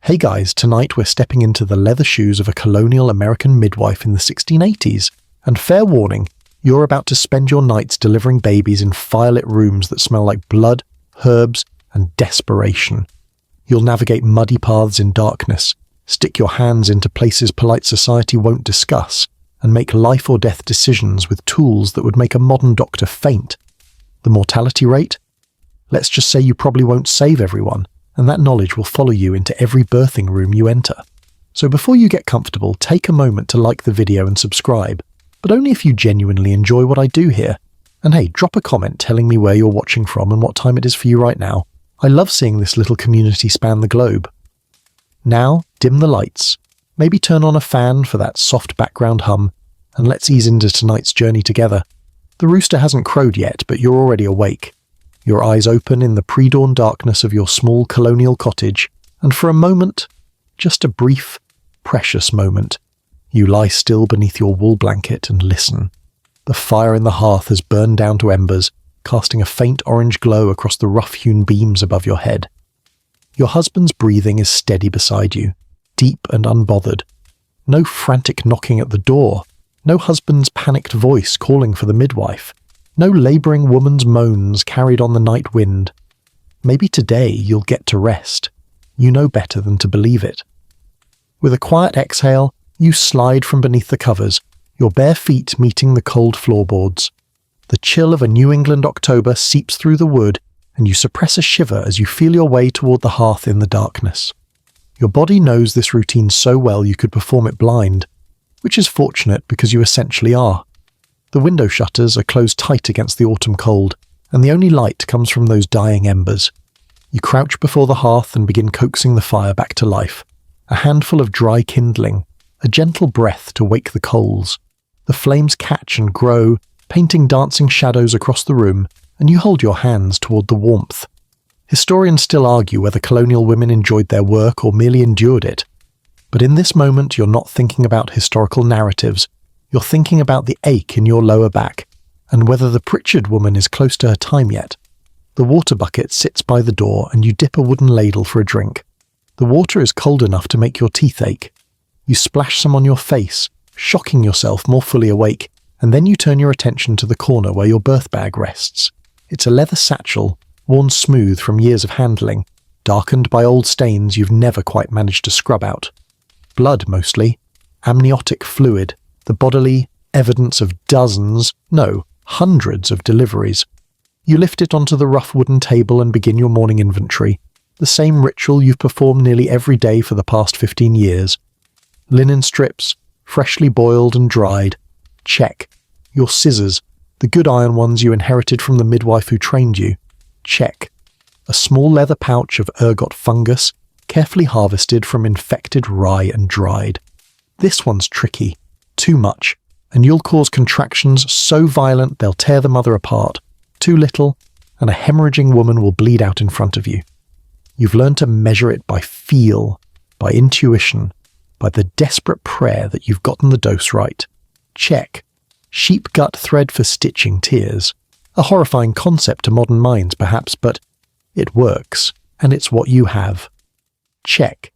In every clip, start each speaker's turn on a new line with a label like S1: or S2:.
S1: Hey guys, tonight we're stepping into the leather shoes of a colonial American midwife in the 1680s, and fair warning, you're about to spend your nights delivering babies in firelit rooms that smell like blood, herbs, and desperation. You'll navigate muddy paths in darkness, stick your hands into places polite society won't discuss, and make life or death decisions with tools that would make a modern doctor faint. The mortality rate? Let's just say you probably won't save everyone, and that knowledge will follow you into every birthing room you enter. So before you get comfortable, take a moment to like the video and subscribe, but only if you genuinely enjoy what I do here. And hey, drop a comment telling me where you're watching from and what time it is for you right now. I love seeing this little community span the globe. Now, dim the lights, maybe turn on a fan for that soft background hum, and let's ease into tonight's journey together. The rooster hasn't crowed yet, but you're already awake. Your eyes open in the pre-dawn darkness of your small colonial cottage, and for a moment, just a brief, precious moment, you lie still beneath your wool blanket and listen. The fire in the hearth has burned down to embers, casting a faint orange glow across the rough-hewn beams above your head. Your husband's breathing is steady beside you, deep and unbothered. No frantic knocking at the door, no husband's panicked voice calling for the midwife. No labouring woman's moans carried on the night wind. Maybe today you'll get to rest. You know better than to believe it. With a quiet exhale, you slide from beneath the covers, your bare feet meeting the cold floorboards. The chill of a New England October seeps through the wood, and you suppress a shiver as you feel your way toward the hearth in the darkness. Your body knows this routine so well you could perform it blind, which is fortunate because you essentially are. The window shutters are closed tight against the autumn cold, and the only light comes from those dying embers. You crouch before the hearth and begin coaxing the fire back to life. A handful of dry kindling, a gentle breath to wake the coals. The flames catch and grow, painting dancing shadows across the room, and you hold your hands toward the warmth. Historians still argue whether colonial women enjoyed their work or merely endured it. But in this moment you're not thinking about historical narratives. You're thinking about the ache in your lower back, and whether the Pritchard woman is close to her time yet. The water bucket sits by the door, and you dip a wooden ladle for a drink. The water is cold enough to make your teeth ache. You splash some on your face, shocking yourself more fully awake, and then you turn your attention to the corner where your birth bag rests. It's a leather satchel, worn smooth from years of handling, darkened by old stains you've never quite managed to scrub out. Blood, mostly. Amniotic fluid. The bodily evidence of hundreds of deliveries. You lift it onto the rough wooden table and begin your morning inventory, the same ritual you've performed nearly every day for the past 15 years. Linen strips, freshly boiled and dried. Check. Your scissors, the good iron ones you inherited from the midwife who trained you. Check. A small leather pouch of ergot fungus, carefully harvested from infected rye and dried. This one's tricky. Too much, and you'll cause contractions so violent they'll tear the mother apart. Too little, and a hemorrhaging woman will bleed out in front of you. You've learned to measure it by feel, by intuition, by the desperate prayer that you've gotten the dose right. Check. Sheep gut thread for stitching tears. A horrifying concept to modern minds, perhaps, but it works, and it's what you have. Check.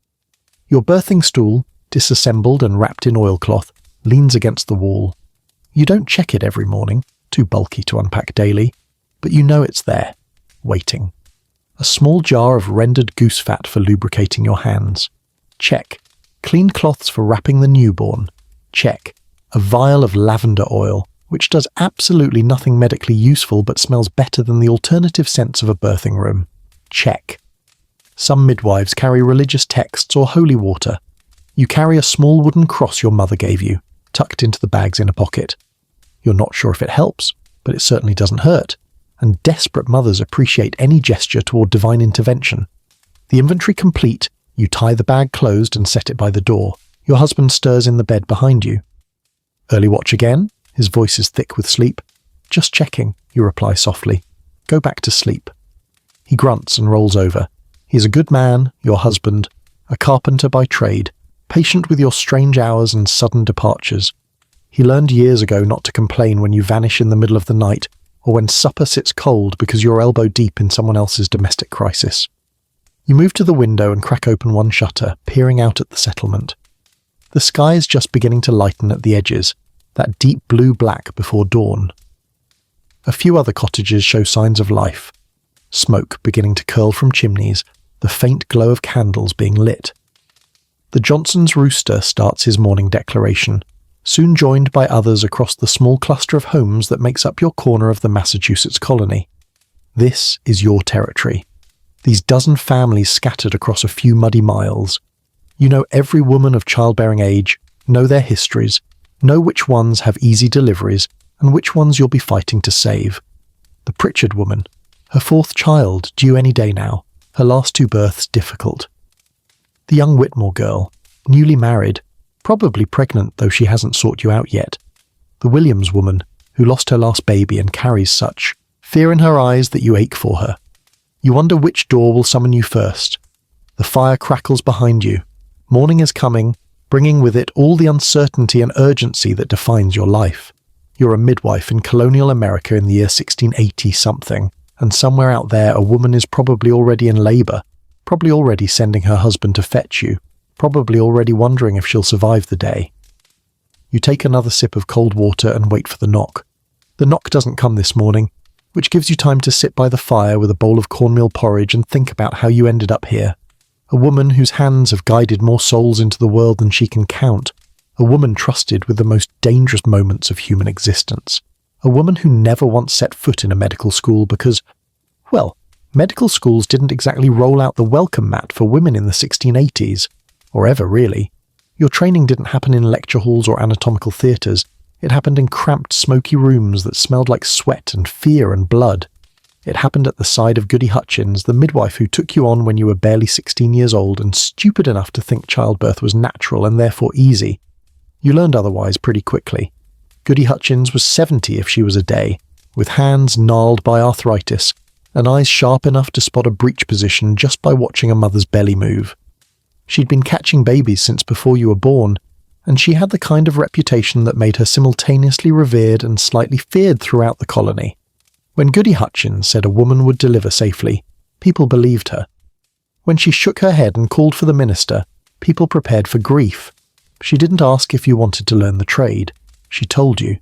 S1: Your birthing stool, disassembled and wrapped in oilcloth, leans against the wall. You don't check it every morning, too bulky to unpack daily, but you know it's there, waiting. A small jar of rendered goose fat for lubricating your hands. Check. Clean cloths for wrapping the newborn. Check. A vial of lavender oil, which does absolutely nothing medically useful but smells better than the alternative scents of a birthing room. Check. Some midwives carry religious texts or holy water. You carry a small wooden cross your mother gave you, tucked into the bag's inner pocket. You're not sure if it helps, but it certainly doesn't hurt, and desperate mothers appreciate any gesture toward divine intervention. The inventory complete, you tie the bag closed and set it by the door. Your husband stirs in the bed behind you. Early watch again? His voice is thick with sleep. Just checking, you reply softly. Go back to sleep. He grunts and rolls over. He's a good man, your husband, a carpenter by trade, patient with your strange hours and sudden departures. He learned years ago not to complain when you vanish in the middle of the night, or when supper sits cold because you're elbow deep in someone else's domestic crisis. You move to the window and crack open one shutter, peering out at the settlement. The sky is just beginning to lighten at the edges, that deep blue-black before dawn. A few other cottages show signs of life. Smoke beginning to curl from chimneys, the faint glow of candles being lit. The Johnson's rooster starts his morning declaration, soon joined by others across the small cluster of homes that makes up your corner of the Massachusetts colony. This is your territory. These dozen families scattered across a few muddy miles. You know every woman of childbearing age, know their histories, know which ones have easy deliveries, and which ones you'll be fighting to save. The Pritchard woman, her 4th child due any day now, her last 2 births difficult. The young Whitmore girl, newly married, probably pregnant though she hasn't sought you out yet. The Williams woman, who lost her last baby and carries such fear in her eyes that you ache for her. You wonder which door will summon you first. The fire crackles behind you. Morning is coming, bringing with it all the uncertainty and urgency that defines your life. You're a midwife in colonial America in the year 1680-something, and somewhere out there a woman is probably already in labour, probably already sending her husband to fetch you, probably already wondering if she'll survive the day. You take another sip of cold water and wait for the knock. The knock doesn't come this morning, which gives you time to sit by the fire with a bowl of cornmeal porridge and think about how you ended up here. A woman whose hands have guided more souls into the world than she can count. A woman trusted with the most dangerous moments of human existence. A woman who never once set foot in a medical school because, well, medical schools didn't exactly roll out the welcome mat for women in the 1680s. Or ever, really. Your training didn't happen in lecture halls or anatomical theatres. It happened in cramped, smoky rooms that smelled like sweat and fear and blood. It happened at the side of Goody Hutchins, the midwife who took you on when you were barely 16 years old and stupid enough to think childbirth was natural and therefore easy. You learned otherwise pretty quickly. Goody Hutchins was 70 if she was a day, with hands gnarled by arthritis, and eyes sharp enough to spot a breech position just by watching a mother's belly move. She'd been catching babies since before you were born, and she had the kind of reputation that made her simultaneously revered and slightly feared throughout the colony. When Goody Hutchins said a woman would deliver safely, people believed her. When she shook her head and called for the minister, people prepared for grief. She didn't ask if you wanted to learn the trade. She told you.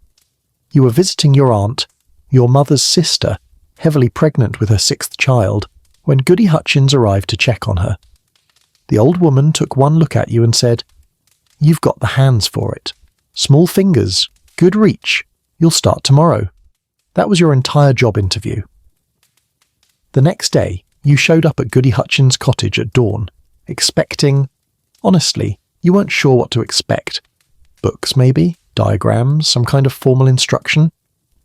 S1: You were visiting your aunt, your mother's sister, heavily pregnant with her 6th child, when Goody Hutchins arrived to check on her. The old woman took one look at you and said, "You've got the hands for it. Small fingers, good reach. You'll start tomorrow." That was your entire job interview. The next day, you showed up at Goody Hutchins' cottage at dawn, expecting... Honestly, you weren't sure what to expect. Books, maybe? Diagrams? Some kind of formal instruction?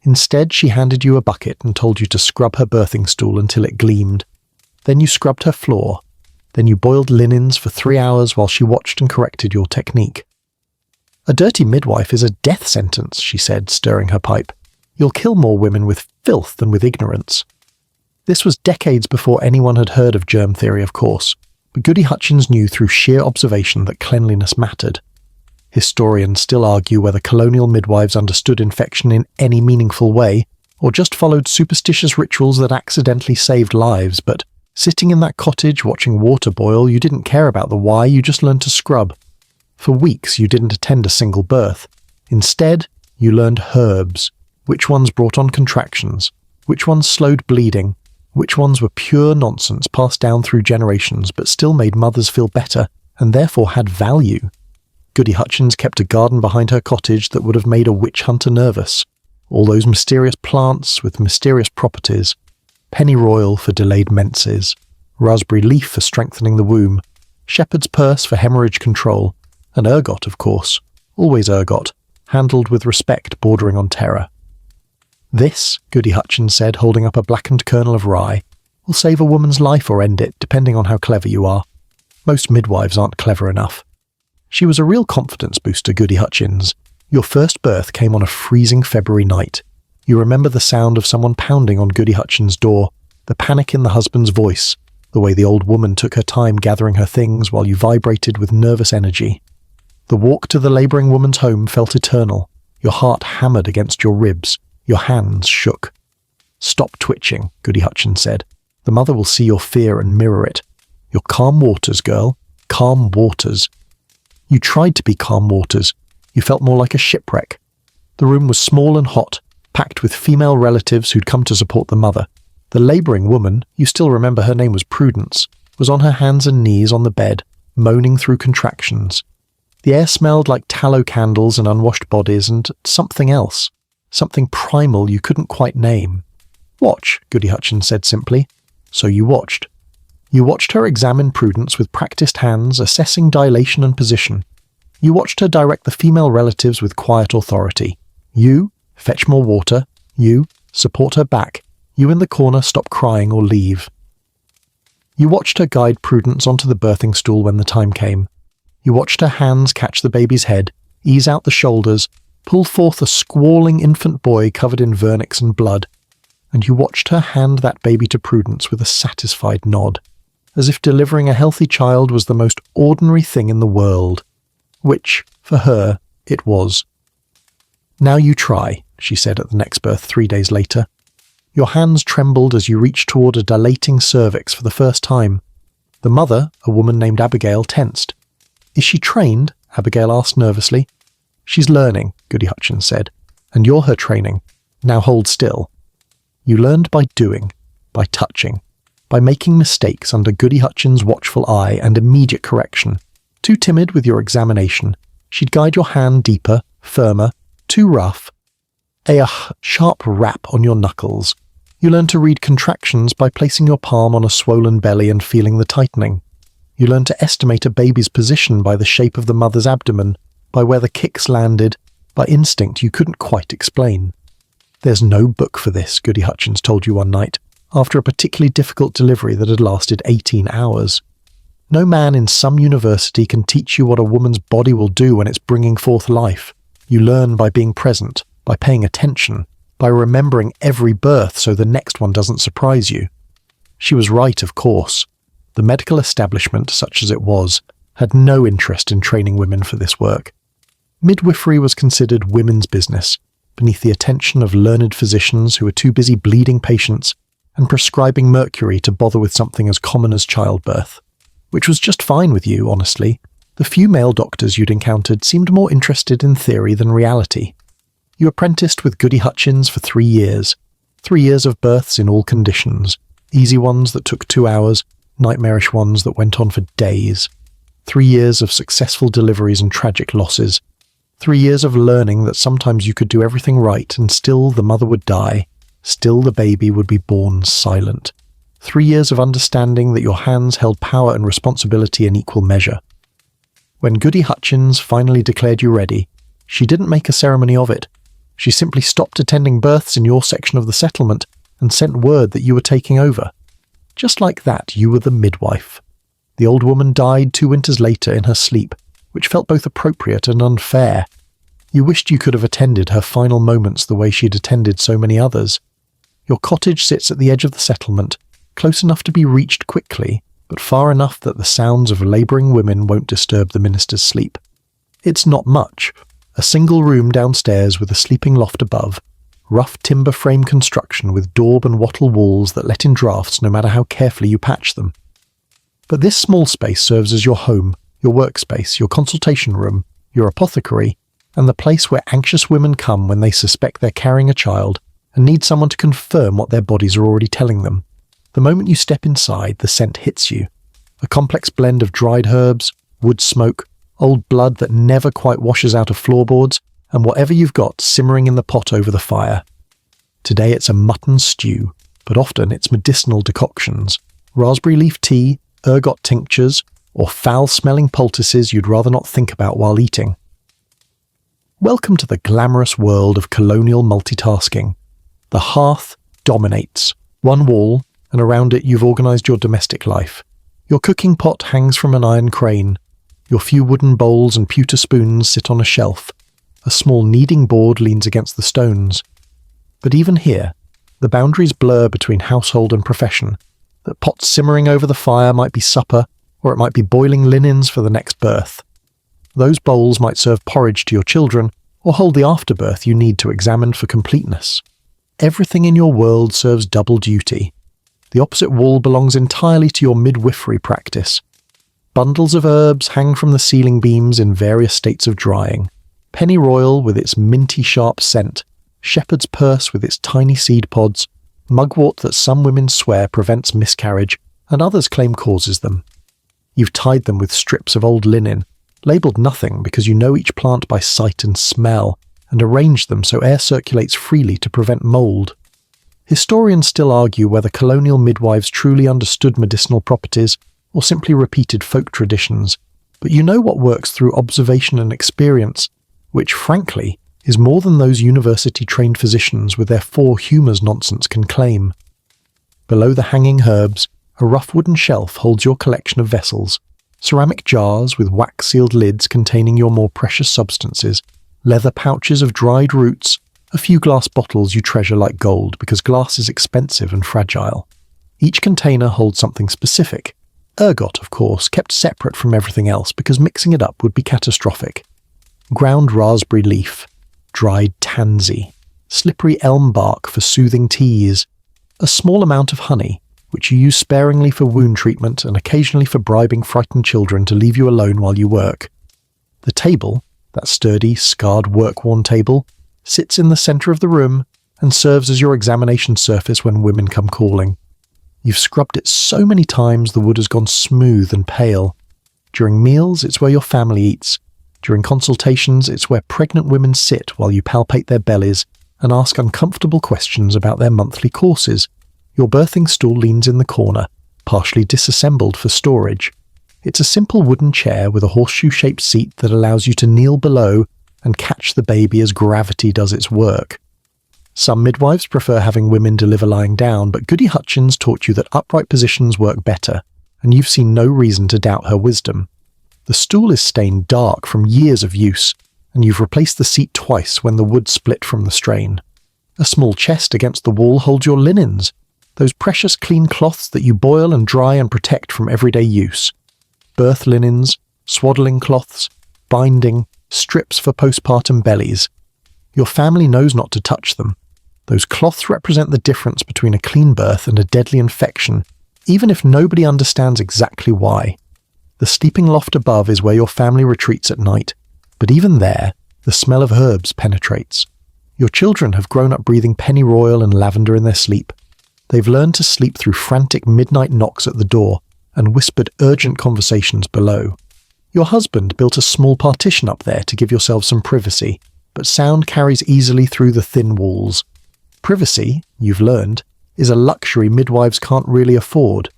S1: Instead, she handed you a bucket and told you to scrub her birthing stool until it gleamed. Then you scrubbed her floor. Then you boiled linens for 3 hours while she watched and corrected your technique. "A dirty midwife is a death sentence," she said, stirring her pipe. "You'll kill more women with filth than with ignorance." This was decades before anyone had heard of germ theory, of course, but Goody Hutchins knew through sheer observation that cleanliness mattered. Historians still argue whether colonial midwives understood infection in any meaningful way, or just followed superstitious rituals that accidentally saved lives, but sitting in that cottage watching water boil, you didn't care about the why, you just learned to scrub. For weeks you didn't attend a single birth. Instead, you learned herbs. Which ones brought on contractions, which ones slowed bleeding, which ones were pure nonsense passed down through generations but still made mothers feel better and therefore had value. Goody Hutchins kept a garden behind her cottage that would have made a witch hunter nervous. All those mysterious plants with mysterious properties. Pennyroyal for delayed menses, raspberry leaf for strengthening the womb, shepherd's purse for hemorrhage control, and ergot, of course, always ergot, handled with respect bordering on terror. "This," Goody Hutchins said, holding up a blackened kernel of rye, "will save a woman's life or end it, depending on how clever you are. Most midwives aren't clever enough." She was a real confidence booster, Goody Hutchins. Your first birth came on a freezing February night. You remember the sound of someone pounding on Goody Hutchins' door, the panic in the husband's voice, the way the old woman took her time gathering her things while you vibrated with nervous energy. The walk to the labouring woman's home felt eternal. Your heart hammered against your ribs. Your hands shook. "Stop twitching," Goody Hutchins said. "The mother will see your fear and mirror it. You're calm waters, girl. Calm waters. You tried to be calm waters. You felt more like a shipwreck. The room was small and hot, packed with female relatives who'd come to support the mother. The labouring woman, you still remember her name was Prudence, was on her hands and knees on the bed, moaning through contractions. The air smelled like tallow candles and unwashed bodies and something else, something primal you couldn't quite name. "Watch," Goody Hutchins said simply. So you watched. You watched her examine Prudence with practised hands, assessing dilation and position. You watched her direct the female relatives with quiet authority. You, fetch more water. You, support her back. You in the corner, stop crying or leave. You watched her guide Prudence onto the birthing stool when the time came. You watched her hands catch the baby's head, ease out the shoulders, pull forth a squalling infant boy covered in vernix and blood, and you watched her hand that baby to Prudence with a satisfied nod, as if delivering a healthy child was the most ordinary thing in the world, which, for her, it was. "Now you try," she said at the next birth 3 days later. Your hands trembled as you reached toward a dilating cervix for the first time. The mother, a woman named Abigail, tensed. "Is she trained?" Abigail asked nervously. "She's learning," Goody Hutchins said, "and you're her training. Now hold still." You learned by doing, by touching, by making mistakes under Goody Hutchins' watchful eye and immediate correction. Too timid with your examination, she'd guide your hand deeper, firmer, too rough. A sharp rap on your knuckles. You learned to read contractions by placing your palm on a swollen belly and feeling the tightening. You learned to estimate a baby's position by the shape of the mother's abdomen, by where the kicks landed, by instinct you couldn't quite explain. "There's no book for this," Goody Hutchins told you one night, after a particularly difficult delivery that had lasted 18 hours. No man in some university can teach you what a woman's body will do when it's bringing forth life. You learn by being present, by paying attention, by remembering every birth so the next one doesn't surprise you. She was right, of course. The medical establishment, such as it was, had no interest in training women for this work. Midwifery was considered women's business, beneath the attention of learned physicians who were too busy bleeding patients and prescribing mercury to bother with something as common as childbirth. Which was just fine with you, honestly. The few male doctors you'd encountered seemed more interested in theory than reality. You apprenticed with Goody Hutchins for 3 years. 3 years of births in all conditions. Easy ones that took 2 hours, nightmarish ones that went on for days. 3 years of successful deliveries and tragic losses. 3 years of learning that sometimes you could do everything right and still the mother would die. Still the baby would be born silent. 3 years of understanding that your hands held power and responsibility in equal measure. When Goody Hutchins finally declared you ready, she didn't make a ceremony of it. She simply stopped attending births in your section of the settlement and sent word that you were taking over. Just like that, you were the midwife. The old woman died 2 winters later in her sleep, which felt both appropriate and unfair. You wished you could have attended her final moments the way she'd attended so many others. Your cottage sits at the edge of the settlement, close enough to be reached quickly, but far enough that the sounds of labouring women won't disturb the minister's sleep. It's not much. A single room downstairs with a sleeping loft above, rough timber frame construction with daub and wattle walls that let in drafts no matter how carefully you patch them. But this small space serves as your home, your workspace, your consultation room, your apothecary, and the place where anxious women come when they suspect they're carrying a child and need someone to confirm what their bodies are already telling them. The moment you step inside, the scent hits you. A complex blend of dried herbs, wood smoke, old blood that never quite washes out of floorboards, and whatever you've got simmering in the pot over the fire. Today it's a mutton stew, but often it's medicinal decoctions, raspberry leaf tea, ergot tinctures, or foul-smelling poultices you'd rather not think about while eating. Welcome to the glamorous world of colonial multitasking. The hearth dominates. One wall, and around it you've organised your domestic life. Your cooking pot hangs from an iron crane. Your few wooden bowls and pewter spoons sit on a shelf. A small kneading board leans against the stones. But even here, the boundaries blur between household and profession. That pot simmering over the fire might be supper, or it might be boiling linens for the next birth. Those bowls might serve porridge to your children, or hold the afterbirth you need to examine for completeness. Everything in your world serves double duty. The opposite wall belongs entirely to your midwifery practice. Bundles of herbs hang from the ceiling beams in various states of drying. Pennyroyal with its minty sharp scent, shepherd's purse with its tiny seed pods, mugwort that some women swear prevents miscarriage and others claim causes them. You've tied them with strips of old linen, labelled nothing because you know each plant by sight and smell, and arranged them so air circulates freely to prevent mould. Historians still argue whether colonial midwives truly understood medicinal properties or simply repeated folk traditions, but you know what works through observation and experience, which, frankly, is more than those university-trained physicians with their 4 humours nonsense can claim. Below the hanging herbs, a rough wooden shelf holds your collection of vessels, ceramic jars with wax-sealed lids containing your more precious substances, leather pouches of dried roots, a few glass bottles you treasure like gold because glass is expensive and fragile. Each container holds something specific. Ergot, of course, kept separate from everything else because mixing it up would be catastrophic. Ground raspberry leaf, dried tansy, slippery elm bark for soothing teas, a small amount of honey, which you use sparingly for wound treatment and occasionally for bribing frightened children to leave you alone while you work. The table, that sturdy, scarred, work-worn table, sits in the centre of the room and serves as your examination surface when women come calling. You've scrubbed it so many times the wood has gone smooth and pale. During meals, it's where your family eats. During consultations, it's where pregnant women sit while you palpate their bellies and ask uncomfortable questions about their monthly courses. Your birthing stool leans in the corner, partially disassembled for storage. It's a simple wooden chair with a horseshoe-shaped seat that allows you to kneel below and catch the baby as gravity does its work. Some midwives prefer having women deliver lying down, but Goody Hutchins taught you that upright positions work better, and you've seen no reason to doubt her wisdom. The stool is stained dark from years of use, and you've replaced the seat twice when the wood split from the strain. A small chest against the wall holds your linens, those precious clean cloths that you boil and dry and protect from everyday use. Birth linens, swaddling cloths, binding, strips for postpartum bellies. Your family knows not to touch them. Those cloths represent the difference between a clean birth and a deadly infection, even if nobody understands exactly why. The sleeping loft above is where your family retreats at night, but even there, the smell of herbs penetrates. Your children have grown up breathing pennyroyal and lavender in their sleep. They've learned to sleep through frantic midnight knocks at the door and whispered urgent conversations below. Your husband built a small partition up there to give yourselves some privacy, but sound carries easily through the thin walls. Privacy, you've learned, is a luxury midwives can't really afford.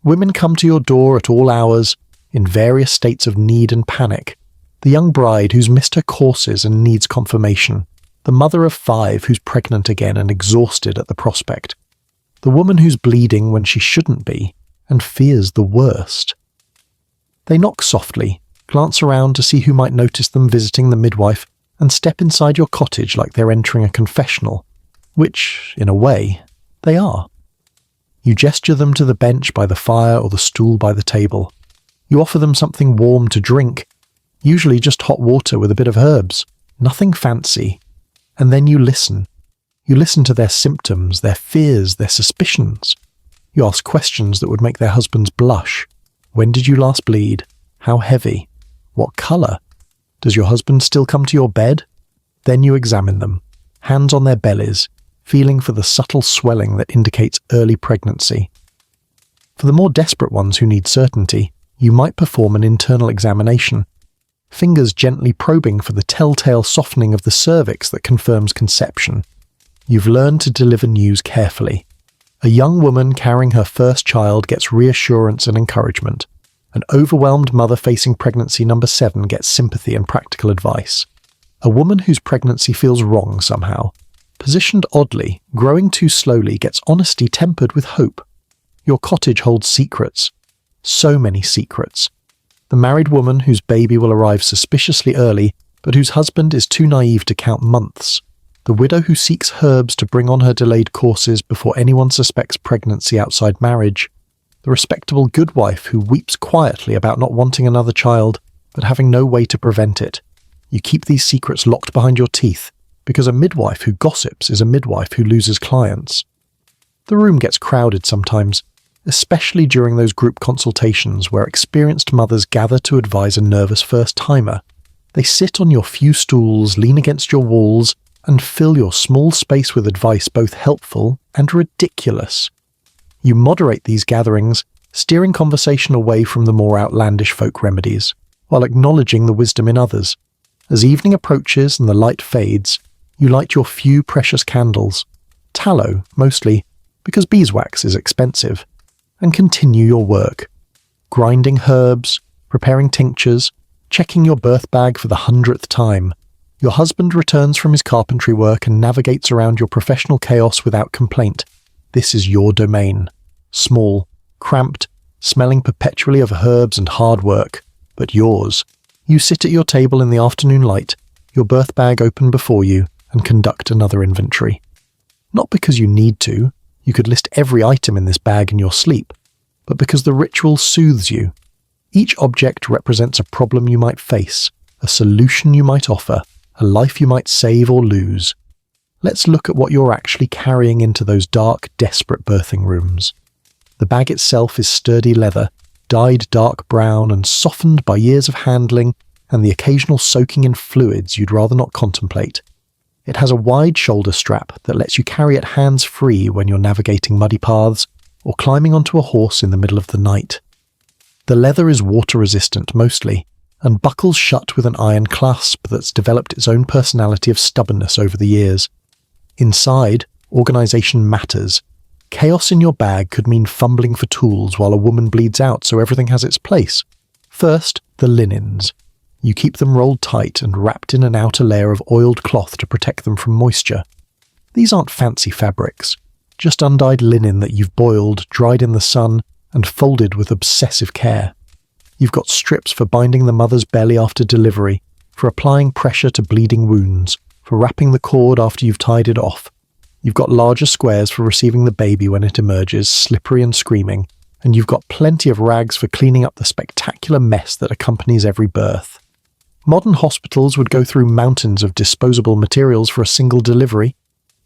S1: Women come to your door at all hours, in various states of need and panic. The young bride who's missed her courses and needs confirmation. The mother of 5 who's pregnant again and exhausted at the prospect. The woman who's bleeding when she shouldn't be and fears the worst. They knock softly, glance around to see who might notice them visiting the midwife, and step inside your cottage like they're entering a confessional, which, in a way, they are. You gesture them to the bench by the fire or the stool by the table. You offer them something warm to drink, usually just hot water with a bit of herbs, nothing fancy. And then you listen. You listen to their symptoms, their fears, their suspicions. You ask questions that would make their husbands blush. When did you last bleed? How heavy? What colour? Does your husband still come to your bed? Then you examine them, hands on their bellies, feeling for the subtle swelling that indicates early pregnancy. For the more desperate ones who need certainty, you might perform an internal examination, fingers gently probing for the telltale softening of the cervix that confirms conception. You've learned to deliver news carefully. A young woman carrying her first child gets reassurance and encouragement. An overwhelmed mother facing pregnancy number 7 gets sympathy and practical advice. A woman whose pregnancy feels wrong somehow, positioned oddly, growing too slowly, gets honesty tempered with hope. Your cottage holds secrets. So many secrets. The married woman whose baby will arrive suspiciously early, but whose husband is too naive to count months. The widow who seeks herbs to bring on her delayed courses before anyone suspects pregnancy outside marriage. The respectable good wife who weeps quietly about not wanting another child, but having no way to prevent it. You keep these secrets locked behind your teeth, because a midwife who gossips is a midwife who loses clients. The room gets crowded sometimes, especially during those group consultations where experienced mothers gather to advise a nervous first-timer. They sit on your few stools, lean against your walls, and fill your small space with advice both helpful and ridiculous. You moderate these gatherings, steering conversation away from the more outlandish folk remedies, while acknowledging the wisdom in others. As evening approaches and the light fades, you light your few precious candles, tallow mostly, because beeswax is expensive, and continue your work, grinding herbs, preparing tinctures, checking your birth bag for the 100th time. Your husband returns from his carpentry work and navigates around your professional chaos without complaint. This is your domain. Small, cramped, smelling perpetually of herbs and hard work, but yours. You sit at your table in the afternoon light, your birth bag open before you, and conduct another inventory. Not because you need to, you could list every item in this bag in your sleep, but because the ritual soothes you. Each object represents a problem you might face, a solution you might offer, a life you might save or lose. Let's look at what you're actually carrying into those dark, desperate birthing rooms. The bag itself is sturdy leather, dyed dark brown and softened by years of handling and the occasional soaking in fluids you'd rather not contemplate. It has a wide shoulder strap that lets you carry it hands-free when you're navigating muddy paths or climbing onto a horse in the middle of the night. The leather is water-resistant mostly, and buckles shut with an iron clasp that's developed its own personality of stubbornness over the years. Inside, organization matters. Chaos in your bag could mean fumbling for tools while a woman bleeds out so everything has its place. First, the linens. You keep them rolled tight and wrapped in an outer layer of oiled cloth to protect them from moisture. These aren't fancy fabrics, just undyed linen that you've boiled, dried in the sun, and folded with obsessive care. You've got strips for binding the mother's belly after delivery, for applying pressure to bleeding wounds, for wrapping the cord after you've tied it off. You've got larger squares for receiving the baby when it emerges, slippery and screaming, and you've got plenty of rags for cleaning up the spectacular mess that accompanies every birth. Modern hospitals would go through mountains of disposable materials for a single delivery.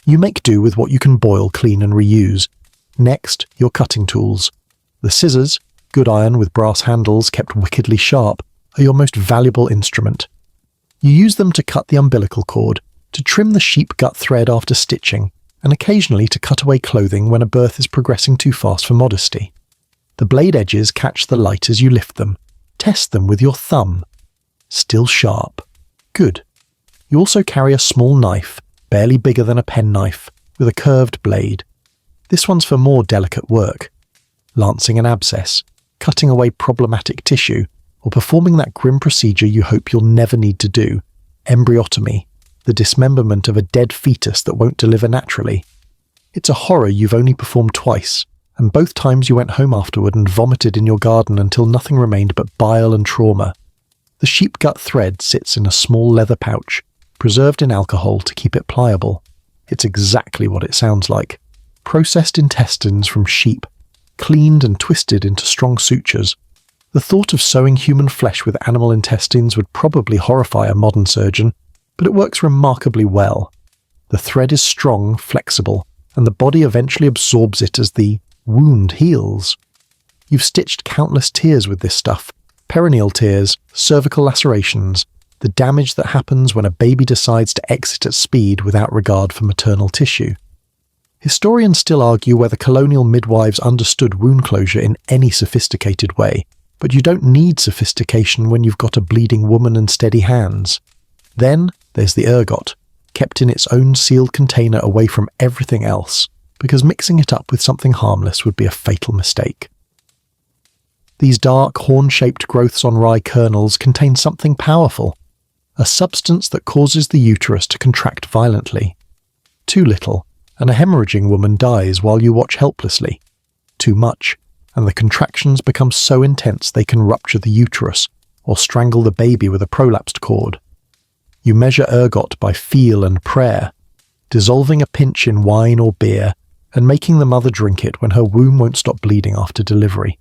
S1: You make do with what you can boil, clean and reuse. Next, your cutting tools. The scissors, good iron with brass handles kept wickedly sharp, are your most valuable instrument. You use them to cut the umbilical cord, to trim the sheep gut thread after stitching, and occasionally to cut away clothing when a birth is progressing too fast for modesty. The blade edges catch the light as you lift them. Test them with your thumb. Still sharp. Good. You also carry a small knife, barely bigger than a penknife, with a curved blade. This one's for more delicate work. Lancing an abscess, cutting away problematic tissue, or performing that grim procedure you hope you'll never need to do, embryotomy, the dismemberment of a dead fetus that won't deliver naturally. It's a horror you've only performed twice, and both times you went home afterward and vomited in your garden until nothing remained but bile and trauma. The sheep gut thread sits in a small leather pouch, preserved in alcohol to keep it pliable. It's exactly what it sounds like. Processed intestines from sheep, cleaned and twisted into strong sutures. The thought of sewing human flesh with animal intestines would probably horrify a modern surgeon, but it works remarkably well. The thread is strong, flexible, and the body eventually absorbs it as the wound heals. You've stitched countless tears with this stuff. Perineal tears, cervical lacerations, the damage that happens when a baby decides to exit at speed without regard for maternal tissue. Historians still argue whether colonial midwives understood wound closure in any sophisticated way, but you don't need sophistication when you've got a bleeding woman and steady hands. Then there's the ergot, kept in its own sealed container away from everything else, because mixing it up with something harmless would be a fatal mistake. These dark, horn-shaped growths on rye kernels contain something powerful, a substance that causes the uterus to contract violently. Too little, and a hemorrhaging woman dies while you watch helplessly. Too much, and the contractions become so intense they can rupture the uterus or strangle the baby with a prolapsed cord. You measure ergot by feel and prayer, dissolving a pinch in wine or beer and making the mother drink it when her womb won't stop bleeding after delivery.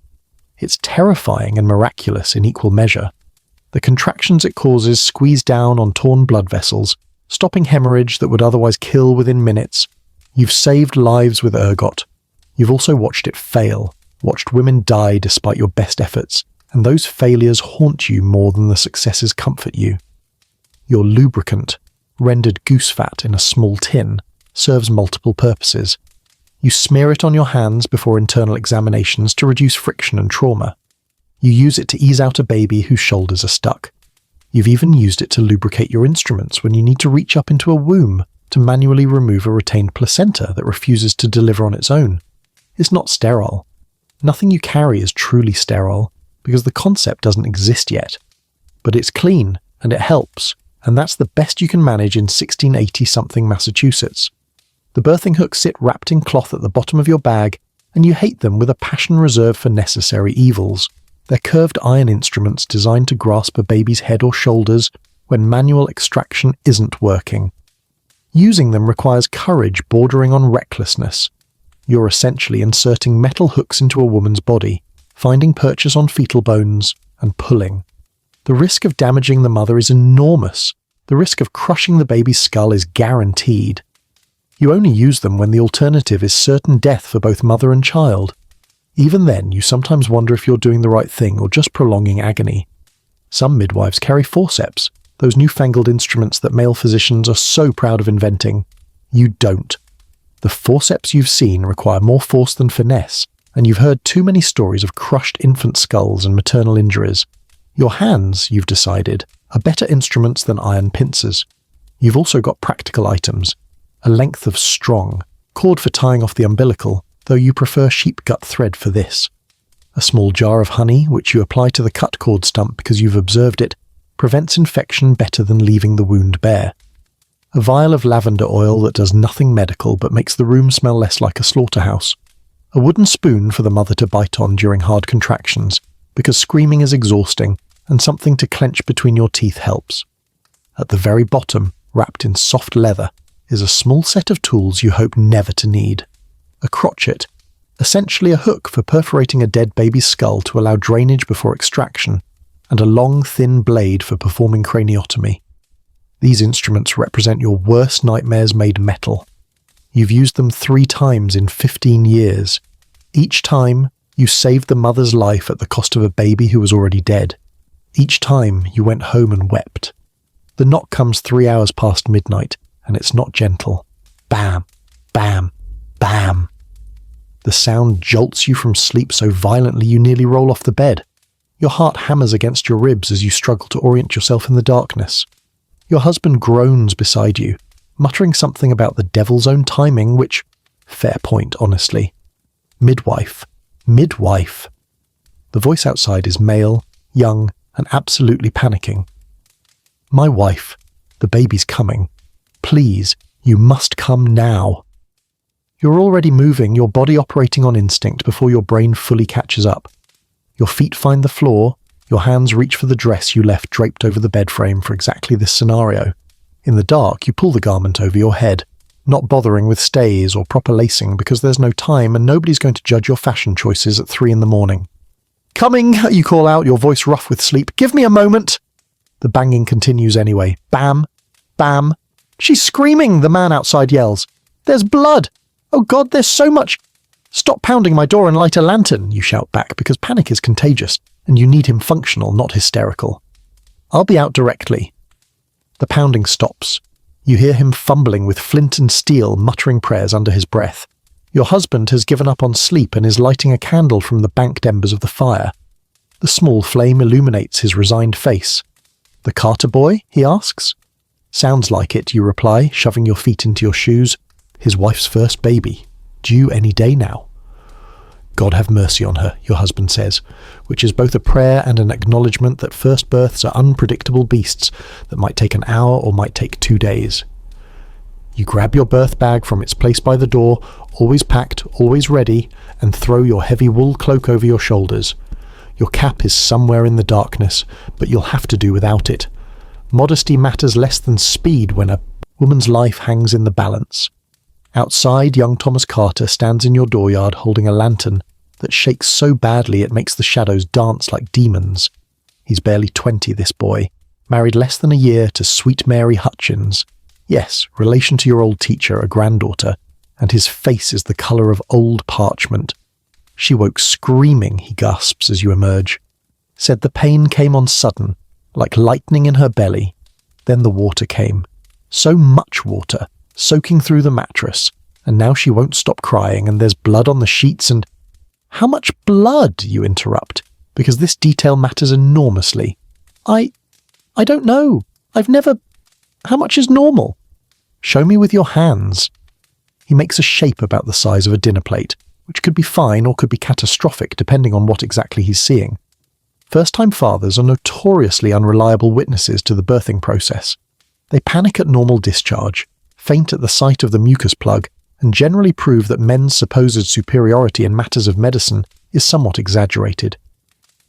S1: It's terrifying and miraculous in equal measure. The contractions it causes squeeze down on torn blood vessels, stopping hemorrhage that would otherwise kill within minutes. You've saved lives with ergot, You've also watched it fail, watched women die despite your best efforts, and those failures haunt you more than the successes comfort you. Your lubricant, rendered goose fat in a small tin, serves multiple purposes. You smear it on your hands before internal examinations to reduce friction and trauma. You use it to ease out a baby whose shoulders are stuck. You've even used it to lubricate your instruments when you need to reach up into a womb to manually remove a retained placenta that refuses to deliver on its own. It's not sterile. Nothing you carry is truly sterile, because the concept doesn't exist yet. But it's clean, and it helps, and that's the best you can manage in 1680-something Massachusetts. The birthing hooks sit wrapped in cloth at the bottom of your bag, and you hate them with a passion reserved for necessary evils. They're curved iron instruments designed to grasp a baby's head or shoulders when manual extraction isn't working. Using them requires courage bordering on recklessness. You're essentially inserting metal hooks into a woman's body, finding purchase on fetal bones, and pulling. The risk of damaging the mother is enormous. The risk of crushing the baby's skull is guaranteed. You only use them when the alternative is certain death for both mother and child. Even then, you sometimes wonder if you're doing the right thing or just prolonging agony. Some midwives carry forceps, those newfangled instruments that male physicians are so proud of inventing. You don't. The forceps you've seen require more force than finesse, and you've heard too many stories of crushed infant skulls and maternal injuries. Your hands, you've decided, are better instruments than iron pincers. You've also got practical items. A length of strong, cord for tying off the umbilical, though you prefer sheep gut thread for this. A small jar of honey, which you apply to the cut cord stump because you've observed it, prevents infection better than leaving the wound bare. A vial of lavender oil that does nothing medical but makes the room smell less like a slaughterhouse. A wooden spoon for the mother to bite on during hard contractions, because screaming is exhausting, and something to clench between your teeth helps. At the very bottom, wrapped in soft leather, is a small set of tools you hope never to need. A crotchet, essentially a hook for perforating a dead baby's skull to allow drainage before extraction, and a long, thin blade for performing craniotomy. These instruments represent your worst nightmares made metal. You've used them 3 times in 15 years. Each time, you saved the mother's life at the cost of a baby who was already dead. Each time, you went home and wept. The knock comes 3 hours past midnight, and it's not gentle. Bam, bam, bam. The sound jolts you from sleep so violently you nearly roll off the bed. Your heart hammers against your ribs as you struggle to orient yourself in the darkness. Your husband groans beside you, muttering something about the devil's own timing, which, fair point, honestly. Midwife. Midwife. The voice outside is male, young, and absolutely panicking. My wife. The baby's coming. Please, you must come now. You're already moving, your body operating on instinct before your brain fully catches up. Your feet find the floor, your hands reach for the dress you left draped over the bed frame for exactly this scenario. In the dark, you pull the garment over your head, not bothering with stays or proper lacing because there's no time and nobody's going to judge your fashion choices at 3 a.m. Coming, you call out, your voice rough with sleep. Give me a moment. The banging continues anyway. Bam, bam. She's screaming, the man outside yells. There's blood. Oh God, there's so much. Stop pounding my door and light a lantern, you shout back, because panic is contagious, and you need him functional, not hysterical. I'll be out directly. The pounding stops. You hear him fumbling with flint and steel, muttering prayers under his breath. Your husband has given up on sleep and is lighting a candle from the banked embers of the fire. The small flame illuminates his resigned face. The Carter boy? He asks. Sounds like it, you reply, shoving your feet into your shoes. His wife's first baby. Due any day now. God have mercy on her, your husband says, which is both a prayer and an acknowledgement that first births are unpredictable beasts that might take an hour or might take 2 days. You grab your birth bag from its place by the door, always packed, always ready, and throw your heavy wool cloak over your shoulders. Your cap is somewhere in the darkness, but you'll have to do without it. Modesty matters less than speed when a woman's life hangs in the balance. Outside, young Thomas Carter stands in your dooryard holding a lantern that shakes so badly it makes the shadows dance like demons. He's barely 20, this boy, married less than a year to sweet Mary Hutchins. Yes, relation to your old teacher, a granddaughter, and his face is the colour of old parchment. She woke screaming, he gasps as you emerge. Said the pain came on sudden, like lightning in her belly. Then the water came. So much water, soaking through the mattress, and now she won't stop crying, and there's blood on the sheets and... How much blood? You interrupt, because this detail matters enormously. I don't know. I've never... How much is normal? Show me with your hands. He makes a shape about the size of a dinner plate, which could be fine or could be catastrophic depending on what exactly he's seeing. First-time fathers are notoriously unreliable witnesses to the birthing process. They panic at normal discharge, faint at the sight of the mucus plug, and generally prove that men's supposed superiority in matters of medicine is somewhat exaggerated.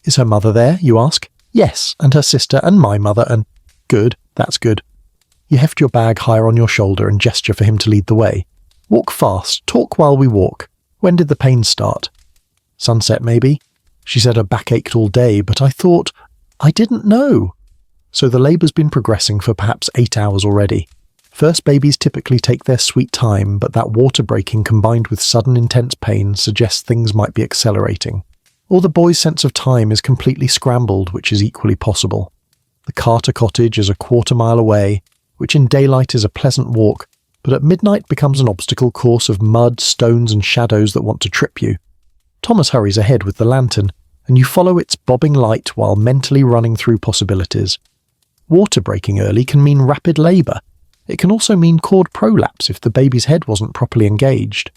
S1: Is her mother there, you ask? Yes, and her sister, and my mother, and... Good, that's good. You heft your bag higher on your shoulder and gesture for him to lead the way. Walk fast, talk while we walk. When did the pain start? Sunset, maybe? She said her back ached all day, but I didn't know. So the labour's been progressing for perhaps 8 hours already. First babies typically take their sweet time, but that water breaking combined with sudden intense pain suggests things might be accelerating. Or the boy's sense of time is completely scrambled, which is equally possible. The Carter cottage is a quarter-mile away, which in daylight is a pleasant walk, but at midnight becomes an obstacle course of mud, stones and shadows that want to trip you. Thomas hurries ahead with the lantern, and you follow its bobbing light while mentally running through possibilities. Water breaking early can mean rapid labour. It can also mean cord prolapse if the baby's head wasn't properly engaged.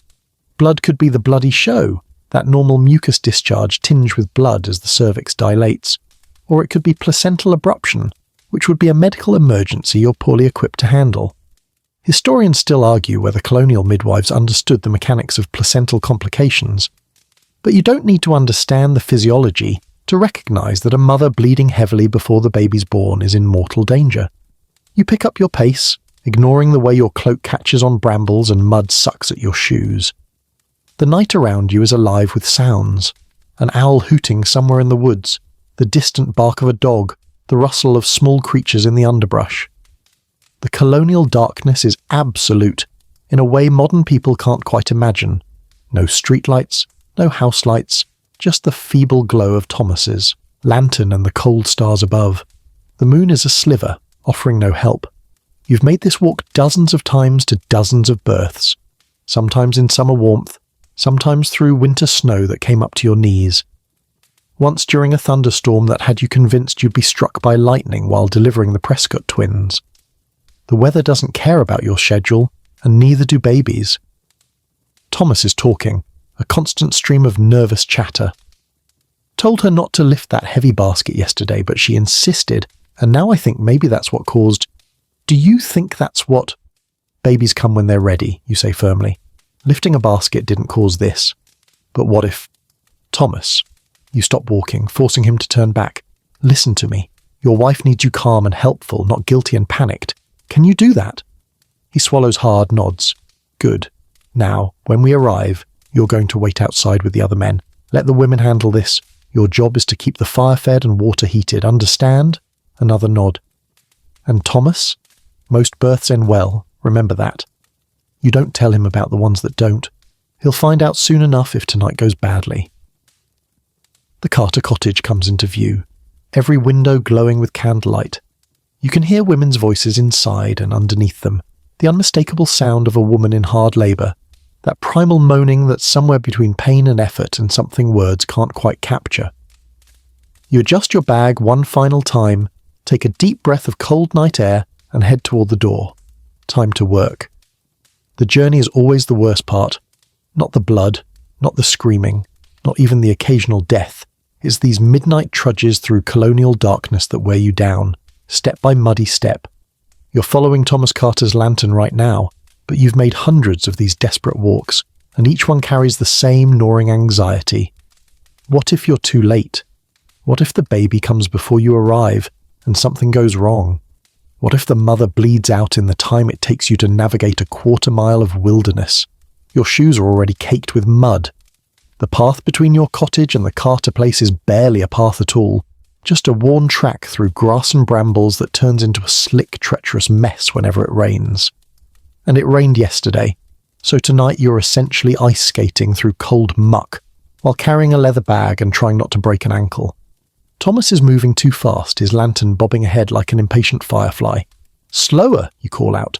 S1: Blood could be the bloody show, that normal mucus discharge tinged with blood as the cervix dilates. Or it could be placental abruption, which would be a medical emergency you're poorly equipped to handle. Historians still argue whether colonial midwives understood the mechanics of placental complications, but you don't need to understand the physiology to recognise that a mother bleeding heavily before the baby's born is in mortal danger. You pick up your pace, ignoring the way your cloak catches on brambles and mud sucks at your shoes. The night around you is alive with sounds, an owl hooting somewhere in the woods, the distant bark of a dog, the rustle of small creatures in the underbrush. The colonial darkness is absolute, in a way modern people can't quite imagine. No streetlights, no house lights, just the feeble glow of Thomas's lantern and the cold stars above. The moon is a sliver, offering no help. You've made this walk dozens of times to dozens of births, sometimes in summer warmth, sometimes through winter snow that came up to your knees. Once during a thunderstorm that had you convinced you'd be struck by lightning while delivering the Prescott twins. The weather doesn't care about your schedule, and neither do babies. Thomas is talking, a constant stream of nervous chatter. Told her not to lift that heavy basket yesterday, but she insisted, and now I think maybe that's what caused... Do you think that's what... Babies come when they're ready, you say firmly. Lifting a basket didn't cause this. But what if... Thomas... You stop walking, forcing him to turn back. Listen to me. Your wife needs you calm and helpful, not guilty and panicked. Can you do that? He swallows hard, nods. Good. Now, when we arrive, you're going to wait outside with the other men. Let the women handle this. Your job is to keep the fire fed and water heated. Understand? Another nod. And Thomas? Most births end well. Remember that. You don't tell him about the ones that don't. He'll find out soon enough if tonight goes badly. The Carter cottage comes into view, every window glowing with candlelight. You can hear women's voices inside and underneath them, the unmistakable sound of a woman in hard labour, that primal moaning that's somewhere between pain and effort and something words can't quite capture. You adjust your bag one final time, take a deep breath of cold night air and head toward the door. Time to work. The journey is always the worst part. Not the blood, not the screaming, not even the occasional death. It's these midnight trudges through colonial darkness that wear you down, step by muddy step. You're following Thomas Carter's lantern right now, but you've made hundreds of these desperate walks, and each one carries the same gnawing anxiety. What if you're too late? What if the baby comes before you arrive, and something goes wrong? What if the mother bleeds out in the time it takes you to navigate a quarter-mile of wilderness? Your shoes are already caked with mud. The path between your cottage and the Carter place is barely a path at all, just a worn track through grass and brambles that turns into a slick, treacherous mess whenever it rains. And it rained yesterday. So tonight you're essentially ice skating through cold muck while carrying a leather bag and trying not to break an ankle. Thomas is moving too fast, his lantern bobbing ahead like an impatient firefly. "Slower," you call out.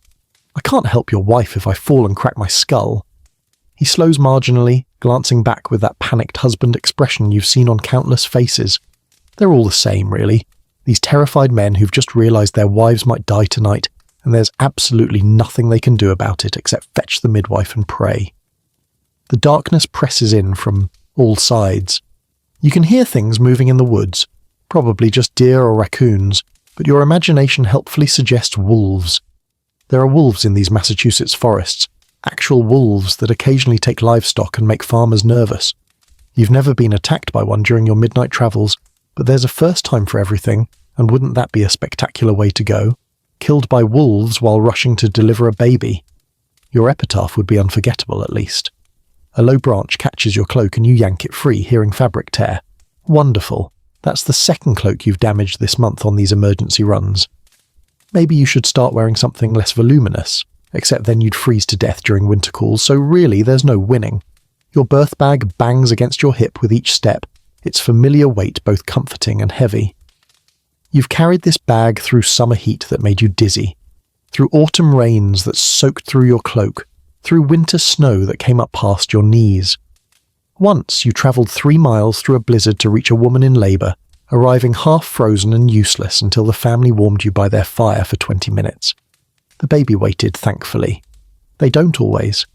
S1: "I can't help your wife if I fall and crack my skull." He slows marginally, glancing back with that panicked husband expression you've seen on countless faces. They're all the same, really. These terrified men who've just realised their wives might die tonight, and there's absolutely nothing they can do about it except fetch the midwife and pray. The darkness presses in from all sides. You can hear things moving in the woods, probably just deer or raccoons, but your imagination helpfully suggests wolves. There are wolves in these Massachusetts forests, actual wolves that occasionally take livestock and make farmers nervous. You've never been attacked by one during your midnight travels, but there's a first time for everything, and wouldn't that be a spectacular way to go? Killed by wolves while rushing to deliver a baby. Your epitaph would be unforgettable, at least. A low branch catches your cloak and you yank it free, hearing fabric tear. Wonderful. That's the second cloak you've damaged this month on these emergency runs. Maybe you should start wearing something less voluminous, except then you'd freeze to death during winter calls, so really there's no winning. Your birth bag bangs against your hip with each step, its familiar weight both comforting and heavy. You've carried this bag through summer heat that made you dizzy, through autumn rains that soaked through your cloak, through winter snow that came up past your knees. Once you travelled 3 miles through a blizzard to reach a woman in labour, arriving half frozen and useless until the family warmed you by their fire for 20 minutes. The baby waited, thankfully. They don't always.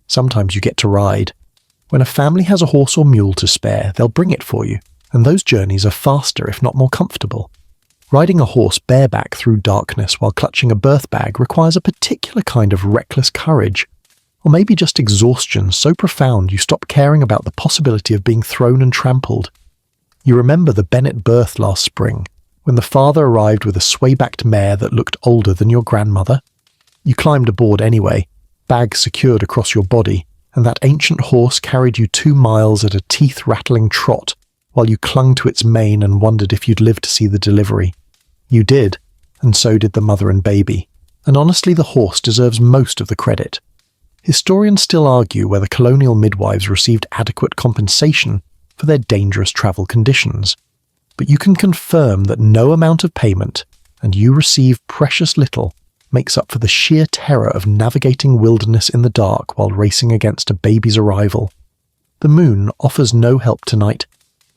S1: Sometimes you get to ride. When a family has a horse or mule to spare, they'll bring it for you, and those journeys are faster if not more comfortable. Riding a horse bareback through darkness while clutching a birth bag requires a particular kind of reckless courage, or maybe just exhaustion so profound you stop caring about the possibility of being thrown and trampled. You remember the Bennett birth last spring, when the father arrived with a sway-backed mare that looked older than your grandmother? You climbed aboard anyway, bag secured across your body, and that ancient horse carried you 2 miles at a teeth-rattling trot while you clung to its mane and wondered if you'd live to see the delivery. You did, and so did the mother and baby, and honestly the horse deserves most of the credit. Historians still argue whether colonial midwives received adequate compensation for their dangerous travel conditions, but you can confirm that no amount of payment, and you receive precious little, makes up for the sheer terror of navigating wilderness in the dark while racing against a baby's arrival. The moon offers no help tonight,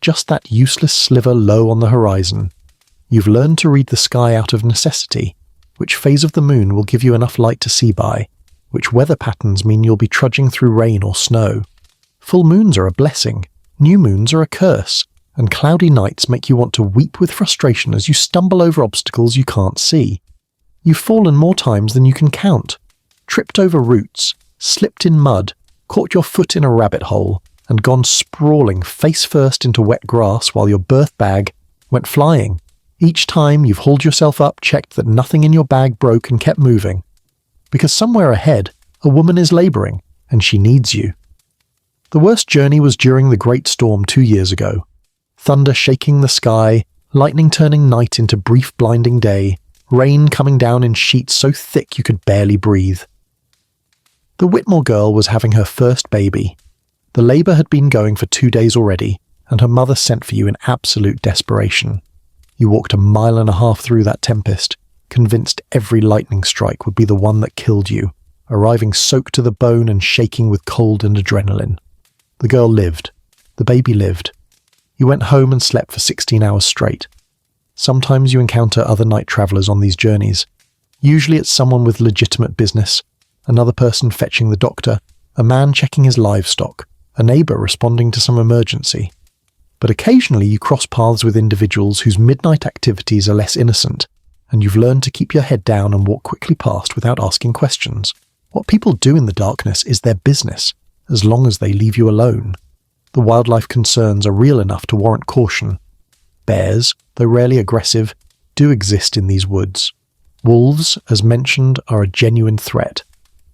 S1: just that useless sliver low on the horizon. You've learned to read the sky out of necessity, which phase of the moon will give you enough light to see by, which weather patterns mean you'll be trudging through rain or snow. Full moons are a blessing, new moons are a curse, and cloudy nights make you want to weep with frustration as you stumble over obstacles you can't see. You've fallen more times than you can count, tripped over roots, slipped in mud, caught your foot in a rabbit hole, and gone sprawling face first into wet grass while your birth bag went flying. Each time you've hauled yourself up, checked that nothing in your bag broke and kept moving. Because somewhere ahead, a woman is labouring, and she needs you. The worst journey was during the Great Storm 2 years ago. Thunder shaking the sky, lightning turning night into brief blinding day, rain coming down in sheets so thick you could barely breathe. The Whitmore girl was having her first baby. The labour had been going for 2 days already, and her mother sent for you in absolute desperation. You walked 1.5 miles through that tempest, convinced every lightning strike would be the one that killed you, arriving soaked to the bone and shaking with cold and adrenaline. The girl lived. The baby lived. You went home and slept for 16 hours straight. Sometimes you encounter other night travellers on these journeys. Usually it's someone with legitimate business, another person fetching the doctor, a man checking his livestock, a neighbour responding to some emergency. But occasionally you cross paths with individuals whose midnight activities are less innocent, and you've learned to keep your head down and walk quickly past without asking questions. What people do in the darkness is their business, as long as they leave you alone. The wildlife concerns are real enough to warrant caution. Bears, though rarely aggressive, do exist in these woods. Wolves, as mentioned, are a genuine threat.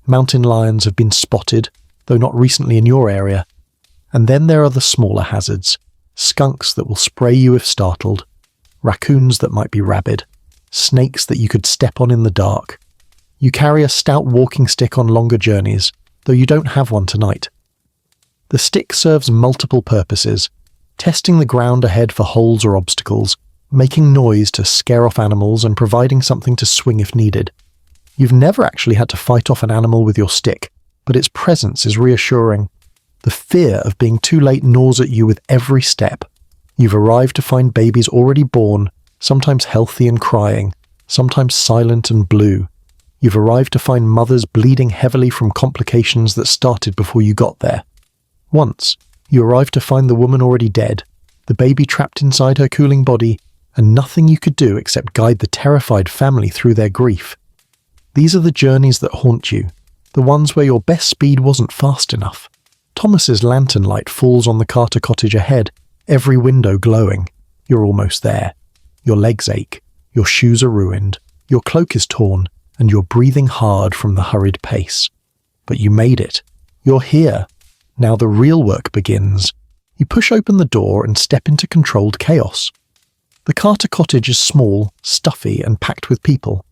S1: Mountain lions have been spotted, though not recently in your area. And then there are the smaller hazards. Skunks that will spray you if startled. Raccoons that might be rabid. Snakes that you could step on in the dark. You carry a stout walking stick on longer journeys, though you don't have one tonight. The stick serves multiple purposes: testing the ground ahead for holes or obstacles, making noise to scare off animals, and providing something to swing if needed. You've never actually had to fight off an animal with your stick, but its presence is reassuring. The fear of being too late gnaws at you with every step. You've arrived to find babies already born, sometimes healthy and crying, sometimes silent and blue. You've arrived to find mothers bleeding heavily from complications that started before you got there. Once, you arrived to find the woman already dead, the baby trapped inside her cooling body, and nothing you could do except guide the terrified family through their grief. These are the journeys that haunt you, the ones where your best speed wasn't fast enough. Thomas's lantern light falls on the Carter cottage ahead, every window glowing. You're almost there. Your legs ache, your shoes are ruined, your cloak is torn, and you're breathing hard from the hurried pace. But you made it. You're here. Now the real work begins. You push open the door and step into controlled chaos. The Carter cottage is small, stuffy, and packed with people.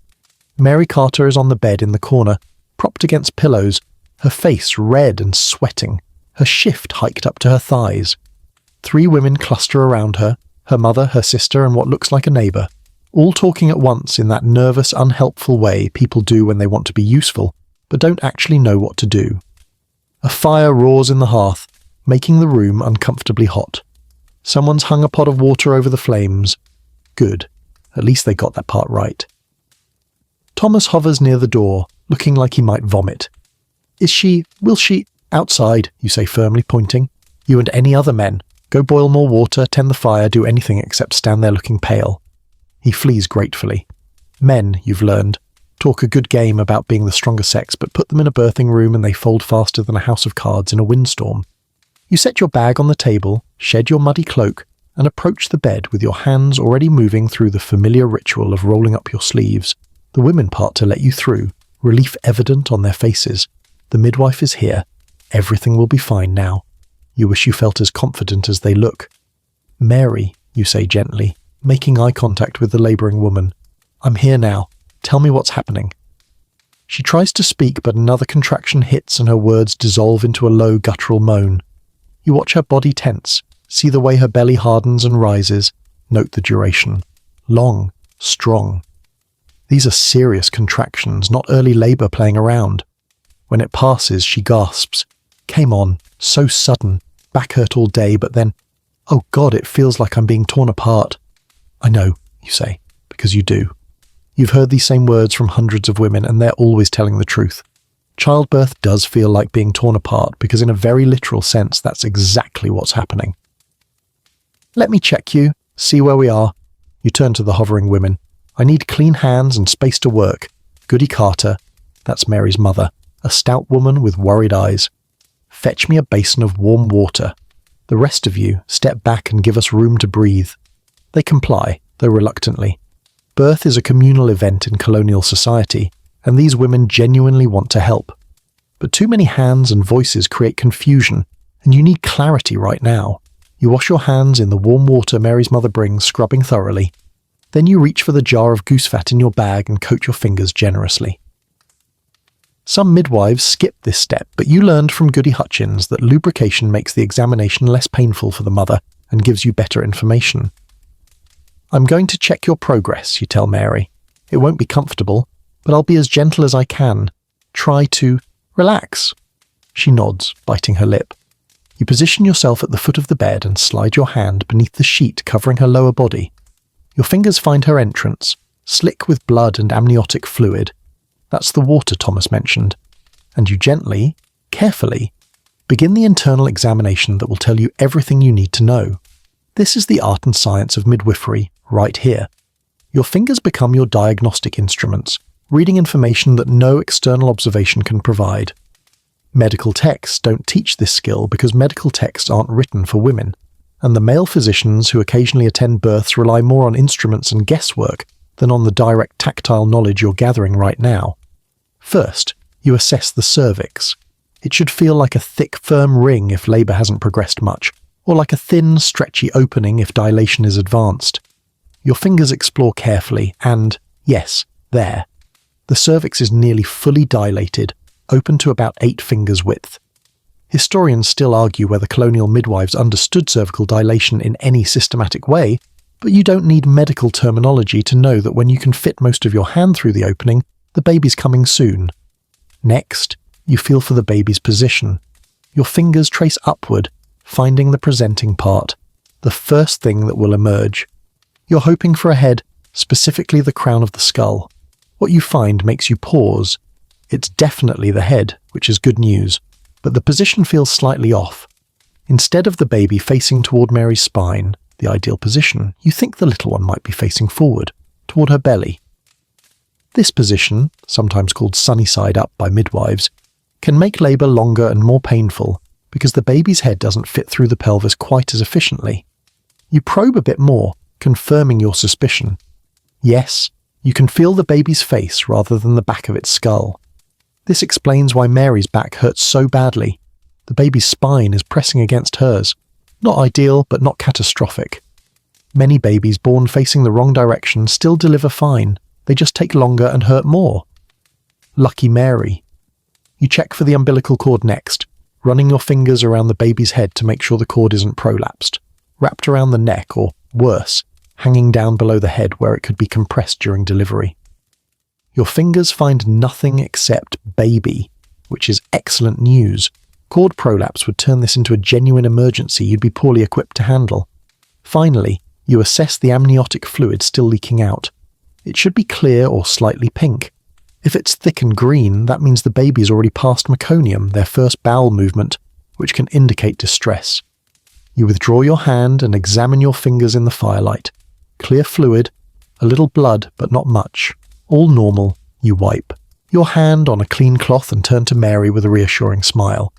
S1: Mary Carter is on the bed in the corner, propped against pillows, her face red and sweating, her shift hiked up to her thighs. 3 women cluster around her, her mother, her sister, and what looks like a neighbour, all talking at once in that nervous, unhelpful way people do when they want to be useful, but don't actually know what to do. A fire roars in the hearth, making the room uncomfortably hot. Someone's hung a pot of water over the flames. Good. At least they got that part right. Thomas hovers near the door, looking like he might vomit. Will she? Outside, you say firmly, pointing. You and any other men. Go boil more water, tend the fire, do anything except stand there looking pale. He flees gratefully. Men, you've learned, talk a good game about being the stronger sex, but put them in a birthing room and they fold faster than a house of cards in a windstorm. You set your bag on the table, shed your muddy cloak, and approach the bed with your hands already moving through the familiar ritual of rolling up your sleeves. The women part to let you through, relief evident on their faces. The midwife is here. Everything will be fine now. You wish you felt as confident as they look. Mary, you say gently, making eye contact with the labouring woman. I'm here now. Tell me what's happening. She tries to speak, but another contraction hits and her words dissolve into a low guttural moan. You watch her body tense, see the way her belly hardens and rises, note the duration. Long, strong. These are serious contractions, not early labour playing around. When it passes, she gasps. Came on, so sudden, back hurt all day, but then, oh God, it feels like I'm being torn apart. I know, you say, because you do. You've heard these same words from hundreds of women, and they're always telling the truth. Childbirth does feel like being torn apart, because in a very literal sense, that's exactly what's happening. Let me check you, see where we are. You turn to the hovering women. I need clean hands and space to work. Goody Carter, that's Mary's mother, a stout woman with worried eyes. Fetch me a basin of warm water. The rest of you step back and give us room to breathe. They comply, though reluctantly. Birth is a communal event in colonial society, and these women genuinely want to help. But too many hands and voices create confusion, and you need clarity right now. You wash your hands in the warm water Mary's mother brings, scrubbing thoroughly. Then you reach for the jar of goose fat in your bag and coat your fingers generously. Some midwives skip this step, but you learned from Goody Hutchins that lubrication makes the examination less painful for the mother and gives you better information. I'm going to check your progress, you tell Mary. It won't be comfortable, but I'll be as gentle as I can. Try to relax. She nods, biting her lip. You position yourself at the foot of the bed and slide your hand beneath the sheet covering her lower body. Your fingers find her entrance, slick with blood and amniotic fluid. That's the water Thomas mentioned. And you gently, carefully, begin the internal examination that will tell you everything you need to know. This is the art and science of midwifery, right here. Your fingers become your diagnostic instruments, reading information that no external observation can provide. Medical texts don't teach this skill because medical texts aren't written for women, and the male physicians who occasionally attend births rely more on instruments and guesswork than on the direct tactile knowledge you're gathering right now. First, you assess the cervix. It should feel like a thick, firm ring if labour hasn't progressed much, or like a thin, stretchy opening if dilation is advanced. Your fingers explore carefully and, yes, there. The cervix is nearly fully dilated, open to about 8 fingers width. Historians still argue whether colonial midwives understood cervical dilation in any systematic way, but you don't need medical terminology to know that when you can fit most of your hand through the opening, the baby's coming soon. Next, you feel for the baby's position. Your fingers trace upward, finding the presenting part, the first thing that will emerge. You're hoping for a head, specifically the crown of the skull. What you find makes you pause. It's definitely the head, which is good news, but the position feels slightly off. Instead of the baby facing toward Mary's spine, the ideal position, you think the little one might be facing forward, toward her belly. This position, sometimes called sunny side up by midwives, can make labour longer and more painful because the baby's head doesn't fit through the pelvis quite as efficiently. You probe a bit more, confirming your suspicion. Yes, you can feel the baby's face rather than the back of its skull. This explains why Mary's back hurts so badly. The baby's spine is pressing against hers. Not ideal, but not catastrophic. Many babies born facing the wrong direction still deliver fine. They just take longer and hurt more. Lucky Mary. You check for the umbilical cord next, running your fingers around the baby's head to make sure the cord isn't prolapsed, wrapped around the neck or, worse, hanging down below the head where it could be compressed during delivery. Your fingers find nothing except baby, which is excellent news. Cord prolapse would turn this into a genuine emergency you'd be poorly equipped to handle. Finally, you assess the amniotic fluid still leaking out. It should be clear or slightly pink. If it's thick and green, that means the baby's already past meconium, their first bowel movement, which can indicate distress. You withdraw your hand and examine your fingers in the firelight. Clear fluid, a little blood but not much. All normal, you wipe. Your hand on a clean cloth and turn to Mary with a reassuring smile.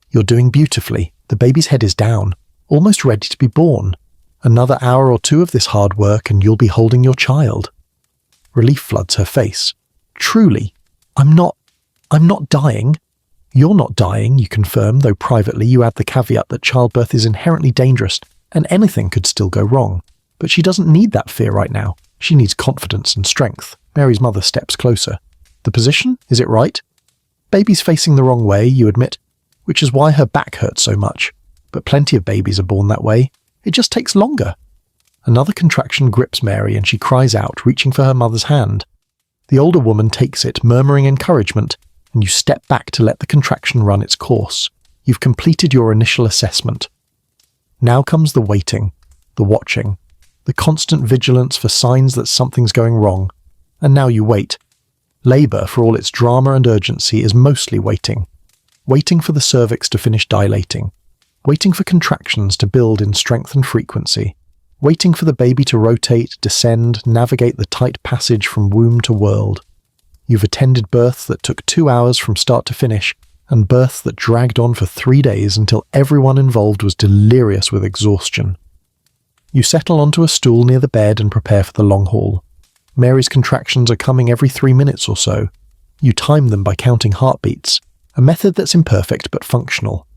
S1: You're doing beautifully. The baby's head is down, almost ready to be born. Another hour or 2 of this hard work and you'll be holding your child. Relief floods her face. Truly, I'm not dying. You're not dying, you confirm, though privately you add the caveat that childbirth is inherently dangerous and anything could still go wrong. But she doesn't need that fear right now. She needs confidence and strength. Mary's mother steps closer. The position? Is it right? Baby's facing the wrong way, you admit, which is why her back hurts so much. But plenty of babies are born that way. It just takes longer. Another contraction grips Mary and she cries out, reaching for her mother's hand. The older woman takes it, murmuring encouragement, and you step back to let the contraction run its course. You've completed your initial assessment. Now comes the waiting, the watching, the constant vigilance for signs that something's going wrong. And now you wait. Labour, for all its drama and urgency, is mostly waiting. Waiting for the cervix to finish dilating. Waiting for contractions to build in strength and frequency. Waiting for the baby to rotate, descend, navigate the tight passage from womb to world. You've attended births that took 2 hours from start to finish, and births that dragged on for 3 days until everyone involved was delirious with exhaustion. You settle onto a stool near the bed and prepare for the long haul. Mary's contractions are coming every 3 minutes or so. You time them by counting heartbeats, a method that's imperfect but functional.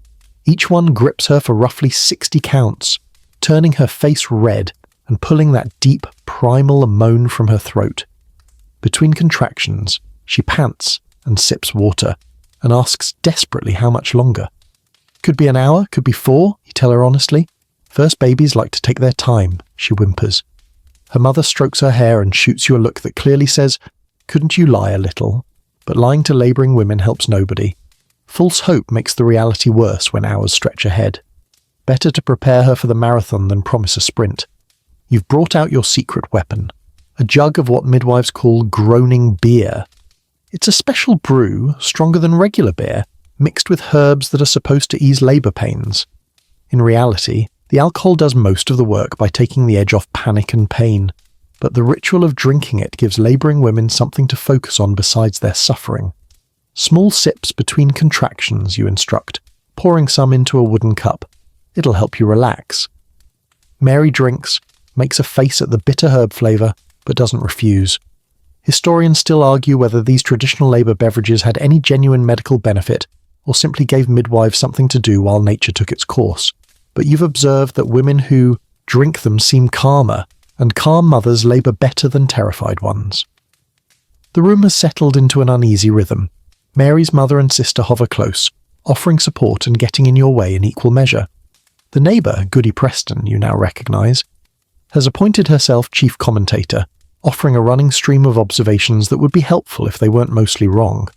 S1: Each one grips her for roughly 60 counts, turning her face red and pulling that deep, primal moan from her throat. Between contractions, she pants and sips water and asks desperately how much longer. Could be an hour, could be 4, you tell her honestly. First babies like to take their time, she whimpers. Her mother strokes her hair and shoots you a look that clearly says, couldn't you lie a little? But lying to labouring women helps nobody. False hope makes the reality worse when hours stretch ahead. Better to prepare her for the marathon than promise a sprint. You've brought out your secret weapon, a jug of what midwives call groaning beer. It's a special brew, stronger than regular beer, mixed with herbs that are supposed to ease labour pains. In reality, the alcohol does most of the work by taking the edge off panic and pain, but the ritual of drinking it gives labouring women something to focus on besides their suffering. Small sips between contractions, you instruct, pouring some into a wooden cup. It'll help you relax. Mary drinks, makes a face at the bitter herb flavour, but doesn't refuse. Historians still argue whether these traditional labour beverages had any genuine medical benefit, or simply gave midwives something to do while nature took its course. But you've observed that women who drink them seem calmer, and calm mothers labour better than terrified ones. The room has settled into an uneasy rhythm. Mary's mother and sister hover close, offering support and getting in your way in equal measure. The neighbour, Goody Preston, you now recognise, has appointed herself chief commentator, offering a running stream of observations that would be helpful if they weren't mostly wrong.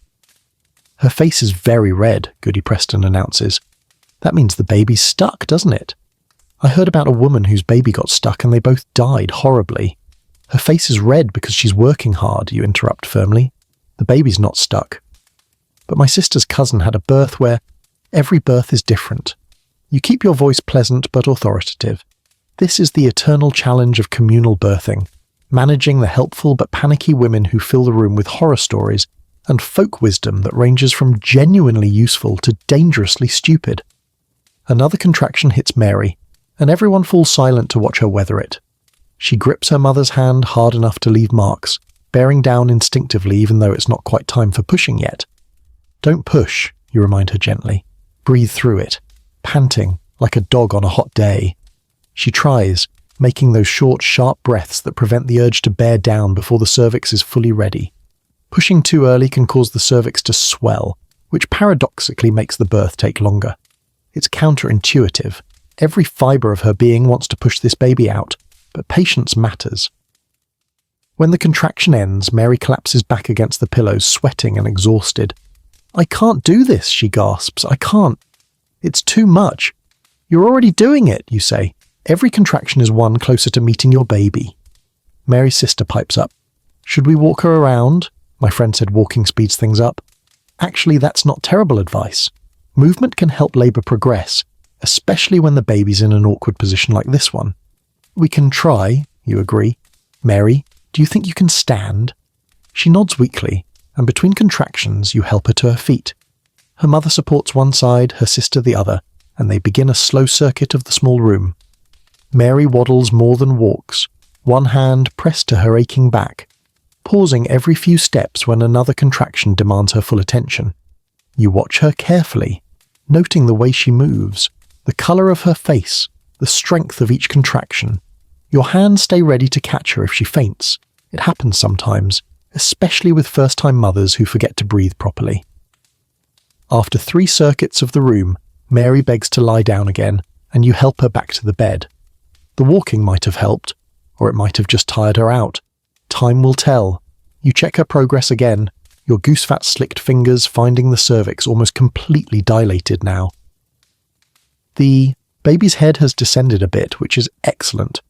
S1: Her face is very red, Goody Preston announces. That means the baby's stuck, doesn't it? I heard about a woman whose baby got stuck and they both died horribly. Her face is red because she's working hard, you interrupt firmly. The baby's not stuck. But my sister's cousin had a birth where every birth is different. You keep your voice pleasant but authoritative. This is the eternal challenge of communal birthing, managing the helpful but panicky women who fill the room with horror stories and folk wisdom that ranges from genuinely useful to dangerously stupid. Another contraction hits Mary, and everyone falls silent to watch her weather it. She grips her mother's hand hard enough to leave marks, bearing down instinctively even though it's not quite time for pushing yet. Don't push, you remind her gently. Breathe through it, panting like a dog on a hot day. She tries, making those short, sharp breaths that prevent the urge to bear down before the cervix is fully ready. Pushing too early can cause the cervix to swell, which paradoxically makes the birth take longer. It's counterintuitive. Every fibre of her being wants to push this baby out, but patience matters. When the contraction ends, Mary collapses back against the pillows, sweating and exhausted. I can't do this, she gasps. I can't. It's too much. You're already doing it, you say. Every contraction is one closer to meeting your baby. Mary's sister pipes up. Should we walk her around? My friend said walking speeds things up. Actually, that's not terrible advice. Movement can help labour progress, especially when the baby's in an awkward position like this one. We can try, you agree. Mary, do you think you can stand? She nods weakly, and between contractions you help her to her feet. Her mother supports one side, her sister the other, and they begin a slow circuit of the small room. Mary waddles more than walks, one hand pressed to her aching back, pausing every few steps when another contraction demands her full attention. You watch her carefully, noting the way she moves, the colour of her face, the strength of each contraction. Your hands stay ready to catch her if she faints. It happens sometimes, especially with first-time mothers who forget to breathe properly. After 3 circuits of the room, Mary begs to lie down again, and you help her back to the bed. The walking might have helped, or it might have just tired her out. Time will tell. You check her progress again, your goose-fat-slicked fingers finding the cervix almost completely dilated now. The baby's head has descended a bit, which is excellent.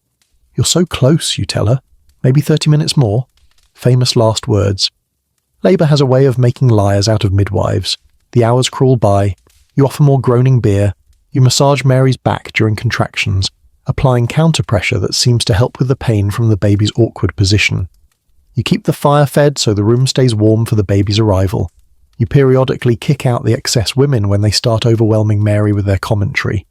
S1: You're so close, you tell her. Maybe 30 minutes more. Famous last words. Labour has a way of making liars out of midwives. The hours crawl by. You offer more groaning beer. You massage Mary's back during contractions, applying counter-pressure that seems to help with the pain from the baby's awkward position. You keep the fire fed so the room stays warm for the baby's arrival. You periodically kick out the excess women when they start overwhelming Mary with their commentary.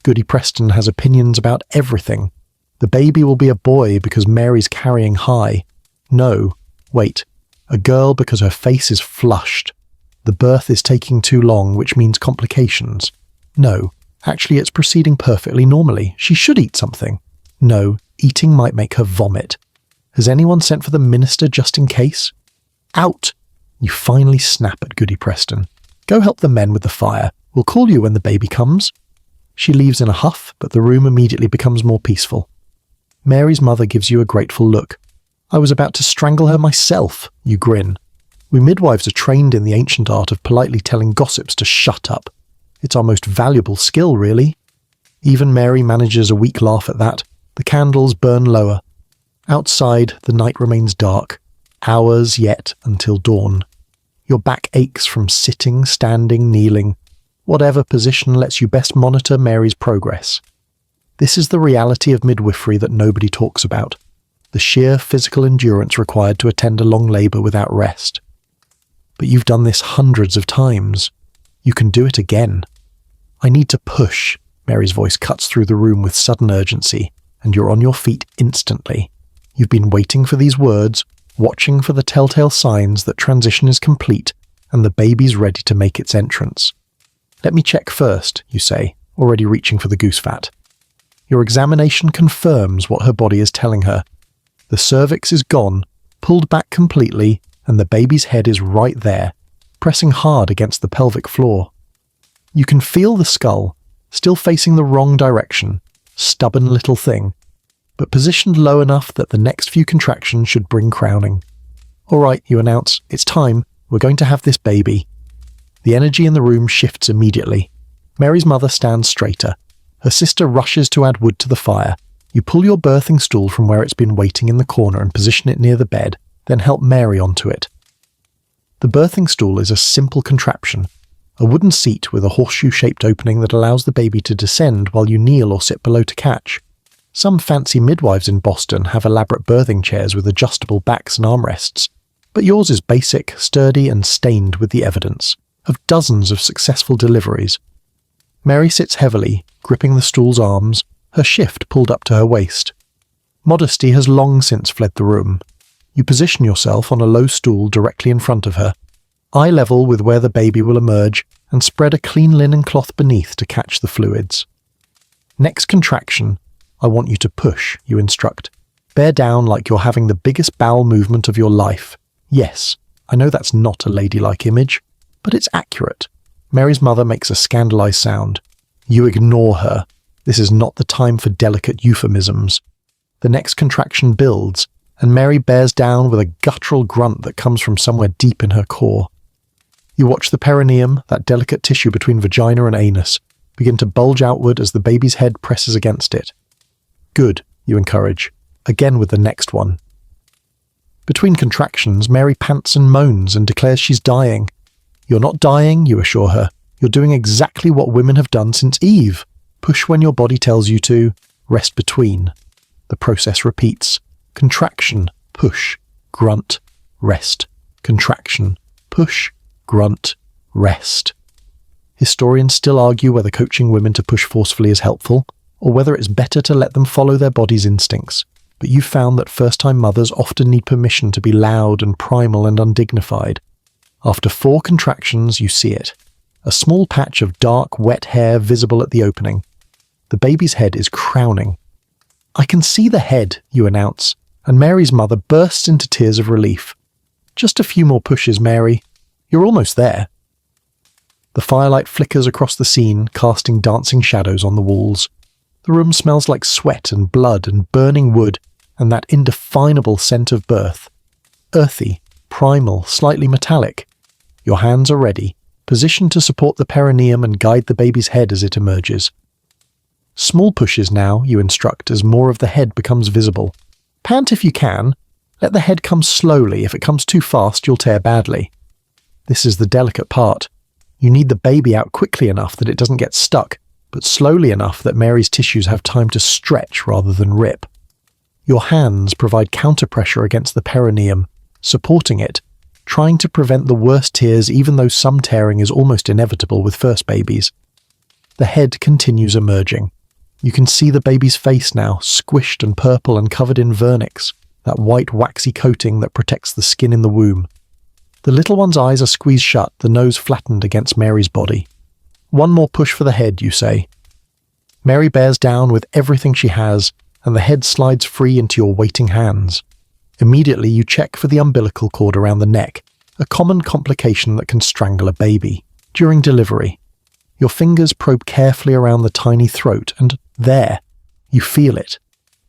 S1: Goody Preston has opinions about everything. The baby will be a boy because Mary's carrying high. No, wait, a girl because her face is flushed. The birth is taking too long, which means complications. No, actually it's proceeding perfectly normally. She should eat something. No, eating might make her vomit. Has anyone sent for the minister just in case? Out! You finally snap at Goody Preston. Go help the men with the fire. We'll call you when the baby comes. She leaves in a huff, but the room immediately becomes more peaceful. Mary's mother gives you a grateful look. I was about to strangle her myself, you grin. We midwives are trained in the ancient art of politely telling gossips to shut up. It's our most valuable skill, really. Even Mary manages a weak laugh at that. The candles burn lower. Outside, the night remains dark. Hours yet until dawn. Your back aches from sitting, standing, kneeling. Whatever position lets you best monitor Mary's progress. This is the reality of midwifery that nobody talks about. The sheer physical endurance required to attend a long labour without rest. But you've done this hundreds of times. You can do it again. I need to push. Mary's voice cuts through the room with sudden urgency, and you're on your feet instantly. You've been waiting for these words, watching for the telltale signs that transition is complete and the baby's ready to make its entrance. Let me check first, you say, already reaching for the goose fat. Your examination confirms what her body is telling her. The cervix is gone, pulled back completely, and the baby's head is right there. pressing hard against the pelvic floor. You can feel the skull, still facing the wrong direction, stubborn little thing, but positioned low enough that the next few contractions should bring crowning. "All right," you announce, "it's time. We're going to have this baby." The energy in the room shifts immediately. Mary's mother stands straighter. Her sister rushes to add wood to the fire. You pull your birthing stool from where it's been waiting in the corner and position it near the bed, then help Mary onto it. The birthing stool is a simple contraption, a wooden seat with a horseshoe-shaped opening that allows the baby to descend while you kneel or sit below to catch. Some fancy midwives in Boston have elaborate birthing chairs with adjustable backs and armrests, but yours is basic, sturdy, and stained with the evidence of dozens of successful deliveries. Mary sits heavily, gripping the stool's arms, her shift pulled up to her waist. Modesty has long since fled the room. You position yourself on a low stool directly in front of her, eye level with where the baby will emerge, and spread a clean linen cloth beneath to catch the fluids. "Next contraction, I want you to push," you instruct. "Bear down like you're having the biggest bowel movement of your life." Yes, I know that's not a ladylike image, but it's accurate. Mary's mother makes a scandalized sound. You ignore her. This is not the time for delicate euphemisms. The next contraction builds, and Mary bears down with a guttural grunt that comes from somewhere deep in her core. You watch the perineum, that delicate tissue between vagina and anus, begin to bulge outward as the baby's head presses against it. "Good," you encourage, again with the next one. Between contractions, Mary pants and moans and declares she's dying. "You're not dying," you assure her. "You're doing exactly what women have done since Eve. Push when your body tells you to, rest between." The process repeats. Contraction, push, grunt, rest. Contraction, push, grunt, rest. Historians still argue whether coaching women to push forcefully is helpful, or whether it's better to let them follow their body's instincts. But you've found that first-time mothers often need permission to be loud and primal and undignified. After 4 contractions, you see it. A small patch of dark, wet hair visible at the opening. The baby's head is crowning. "I can see the head," you announce, and Mary's mother bursts into tears of relief. "Just a few more pushes, Mary. You're almost there." The firelight flickers across the scene, casting dancing shadows on the walls. The room smells like sweat and blood and burning wood, and that indefinable scent of birth. Earthy, primal, slightly metallic. Your hands are ready, positioned to support the perineum and guide the baby's head as it emerges. "Small pushes now," you instruct as more of the head becomes visible. "Pant if you can. Let the head come slowly. If it comes too fast, you'll tear badly." This is the delicate part. You need the baby out quickly enough that it doesn't get stuck, but slowly enough that Mary's tissues have time to stretch rather than rip. Your hands provide counter-pressure against the perineum, supporting it, trying to prevent the worst tears even though some tearing is almost inevitable with first babies. The head continues emerging. You can see the baby's face now, squished and purple and covered in vernix, that white waxy coating that protects the skin in the womb. The little one's eyes are squeezed shut, the nose flattened against Mary's body. "One more push for the head," you say. Mary bears down with everything she has, and the head slides free into your waiting hands. Immediately you check for the umbilical cord around the neck, a common complication that can strangle a baby. During delivery, your fingers probe carefully around the tiny throat, and there, you feel it.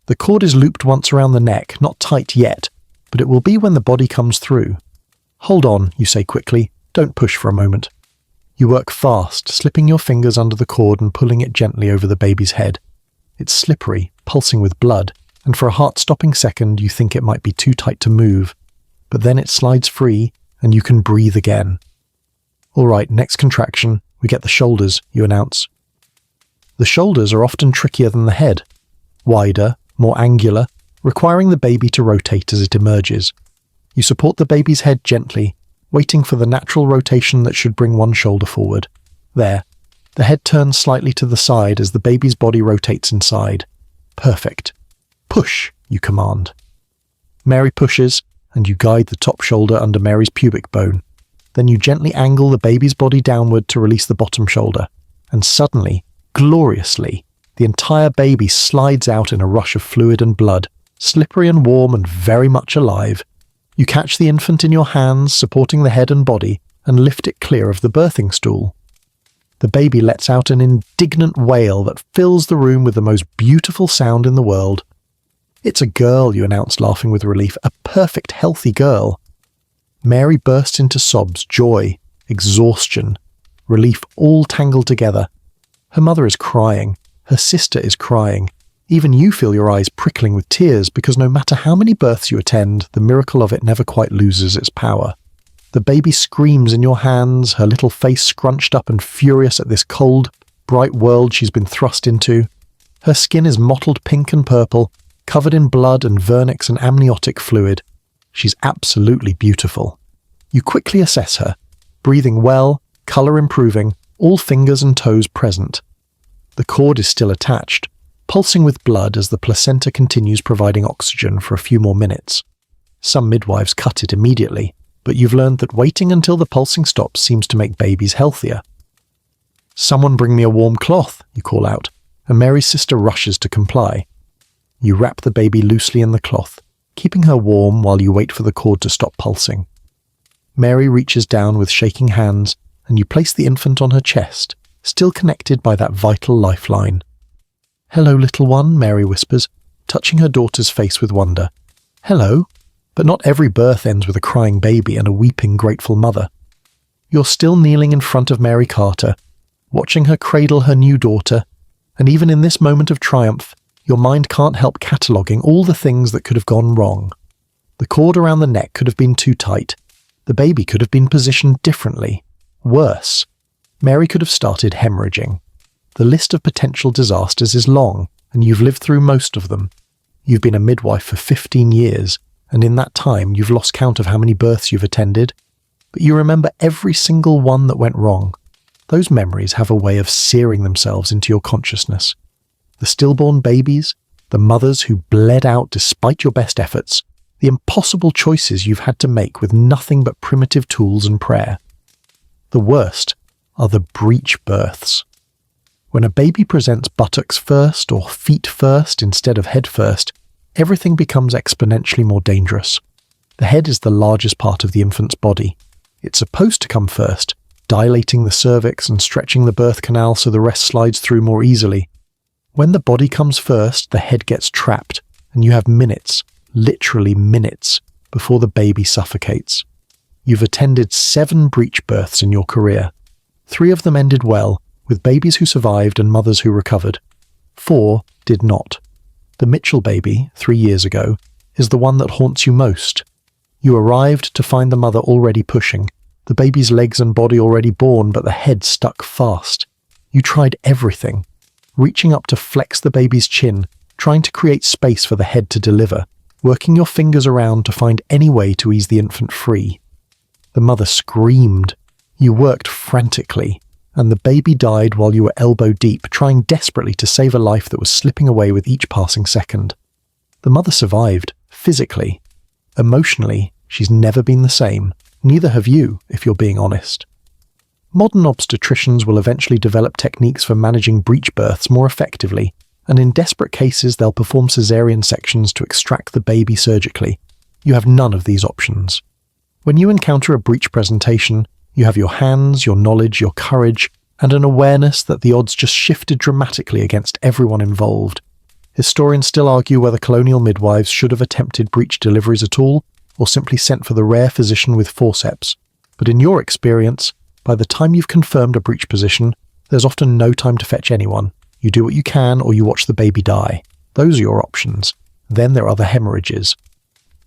S1: The cord is looped once around the neck, not tight yet, but it will be when the body comes through. "Hold on," you say quickly. "Don't push for a moment." You work fast, slipping your fingers under the cord and pulling it gently over the baby's head. It's slippery, pulsing with blood, and for a heart-stopping second you think it might be too tight to move. But then it slides free, and you can breathe again. "All right, next contraction. We get the shoulders," you announce. The shoulders are often trickier than the head. Wider, more angular, requiring the baby to rotate as it emerges. You support the baby's head gently, waiting for the natural rotation that should bring one shoulder forward. There. The head turns slightly to the side as the baby's body rotates inside. Perfect. "Push," you command. Mary pushes, and you guide the top shoulder under Mary's pubic bone. Then you gently angle the baby's body downward to release the bottom shoulder. And suddenly, gloriously, the entire baby slides out in a rush of fluid and blood, slippery and warm and very much alive. You catch the infant in your hands, supporting the head and body, and lift it clear of the birthing stool. The baby lets out an indignant wail that fills the room with the most beautiful sound in the world. "It's a girl," you announce, laughing with relief. "A perfect, healthy girl." Mary bursts into sobs, joy, exhaustion, relief all tangled together. Her mother is crying. Her sister is crying. Even you feel your eyes prickling with tears because no matter how many births you attend, the miracle of it never quite loses its power. The baby screams in your hands, her little face scrunched up and furious at this cold, bright world she's been thrust into. Her skin is mottled pink and purple, covered in blood and vernix and amniotic fluid. She's absolutely beautiful. You quickly assess her, breathing well, colour improving, all fingers and toes present. The cord is still attached, pulsing with blood as the placenta continues providing oxygen for a few more minutes. Some midwives cut it immediately, but you've learned that waiting until the pulsing stops seems to make babies healthier. "Someone bring me a warm cloth," you call out, and Mary's sister rushes to comply. You wrap the baby loosely in the cloth, keeping her warm while you wait for the cord to stop pulsing. Mary reaches down with shaking hands, and you place the infant on her chest, still connected by that vital lifeline. "Hello, little one," Mary whispers, touching her daughter's face with wonder. "Hello." But not every birth ends with a crying baby and a weeping, grateful mother. You're still kneeling in front of Mary Carter, watching her cradle her new daughter, and even in this moment of triumph, your mind can't help cataloguing all the things that could have gone wrong. The cord around the neck could have been too tight. The baby could have been positioned differently. Worse, Mary could have started hemorrhaging. The list of potential disasters is long, and you've lived through most of them. You've been a midwife for 15 years, and in that time you've lost count of how many births you've attended, but you remember every single one that went wrong. Those memories have a way of searing themselves into your consciousness. The stillborn babies, the mothers who bled out despite your best efforts, the impossible choices you've had to make with nothing but primitive tools and prayer. The worst are the breech births. When a baby presents buttocks first or feet first instead of head first, everything becomes exponentially more dangerous. The head is the largest part of the infant's body. It's supposed to come first, dilating the cervix and stretching the birth canal so the rest slides through more easily. When the body comes first, the head gets trapped, and you have minutes, literally minutes, before the baby suffocates. You've attended 7 breech births in your career. 3 of them ended well, with babies who survived and mothers who recovered. 4 did not. The Mitchell baby, 3 years ago, is the one that haunts you most. You arrived to find the mother already pushing, the baby's legs and body already born, but the head stuck fast. You tried everything, reaching up to flex the baby's chin, trying to create space for the head to deliver, working your fingers around to find any way to ease the infant free. The mother screamed. You worked frantically, and the baby died while you were elbow deep, trying desperately to save a life that was slipping away with each passing second. The mother survived, physically. Emotionally, she's never been the same. Neither have you, if you're being honest. Modern obstetricians will eventually develop techniques for managing breech births more effectively, and in desperate cases they'll perform caesarean sections to extract the baby surgically. You have none of these options. When you encounter a breech presentation, you have your hands, your knowledge, your courage, and an awareness that the odds just shifted dramatically against everyone involved. Historians still argue whether colonial midwives should have attempted breech deliveries at all, or simply sent for the rare physician with forceps. But in your experience, by the time you've confirmed a breech position, there's often no time to fetch anyone. You do what you can, or you watch the baby die. Those are your options. Then there are the hemorrhages.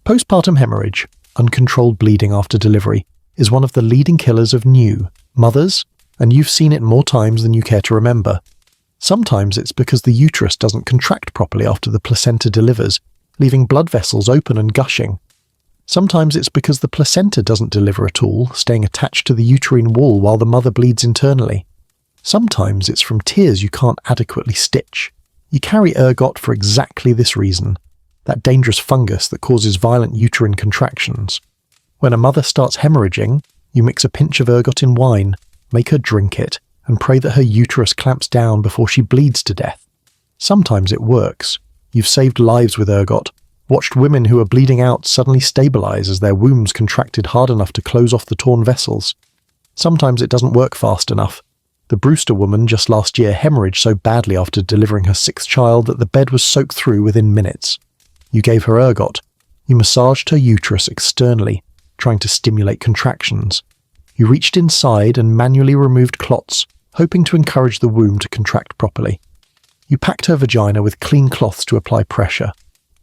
S1: Postpartum hemorrhage, uncontrolled bleeding after delivery, is one of the leading killers of new mothers, and you've seen it more times than you care to remember. Sometimes it's because the uterus doesn't contract properly after the placenta delivers, leaving blood vessels open and gushing. Sometimes it's because the placenta doesn't deliver at all, staying attached to the uterine wall while the mother bleeds internally. Sometimes it's from tears you can't adequately stitch. You carry ergot for exactly this reason, that dangerous fungus that causes violent uterine contractions. When a mother starts hemorrhaging, you mix a pinch of ergot in wine, make her drink it, and pray that her uterus clamps down before she bleeds to death. Sometimes it works. You've saved lives with ergot, watched women who are bleeding out suddenly stabilize as their wombs contracted hard enough to close off the torn vessels. Sometimes it doesn't work fast enough. The Brewster woman just last year hemorrhaged so badly after delivering her 6th child that the bed was soaked through within minutes. You gave her ergot. You massaged her uterus externally, trying to stimulate contractions. You reached inside and manually removed clots, hoping to encourage the womb to contract properly. You packed her vagina with clean cloths to apply pressure.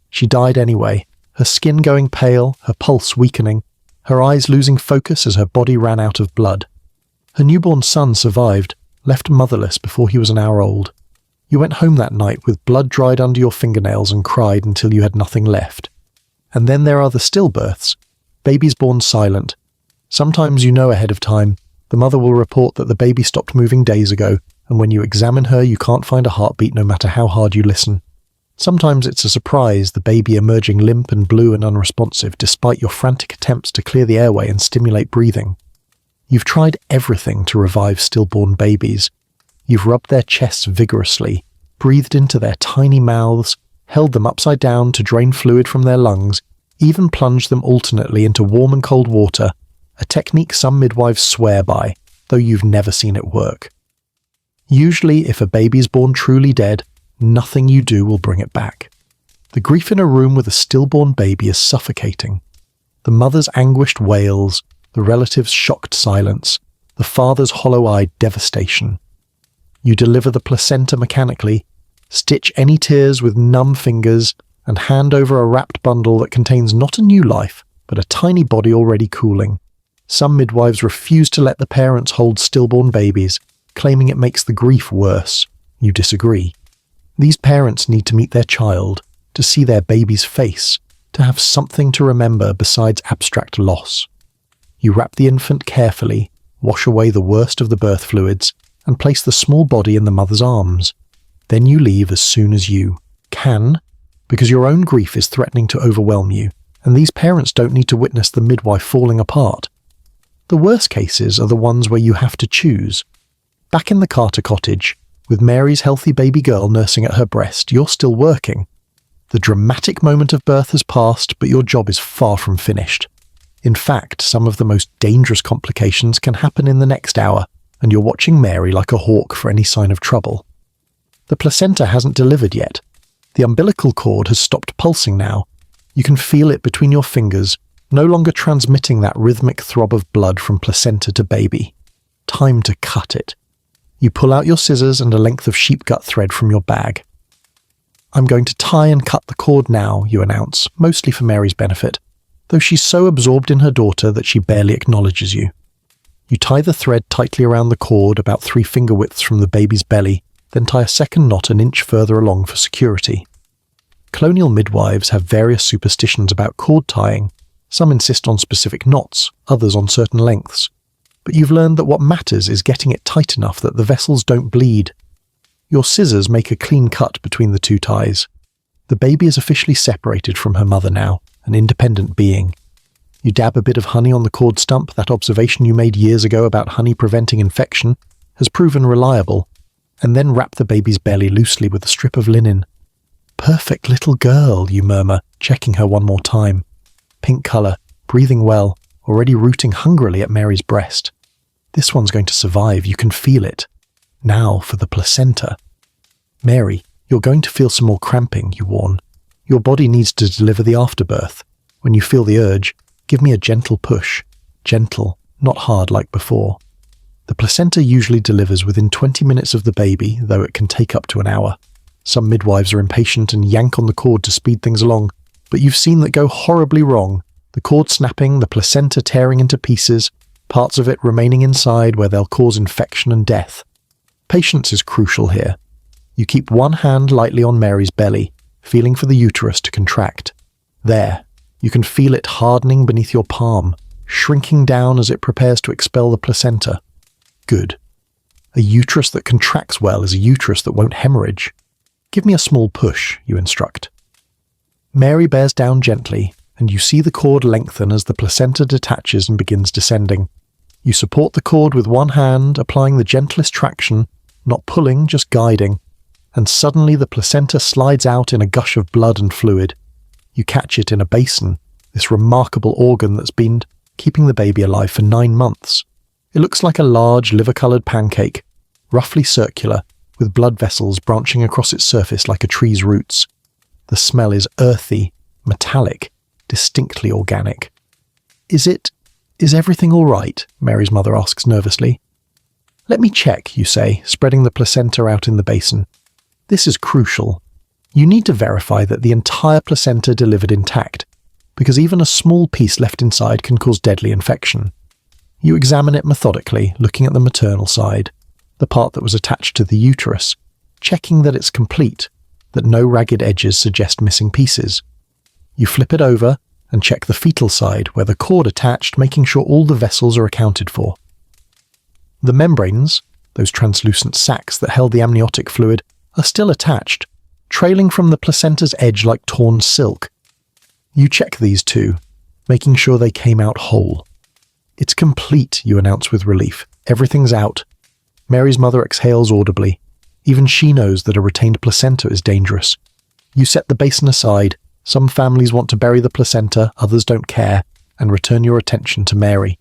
S1: She died anyway, her skin going pale, her pulse weakening, her eyes losing focus as her body ran out of blood. Her newborn son survived, left motherless before he was an hour old. You went home that night with blood dried under your fingernails and cried until you had nothing left. And then there are the stillbirths, babies born silent. Sometimes you know ahead of time. The mother will report that the baby stopped moving days ago, and when you examine her you can't find a heartbeat no matter how hard you listen. Sometimes it's a surprise, the baby emerging limp and blue and unresponsive despite your frantic attempts to clear the airway and stimulate breathing. You've tried everything to revive stillborn babies. You've rubbed their chests vigorously, breathed into their tiny mouths, held them upside down to drain fluid from their lungs, even plunged them alternately into warm and cold water, a technique some midwives swear by, though you've never seen it work. Usually, if a baby's born truly dead, nothing you do will bring it back. The grief in a room with a stillborn baby is suffocating. The mother's anguished wails, the relative's shocked silence, the father's hollow-eyed devastation. You deliver the placenta mechanically, stitch any tears with numb fingers, and hand over a wrapped bundle that contains not a new life, but a tiny body already cooling. Some midwives refuse to let the parents hold stillborn babies, claiming it makes the grief worse. You disagree. These parents need to meet their child, to see their baby's face, to have something to remember besides abstract loss. You wrap the infant carefully, wash away the worst of the birth fluids, and place the small body in the mother's arms. Then you leave as soon as you can, because your own grief is threatening to overwhelm you, and these parents don't need to witness the midwife falling apart. The worst cases are the ones where you have to choose. Back in the Carter cottage, with Mary's healthy baby girl nursing at her breast, you're still working. The dramatic moment of birth has passed, but your job is far from finished. In fact, some of the most dangerous complications can happen in the next hour, and you're watching Mary like a hawk for any sign of trouble. The placenta hasn't delivered yet. The umbilical cord has stopped pulsing now. You can feel it between your fingers, no longer transmitting that rhythmic throb of blood from placenta to baby. Time to cut it. You pull out your scissors and a length of sheep gut thread from your bag. "I'm going to tie and cut the cord now," you announce, mostly for Mary's benefit, though she's so absorbed in her daughter that she barely acknowledges you. You tie the thread tightly around the cord about 3 finger widths from the baby's belly, then tie a second knot an inch further along for security. Colonial midwives have various superstitions about cord tying. Some insist on specific knots, others on certain lengths. But you've learned that what matters is getting it tight enough that the vessels don't bleed. Your scissors make a clean cut between the 2 ties. The baby is officially separated from her mother now, an independent being. You dab a bit of honey on the cord stump. That observation you made years ago about honey preventing infection has proven reliable, and then wrap the baby's belly loosely with a strip of linen. "Perfect little girl," you murmur, checking her one more time. Pink colour, breathing well, already rooting hungrily at Mary's breast. This one's going to survive, you can feel it. Now for the placenta. "Mary, you're going to feel some more cramping," you warn. "Your body needs to deliver the afterbirth. When you feel the urge, give me a gentle push. Gentle, not hard like before." The placenta usually delivers within 20 minutes of the baby, though it can take up to an hour. Some midwives are impatient and yank on the cord to speed things along, but you've seen that go horribly wrong. The cord snapping, the placenta tearing into pieces, parts of it remaining inside where they'll cause infection and death. Patience is crucial here. You keep one hand lightly on Mary's belly, feeling for the uterus to contract. There, you can feel it hardening beneath your palm, shrinking down as it prepares to expel the placenta. Good. A uterus that contracts well is a uterus that won't hemorrhage. "Give me a small push," you instruct. Mary bears down gently, and you see the cord lengthen as the placenta detaches and begins descending. You support the cord with one hand, applying the gentlest traction, not pulling, just guiding, and suddenly the placenta slides out in a gush of blood and fluid. You catch it in a basin, this remarkable organ that's been keeping the baby alive for 9 months. It looks like a large liver-coloured pancake, roughly circular, with blood vessels branching across its surface like a tree's roots. The smell is earthy, metallic, distinctly organic. Is everything all right? Mary's mother asks nervously. Let me check, you say, spreading the placenta out in the basin. This is crucial. You need to verify that the entire placenta delivered intact, because even a small piece left inside can cause deadly infection. You examine it methodically, looking at the maternal side, the part that was attached to the uterus, checking that it's complete, that no ragged edges suggest missing pieces. You flip it over and check the fetal side, where the cord attached, making sure all the vessels are accounted for. The membranes, those translucent sacs that held the amniotic fluid, are still attached, trailing from the placenta's edge like torn silk. You check these too, making sure they came out whole. It's complete, you announce with relief. Everything's out. Mary's mother exhales audibly. Even she knows that a retained placenta is dangerous. You set the basin aside. Some families want to bury the placenta, others don't care, and return your attention to Mary.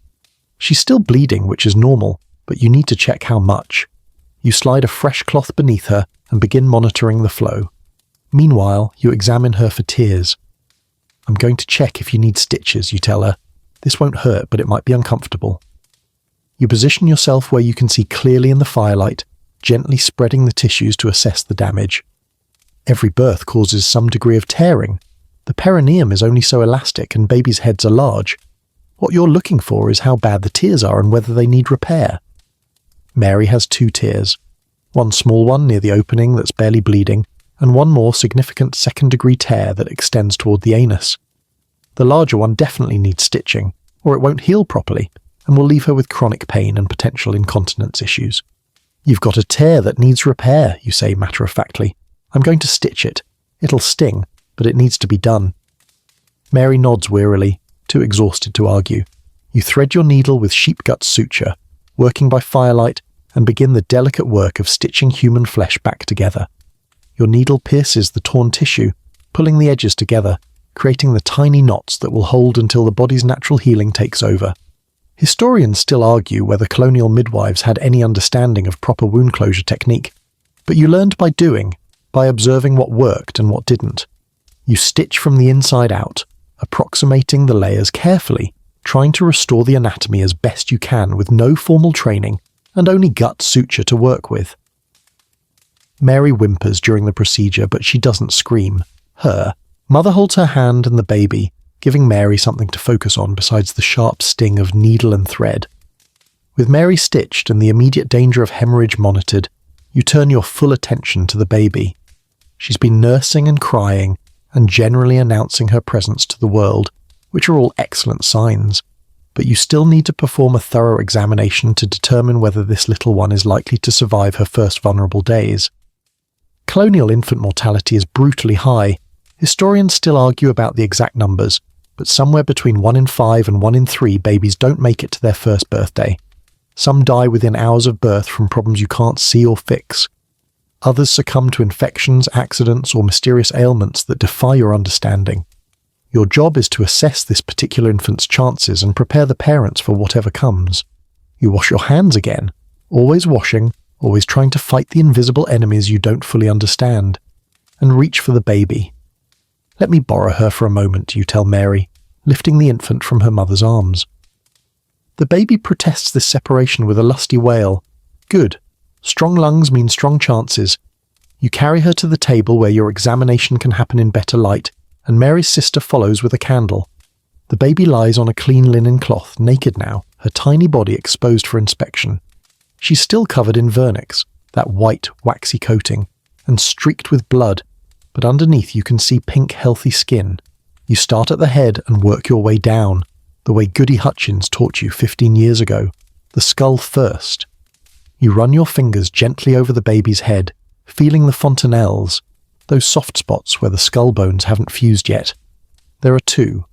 S1: She's still bleeding, which is normal, but you need to check how much. You slide a fresh cloth beneath her and begin monitoring the flow. Meanwhile, you examine her for tears. I'm going to check if you need stitches, you tell her. This won't hurt, but it might be uncomfortable. You position yourself where you can see clearly in the firelight, gently spreading the tissues to assess the damage. Every birth causes some degree of tearing. The perineum is only so elastic and babies' heads are large. What you're looking for is how bad the tears are and whether they need repair. Mary has 2 tears. One small one near the opening that's barely bleeding, and one more significant second-degree tear that extends toward the anus. The larger one definitely needs stitching, or it won't heal properly, and will leave her with chronic pain and potential incontinence issues. You've got a tear that needs repair, you say matter-of-factly. I'm going to stitch it. It'll sting, but it needs to be done. Mary nods wearily, too exhausted to argue. You thread your needle with sheep gut suture, working by firelight, and begin the delicate work of stitching human flesh back together. Your needle pierces the torn tissue, pulling the edges together, creating the tiny knots that will hold until the body's natural healing takes over. Historians still argue whether colonial midwives had any understanding of proper wound closure technique, but you learned by doing, by observing what worked and what didn't. You stitch from the inside out, approximating the layers carefully, trying to restore the anatomy as best you can with no formal training and only gut suture to work with. Mary whimpers during the procedure, but she doesn't scream. Mother holds her hand and the baby, giving Mary something to focus on besides the sharp sting of needle and thread. With Mary stitched and the immediate danger of hemorrhage monitored, you turn your full attention to the baby. She's been nursing and crying and generally announcing her presence to the world, which are all excellent signs, but you still need to perform a thorough examination to determine whether this little one is likely to survive her first vulnerable days. Colonial infant mortality is brutally high. Historians still argue about the exact numbers, but somewhere between 1 in 5 and 1 in 3 babies don't make it to their first birthday. Some die within hours of birth from problems you can't see or fix. Others succumb to infections, accidents, or mysterious ailments that defy your understanding. Your job is to assess this particular infant's chances and prepare the parents for whatever comes. You wash your hands again, always washing, always trying to fight the invisible enemies you don't fully understand, and reach for the baby. Let me borrow her for a moment, you tell Mary, lifting the infant from her mother's arms. The baby protests this separation with a lusty wail. Good. Strong lungs mean strong chances. You carry her to the table where your examination can happen in better light, and Mary's sister follows with a candle. The baby lies on a clean linen cloth, naked now, her tiny body exposed for inspection. She's still covered in vernix, that white, waxy coating, and streaked with blood, but underneath you can see pink, healthy skin. You start at the head and work your way down, the way Goody Hutchins taught you 15 years ago, the skull first. You run your fingers gently over the baby's head, feeling the fontanelles, those soft spots where the skull bones haven't fused yet. There are 2,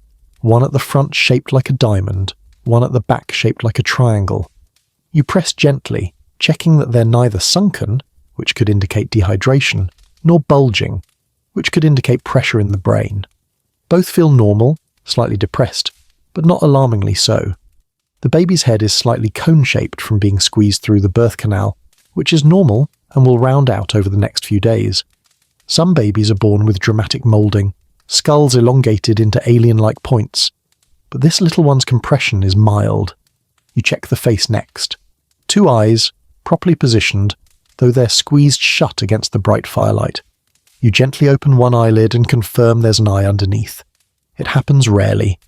S1: one at the front shaped like a diamond, one at the back shaped like a triangle. You press gently, checking that they're neither sunken, which could indicate dehydration, nor bulging, which could indicate pressure in the brain. Both feel normal, slightly depressed, but not alarmingly so. The baby's head is slightly cone-shaped from being squeezed through the birth canal, which is normal and will round out over the next few days. Some babies are born with dramatic moulding, skulls elongated into alien-like points, but this little one's compression is mild. You check the face next. 2 eyes, properly positioned, though they're squeezed shut against the bright firelight. You gently open one eyelid and confirm there's an eye underneath. It happens rarely,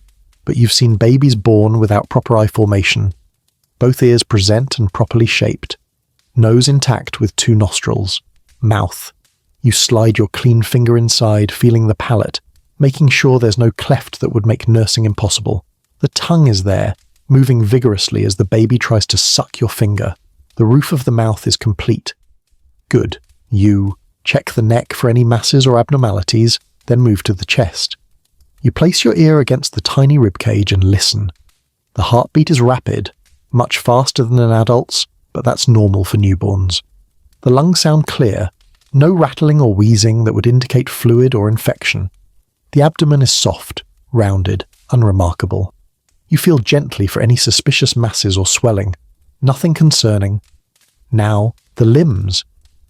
S1: but you've seen babies born without proper eye formation. Both ears present and properly shaped. Nose intact with 2 nostrils. Mouth. You slide your clean finger inside, feeling the palate, making sure there's no cleft that would make nursing impossible. The tongue is there, moving vigorously as the baby tries to suck your finger. The roof of the mouth is complete. Good. You check the neck for any masses or abnormalities, then move to the chest. You place your ear against the tiny ribcage and listen. The heartbeat is rapid, much faster than an adult's, but that's normal for newborns. The lungs sound clear, no rattling or wheezing that would indicate fluid or infection. The abdomen is soft, rounded, unremarkable. You feel gently for any suspicious masses or swelling. Nothing concerning. Now, the limbs.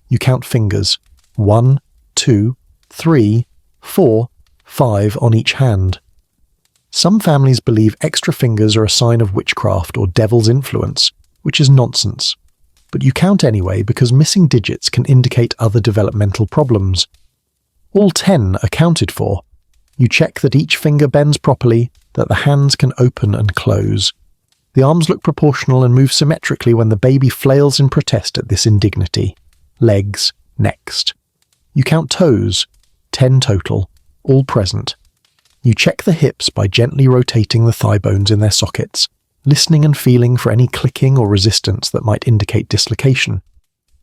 S1: You count fingers. 1, 2, 3, 4, 5 on each hand. Some families believe extra fingers are a sign of witchcraft or devil's influence, which is nonsense. But you count anyway because missing digits can indicate other developmental problems. All 10 are counted for. You check that each finger bends properly, that the hands can open and close. The arms look proportional and move symmetrically when the baby flails in protest at this indignity. Legs, next. You count toes, 10 total, all present. You check the hips by gently rotating the thigh bones in their sockets, listening and feeling for any clicking or resistance that might indicate dislocation.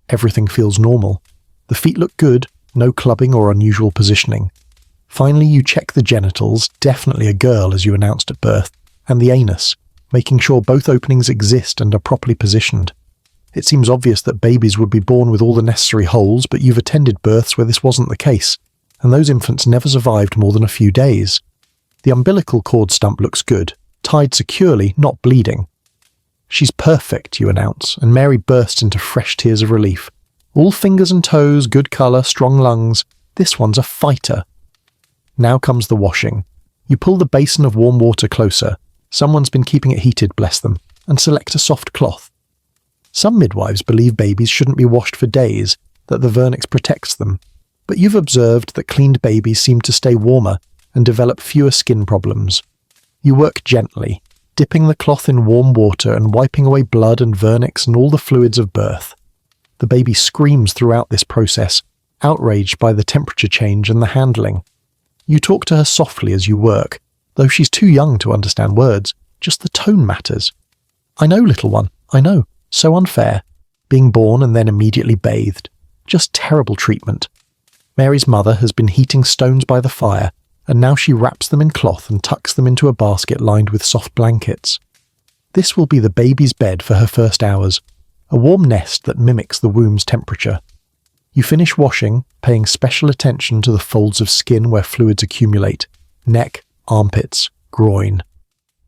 S1: Everything feels normal. The feet look good, no clubbing or unusual positioning. Finally, you check the genitals, definitely a girl as you announced at birth, and the anus, making sure both openings exist and are properly positioned. It seems obvious that babies would be born with all the necessary holes, but you've attended births where this wasn't the case, and those infants never survived more than a few days. The umbilical cord stump looks good, tied securely, not bleeding. She's perfect, you announce, and Mary bursts into fresh tears of relief. All fingers and toes, good colour, strong lungs. This one's a fighter. Now comes the washing. You pull the basin of warm water closer. Someone's been keeping it heated, bless them, and select a soft cloth. Some midwives believe babies shouldn't be washed for days, that the vernix protects them, but you've observed that cleaned babies seem to stay warmer and develop fewer skin problems. You work gently, dipping the cloth in warm water and wiping away blood and vernix and all the fluids of birth. The baby screams throughout this process, outraged by the temperature change and the handling. You talk to her softly as you work, though she's too young to understand words, just the tone matters. I know, little one, I know. So unfair. Being born and then immediately bathed. Just terrible treatment. Mary's mother has been heating stones by the fire, and now she wraps them in cloth and tucks them into a basket lined with soft blankets. This will be the baby's bed for her first hours, a warm nest that mimics the womb's temperature. You finish washing, paying special attention to the folds of skin where fluids accumulate, neck, armpits, groin.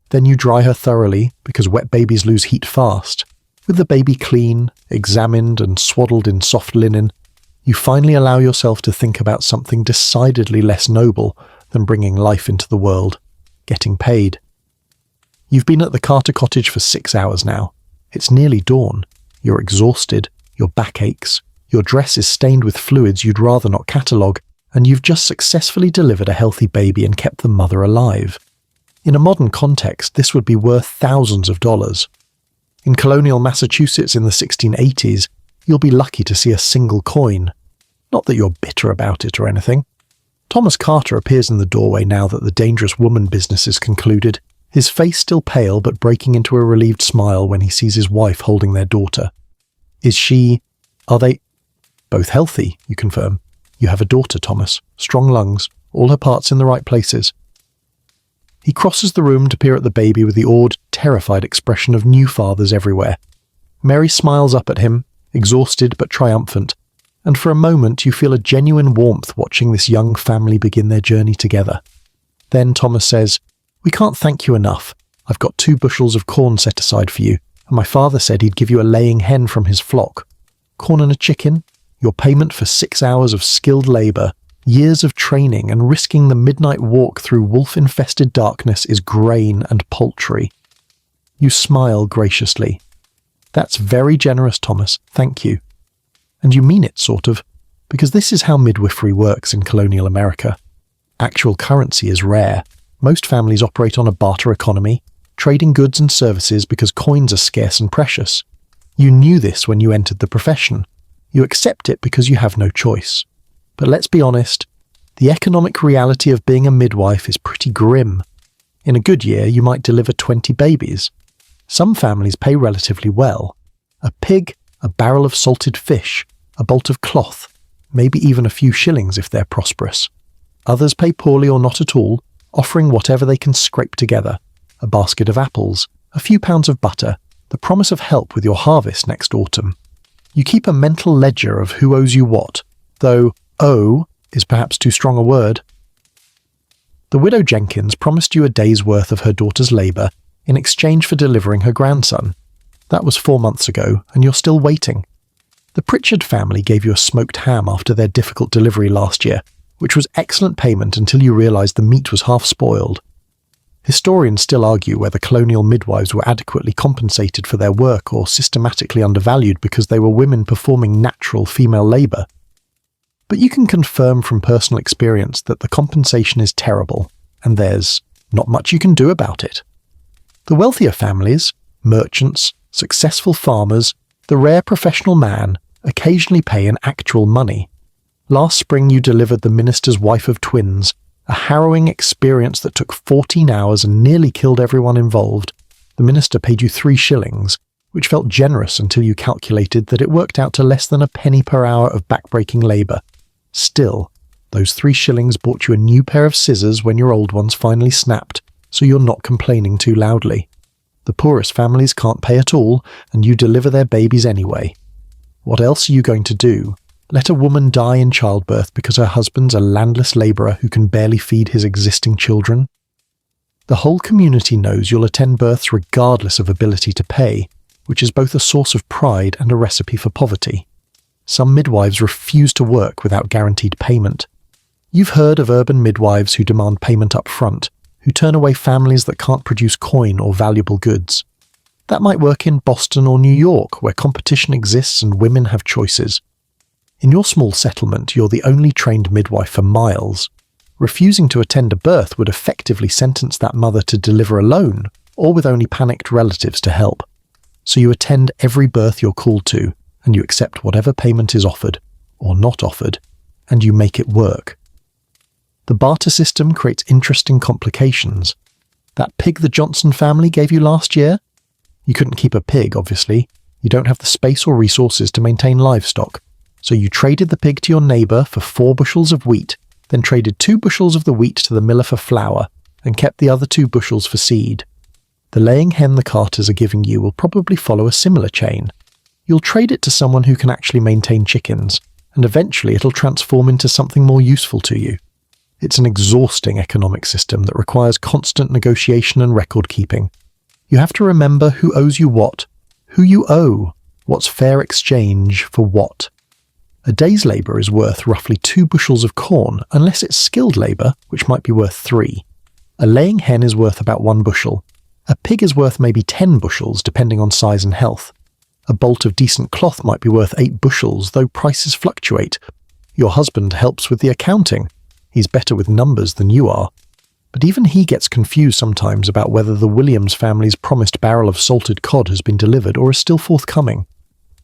S1: Then you dry her thoroughly, because wet babies lose heat fast. With the baby clean, examined and swaddled in soft linen, you finally allow yourself to think about something decidedly less noble than bringing life into the world, getting paid. You've been at the Carter cottage for 6 hours now. It's nearly dawn. You're exhausted, your back aches, your dress is stained with fluids you'd rather not catalogue, and you've just successfully delivered a healthy baby and kept the mother alive. In a modern context, this would be worth thousands of dollars. In colonial Massachusetts in the 1680s, you'll be lucky to see a single coin. Not that you're bitter about it or anything. Thomas Carter appears in the doorway now that the dangerous woman business is concluded, his face still pale but breaking into a relieved smile when he sees his wife holding their daughter. Are they? Both healthy, you confirm. You have a daughter, Thomas. Strong lungs, all her parts in the right places. He crosses the room to peer at the baby with the awed, terrified expression of new fathers everywhere. Mary smiles up at him, exhausted but triumphant, and for a moment you feel a genuine warmth watching this young family begin their journey together. Then Thomas says, "We can't thank you enough. I've got 2 bushels of corn set aside for you, and my father said he'd give you a laying hen from his flock. Corn and a chicken? Your payment for 6 hours of skilled labour, years of training, and risking the midnight walk through wolf-infested darkness is grain and poultry. You smile graciously. That's very generous, Thomas, thank you. And you mean it, sort of, because this is how midwifery works in colonial America. Actual currency is rare. Most families operate on a barter economy, trading goods and services because coins are scarce and precious. You knew this when you entered the profession. You accept it because you have no choice. But let's be honest, the economic reality of being a midwife is pretty grim. In a good year, you might deliver 20 babies. Some families pay relatively well. A pig, a barrel of salted fish, a bolt of cloth, maybe even a few shillings if they're prosperous. Others pay poorly or not at all, offering whatever they can scrape together. A basket of apples, a few pounds of butter, the promise of help with your harvest next autumn. You keep a mental ledger of who owes you what, though owe is perhaps too strong a word. The widow Jenkins promised you a day's worth of her daughter's labour in exchange for delivering her grandson. That was 4 months ago, and you're still waiting. The Pritchard family gave you a smoked ham after their difficult delivery last year, which was excellent payment until you realised the meat was half spoiled. Historians still argue whether colonial midwives were adequately compensated for their work or systematically undervalued because they were women performing natural female labour. But you can confirm from personal experience that the compensation is terrible, and there's not much you can do about it. The wealthier families, merchants, successful farmers, the rare professional man, occasionally pay in actual money. Last spring you delivered the minister's wife of twins, a harrowing experience that took 14 hours and nearly killed everyone involved. The minister paid you 3 shillings, which felt generous until you calculated that it worked out to less than a penny per hour of backbreaking labour. Still, those 3 shillings bought you a new pair of scissors when your old ones finally snapped, so you're not complaining too loudly. The poorest families can't pay at all, and you deliver their babies anyway. What else are you going to do? Let a woman die in childbirth because her husband's a landless labourer who can barely feed his existing children? The whole community knows you'll attend births regardless of ability to pay, which is both a source of pride and a recipe for poverty. Some midwives refuse to work without guaranteed payment. You've heard of urban midwives who demand payment up front, who turn away families that can't produce coin or valuable goods. That might work in Boston or New York, where competition exists and women have choices. In your small settlement, you're the only trained midwife for miles. Refusing to attend a birth would effectively sentence that mother to deliver alone, or with only panicked relatives to help. So you attend every birth you're called to, and you accept whatever payment is offered, or not offered, and you make it work. The barter system creates interesting complications. That pig the Johnson family gave you last year? You couldn't keep a pig, obviously. You don't have the space or resources to maintain livestock. So you traded the pig to your neighbour for 4 bushels of wheat, then traded 2 bushels of the wheat to the miller for flour, and kept the other 2 bushels for seed. The laying hen the Carters are giving you will probably follow a similar chain. You'll trade it to someone who can actually maintain chickens, and eventually it'll transform into something more useful to you. It's an exhausting economic system that requires constant negotiation and record-keeping. You have to remember who owes you what, who you owe, what's fair exchange for what. A day's labour is worth roughly 2 bushels of corn, unless it's skilled labour, which might be worth 3. A laying hen is worth about 1 bushel. A pig is worth maybe 10 bushels, depending on size and health. A bolt of decent cloth might be worth 8 bushels, though prices fluctuate. Your husband helps with the accounting. He's better with numbers than you are. But even he gets confused sometimes about whether the Williams family's promised barrel of salted cod has been delivered or is still forthcoming.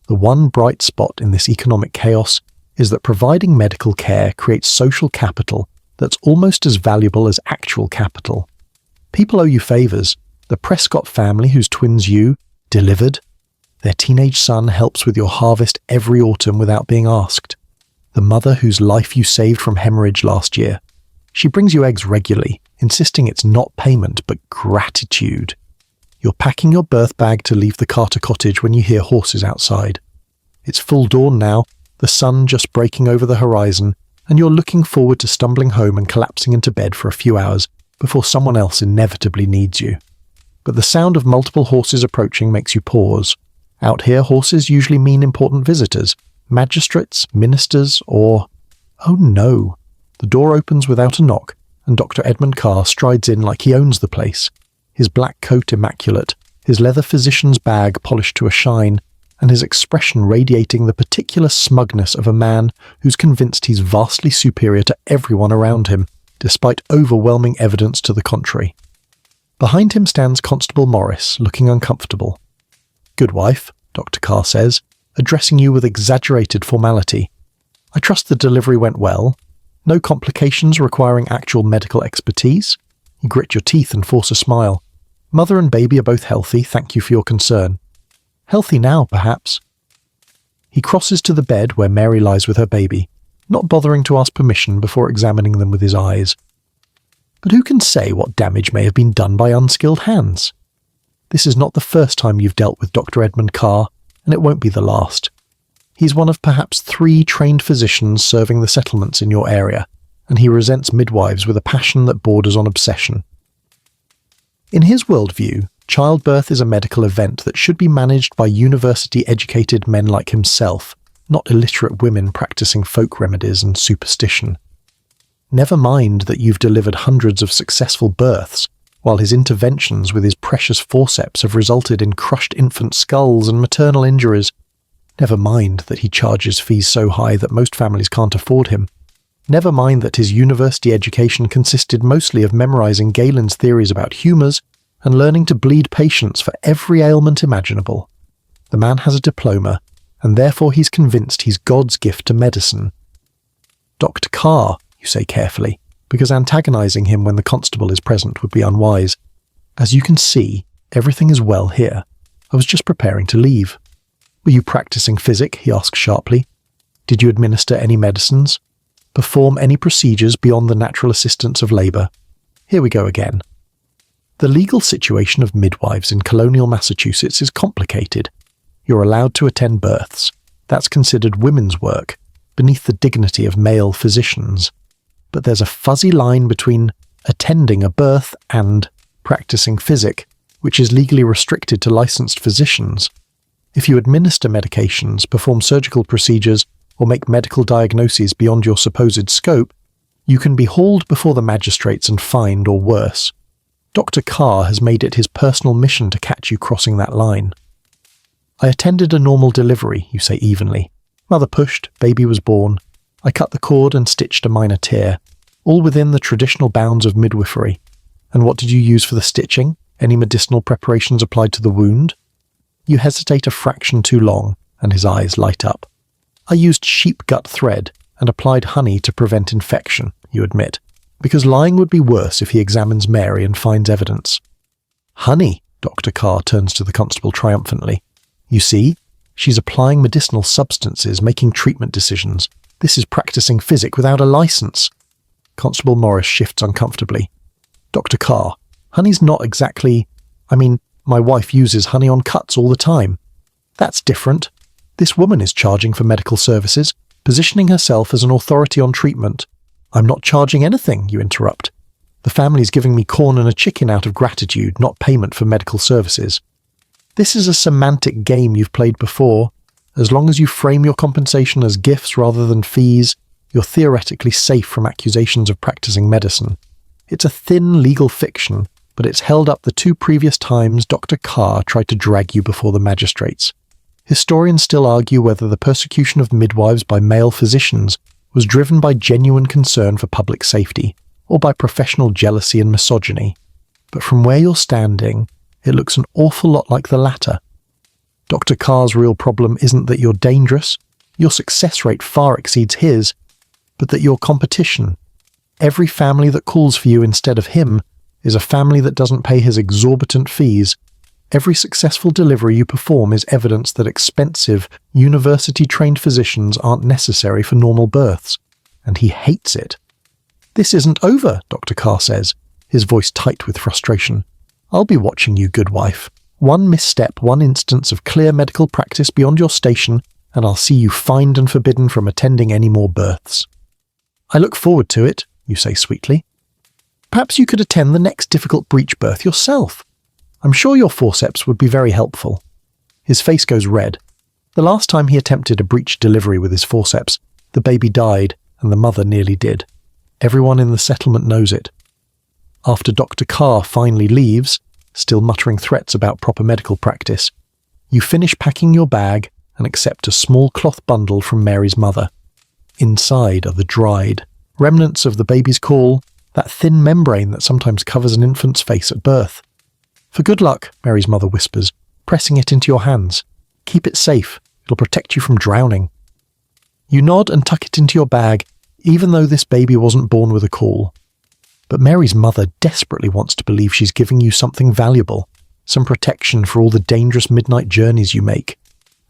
S1: The one bright spot in this economic chaos is that providing medical care creates social capital that's almost as valuable as actual capital. People owe you favours. The Prescott family, whose twins you delivered. Their teenage son helps with your harvest every autumn without being asked. The mother whose life you saved from hemorrhage last year. She brings you eggs regularly, insisting it's not payment but gratitude. You're packing your birth bag to leave the Carter cottage when you hear horses outside. It's full dawn now, the sun just breaking over the horizon, and you're looking forward to stumbling home and collapsing into bed for a few hours before someone else inevitably needs you. but the sound of multiple horses approaching makes you pause. Out here, horses usually mean important visitors, magistrates, ministers, or... Oh no! The door opens without a knock, and Dr. Edmund Carr strides in like he owns the place. His black coat immaculate, his leather physician's bag polished to a shine, and his expression radiating the particular smugness of a man who's convinced he's vastly superior to everyone around him, despite overwhelming evidence to the contrary. Behind him stands Constable Morris, looking uncomfortable. "Goodwife," Dr. Carr says, addressing you with exaggerated formality. "I trust the delivery went well. No complications requiring actual medical expertise?" You grit your teeth and force a smile. "Mother and baby are both healthy, thank you for your concern." "Healthy now, perhaps." He crosses to the bed where Mary lies with her baby, not bothering to ask permission before examining them with his eyes. But who can say what damage may have been done by unskilled hands? This is not the first time you've dealt with Dr. Edmund Carr, and it won't be the last. He's one of perhaps 3 trained physicians serving the settlements in your area, and he resents midwives with a passion that borders on obsession. In his worldview, childbirth is a medical event that should be managed by university-educated men like himself, not illiterate women practicing folk remedies and superstition. Never mind that you've delivered hundreds of successful births, while his interventions with his precious forceps have resulted in crushed infant skulls and maternal injuries. Never mind that he charges fees so high that most families can't afford him. Never mind that his university education consisted mostly of memorizing Galen's theories about humours and learning to bleed patients for every ailment imaginable. The man has a diploma, and therefore he's convinced he's God's gift to medicine. "Dr. Carr," you say carefully, because antagonizing him when the constable is present would be unwise. "As you can see, everything is well here. I was just preparing to leave." "Were you practicing physic?" he asks sharply. "Did you administer any medicines? Perform any procedures beyond the natural assistance of labour?" Here we go again. The legal situation of midwives in colonial Massachusetts is complicated. You're allowed to attend births. That's considered women's work, beneath the dignity of male physicians. But there's a fuzzy line between attending a birth and practicing physic, which is legally restricted to licensed physicians. If you administer medications, perform surgical procedures, or make medical diagnoses beyond your supposed scope, you can be hauled before the magistrates and fined or worse. Dr. Carr has made it his personal mission to catch you crossing that line. "I attended a normal delivery," you say evenly. "Mother pushed, baby was born. I cut the cord and stitched a minor tear, all within the traditional bounds of midwifery. And what did you use for the stitching? Any medicinal preparations applied to the wound?" You hesitate a fraction too long, and his eyes light up. "I used sheep gut thread and applied honey to prevent infection," you admit, because lying would be worse if he examines Mary and finds evidence. "Honey," Dr. Carr turns to the constable triumphantly. "You see? She's applying medicinal substances, making treatment decisions. This is practicing physic without a license." Constable Morris shifts uncomfortably. "Dr. Carr, honey's not exactly... my wife uses honey on cuts all the time." "That's different. This woman is charging for medical services, positioning herself as an authority on treatment." "I'm not charging anything," you interrupt. "The family's giving me corn and a chicken out of gratitude, not payment for medical services." This is a semantic game you've played before. As long as you frame your compensation as gifts rather than fees, you're theoretically safe from accusations of practicing medicine. It's a thin legal fiction, but it's held up the 2 previous times Dr. Carr tried to drag you before the magistrates. Historians still argue whether the persecution of midwives by male physicians was driven by genuine concern for public safety, or by professional jealousy and misogyny. But from where you're standing, it looks an awful lot like the latter. Dr. Carr's real problem isn't that you're dangerous, your success rate far exceeds his, but that you're competition. Every family that calls for you instead of him is a family that doesn't pay his exorbitant fees. Every successful delivery you perform is evidence that expensive, university-trained physicians aren't necessary for normal births, and he hates it. "This isn't over," Dr. Carr says, his voice tight with frustration. "I'll be watching you, Goodwife. One misstep, one instance of clear medical practice beyond your station, and I'll see you fined and forbidden from attending any more births." "I look forward to it," you say sweetly. "Perhaps you could attend the next difficult breech birth yourself." I'm sure your forceps would be very helpful." His face goes red. The last time he attempted a breech delivery with his forceps, the baby died and the mother nearly did. Everyone in the settlement knows it. After Dr. Carr finally leaves, still muttering threats about proper medical practice, you finish packing your bag and accept a small cloth bundle from Mary's mother. Inside are the dried remnants of the baby's caul, that thin membrane that sometimes covers an infant's face at birth. "For good luck," Mary's mother whispers, pressing it into your hands. "Keep it safe. It'll protect you from drowning." You nod and tuck it into your bag, even though this baby wasn't born with a caul. But Mary's mother desperately wants to believe she's giving you something valuable, some protection for all the dangerous midnight journeys you make.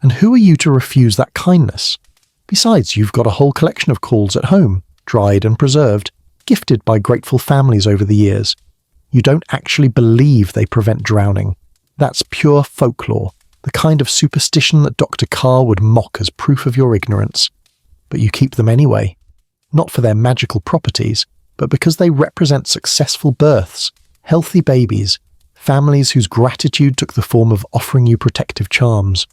S1: And who are you to refuse that kindness? Besides, you've got a whole collection of cauls at home, dried and preserved, gifted by grateful families over the years. You don't actually believe they prevent drowning. That's pure folklore, the kind of superstition that Dr. Carr would mock as proof of your ignorance. But you keep them anyway, not for their magical properties, but because they represent successful births, healthy babies, families whose gratitude took the form of offering you protective charms.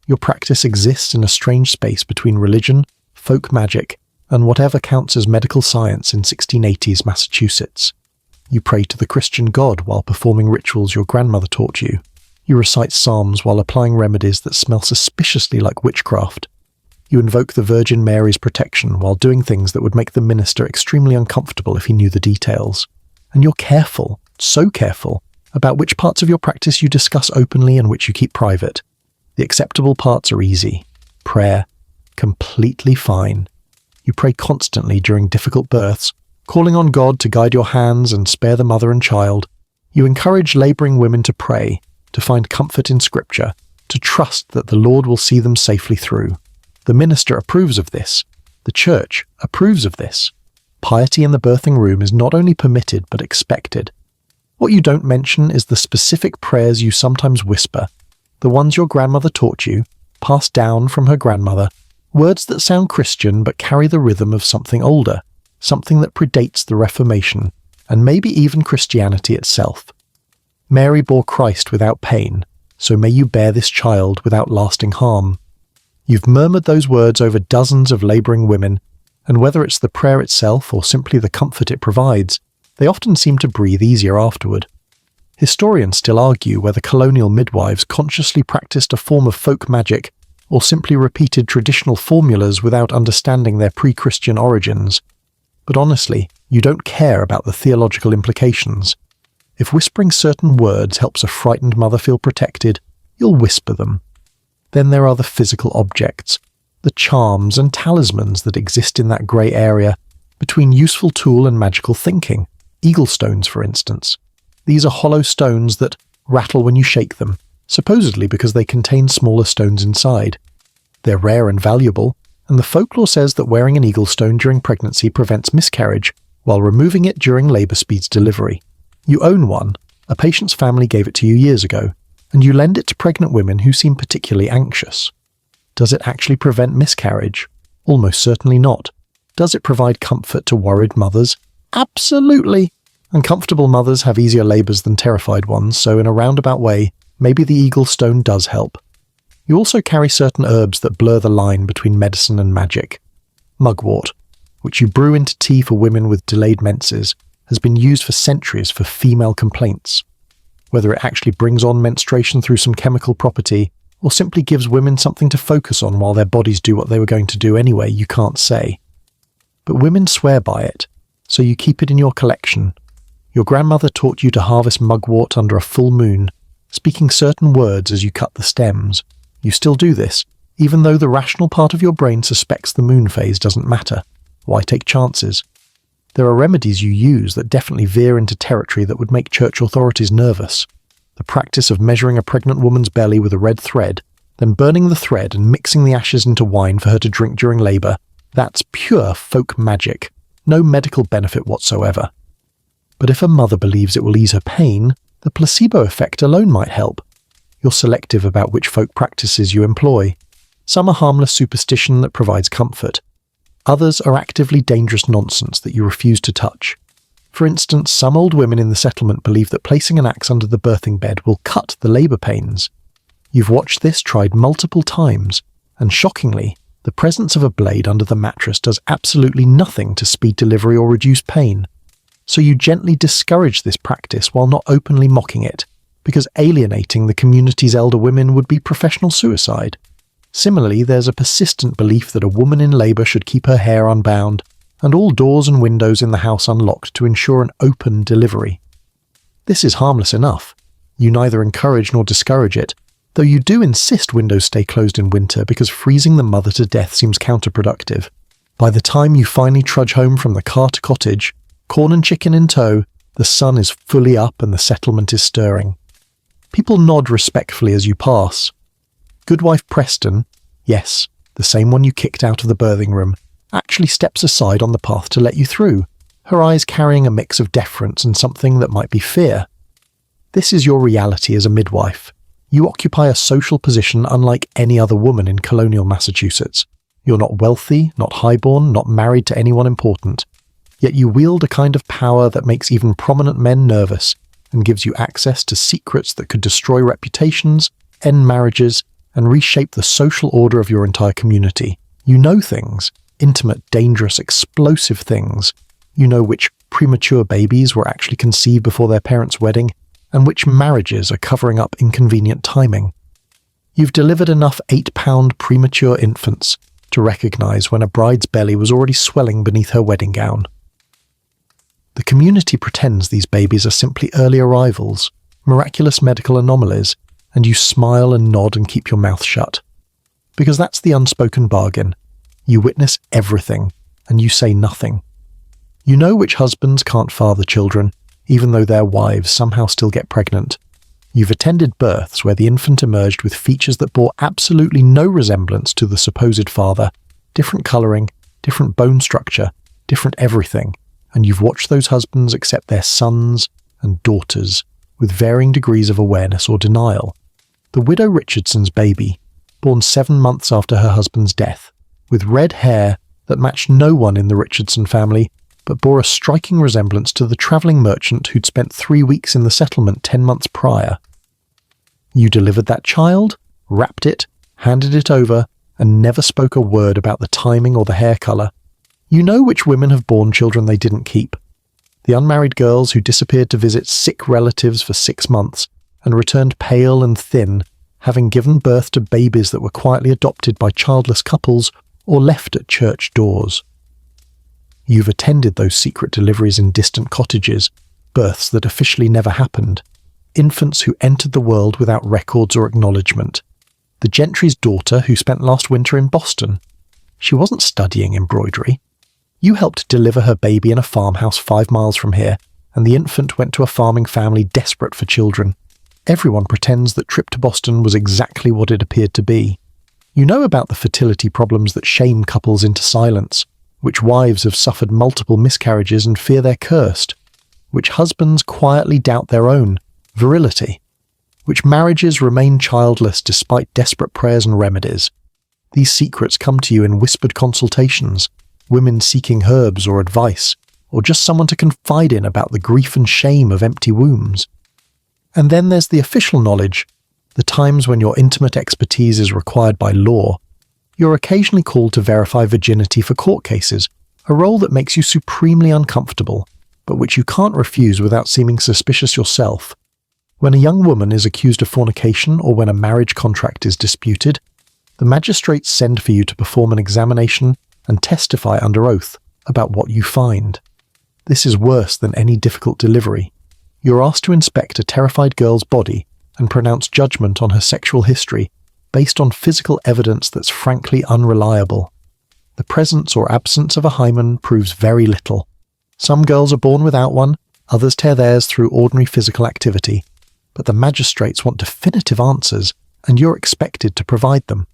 S1: Your practice exists in a strange space between religion, folk magic, and whatever counts as medical science in 1680s Massachusetts. You pray to the Christian God while performing rituals your grandmother taught you. You recite psalms while applying remedies that smell suspiciously like witchcraft. You invoke the Virgin Mary's protection while doing things that would make the minister extremely uncomfortable if he knew the details. And you're careful, so careful, about which parts of your practice you discuss openly and which you keep private. The acceptable parts are easy. Prayer, completely fine. You pray constantly during difficult births, calling on God to guide your hands and spare the mother and child. You encourage labouring women to pray, to find comfort in Scripture, to trust that the Lord will see them safely through. The minister approves of this. The church approves of this. Piety in the birthing room is not only permitted but expected. What you don't mention is the specific prayers you sometimes whisper, the ones your grandmother taught you, passed down from her grandmother, words that sound Christian but carry the rhythm of something older, something that predates the Reformation, and maybe even Christianity itself. Mary bore Christ without pain, so may you bear this child without lasting harm. You've murmured those words over dozens of labouring women, and whether it's the prayer itself or simply the comfort it provides, they often seem to breathe easier afterward. Historians still argue whether colonial midwives consciously practiced a form of folk magic or simply repeated traditional formulas without understanding their pre-Christian origins. But honestly, you don't care about the theological implications. If whispering certain words helps a frightened mother feel protected, you'll whisper them. Then there are the physical objects, the charms and talismans that exist in that grey area between useful tool and magical thinking, eagle stones for instance. These are hollow stones that rattle when you shake them, supposedly because they contain smaller stones inside. They're rare and valuable, and the folklore says that wearing an eagle stone during pregnancy prevents miscarriage, while removing it during labour speeds delivery. You own one, a patient's family gave it to you years ago, and you lend it to pregnant women who seem particularly anxious. Does it actually prevent miscarriage? Almost certainly not. Does it provide comfort to worried mothers? Absolutely! Uncomfortable mothers have easier labours than terrified ones, so in a roundabout way, maybe the eagle stone does help. You also carry certain herbs that blur the line between medicine and magic. Mugwort, which you brew into tea for women with delayed menses, has been used for centuries for female complaints. Whether it actually brings on menstruation through some chemical property, or simply gives women something to focus on while their bodies do what they were going to do anyway, you can't say. But women swear by it, so you keep it in your collection. Your grandmother taught you to harvest mugwort under a full moon, speaking certain words as you cut the stems. You still do this, even though the rational part of your brain suspects the moon phase doesn't matter. Why take chances? There are remedies you use that definitely veer into territory that would make church authorities nervous. The practice of measuring a pregnant woman's belly with a red thread, then burning the thread and mixing the ashes into wine for her to drink during labour, that's pure folk magic. No medical benefit whatsoever. But if a mother believes it will ease her pain, the placebo effect alone might help. You're selective about which folk practices you employ. Some are harmless superstition that provides comfort. Others are actively dangerous nonsense that you refuse to touch. For instance, some old women in the settlement believe that placing an axe under the birthing bed will cut the labour pains. You've watched this tried multiple times, and shockingly, the presence of a blade under the mattress does absolutely nothing to speed delivery or reduce pain. So you gently discourage this practice while not openly mocking it, because alienating the community's elder women would be professional suicide. Similarly, there's a persistent belief that a woman in labour should keep her hair unbound and all doors and windows in the house unlocked to ensure an open delivery. This is harmless enough. You neither encourage nor discourage it, though you do insist windows stay closed in winter because freezing the mother to death seems counterproductive. By the time you finally trudge home from the Carter cottage, corn and chicken in tow, the sun is fully up and the settlement is stirring. People nod respectfully as you pass. Goodwife Preston, yes, the same one you kicked out of the birthing room, actually steps aside on the path to let you through, her eyes carrying a mix of deference and something that might be fear. This is your reality as a midwife. You occupy a social position unlike any other woman in colonial Massachusetts. You're not wealthy, not highborn, not married to anyone important. Yet you wield a kind of power that makes even prominent men nervous and gives you access to secrets that could destroy reputations, end marriages, and reshape the social order of your entire community. You know things, intimate, dangerous, explosive things. You know which premature babies were actually conceived before their parents' wedding, and which marriages are covering up inconvenient timing. You've delivered enough 8-pound premature infants to recognize when a bride's belly was already swelling beneath her wedding gown. The community pretends these babies are simply early arrivals, miraculous medical anomalies, and you smile and nod and keep your mouth shut. Because that's the unspoken bargain. You witness everything, and you say nothing. You know which husbands can't father children, even though their wives somehow still get pregnant. You've attended births where the infant emerged with features that bore absolutely no resemblance to the supposed father, different colouring, different bone structure, different everything, and you've watched those husbands accept their sons and daughters with varying degrees of awareness or denial. The widow Richardson's baby, born 7 months after her husband's death, with red hair that matched no one in the Richardson family, but bore a striking resemblance to the travelling merchant who'd spent 3 weeks in the settlement 10 months prior. You delivered that child, wrapped it, handed it over, and never spoke a word about the timing or the hair colour. You know which women have borne children they didn't keep. The unmarried girls who disappeared to visit sick relatives for 6 months and returned pale and thin, having given birth to babies that were quietly adopted by childless couples or left at church doors. You've attended those secret deliveries in distant cottages, births that officially never happened, infants who entered the world without records or acknowledgement. The gentry's daughter who spent last winter in Boston. She wasn't studying embroidery. You helped deliver her baby in a farmhouse 5 miles from here, and the infant went to a farming family desperate for children. Everyone pretends that trip to Boston was exactly what it appeared to be. You know about the fertility problems that shame couples into silence, which wives have suffered multiple miscarriages and fear they're cursed, which husbands quietly doubt their own virility, which marriages remain childless despite desperate prayers and remedies. These secrets come to you in whispered consultations, women seeking herbs or advice, or just someone to confide in about the grief and shame of empty wombs. And then there's the official knowledge, the times when your intimate expertise is required by law. You're occasionally called to verify virginity for court cases, a role that makes you supremely uncomfortable, but which you can't refuse without seeming suspicious yourself. When a young woman is accused of fornication or when a marriage contract is disputed, the magistrates send for you to perform an examination and testify under oath about what you find. This is worse than any difficult delivery. You're asked to inspect a terrified girl's body and pronounce judgment on her sexual history based on physical evidence that's frankly unreliable. The presence or absence of a hymen proves very little. Some girls are born without one, others tear theirs through ordinary physical activity, but the magistrates want definitive answers, and you're expected to provide them.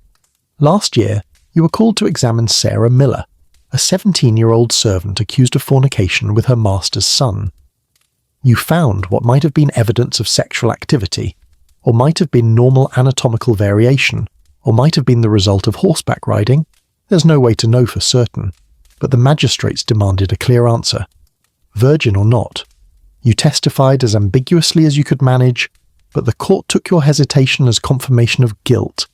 S1: Last year, you were called to examine Sarah Miller, a 17-year-old servant accused of fornication with her master's son. You found what might have been evidence of sexual activity, or might have been normal anatomical variation, or might have been the result of horseback riding. There's no way to know for certain, but the magistrates demanded a clear answer. virgin or not. You testified as ambiguously as you could manage, but the court took your hesitation as confirmation of guilt.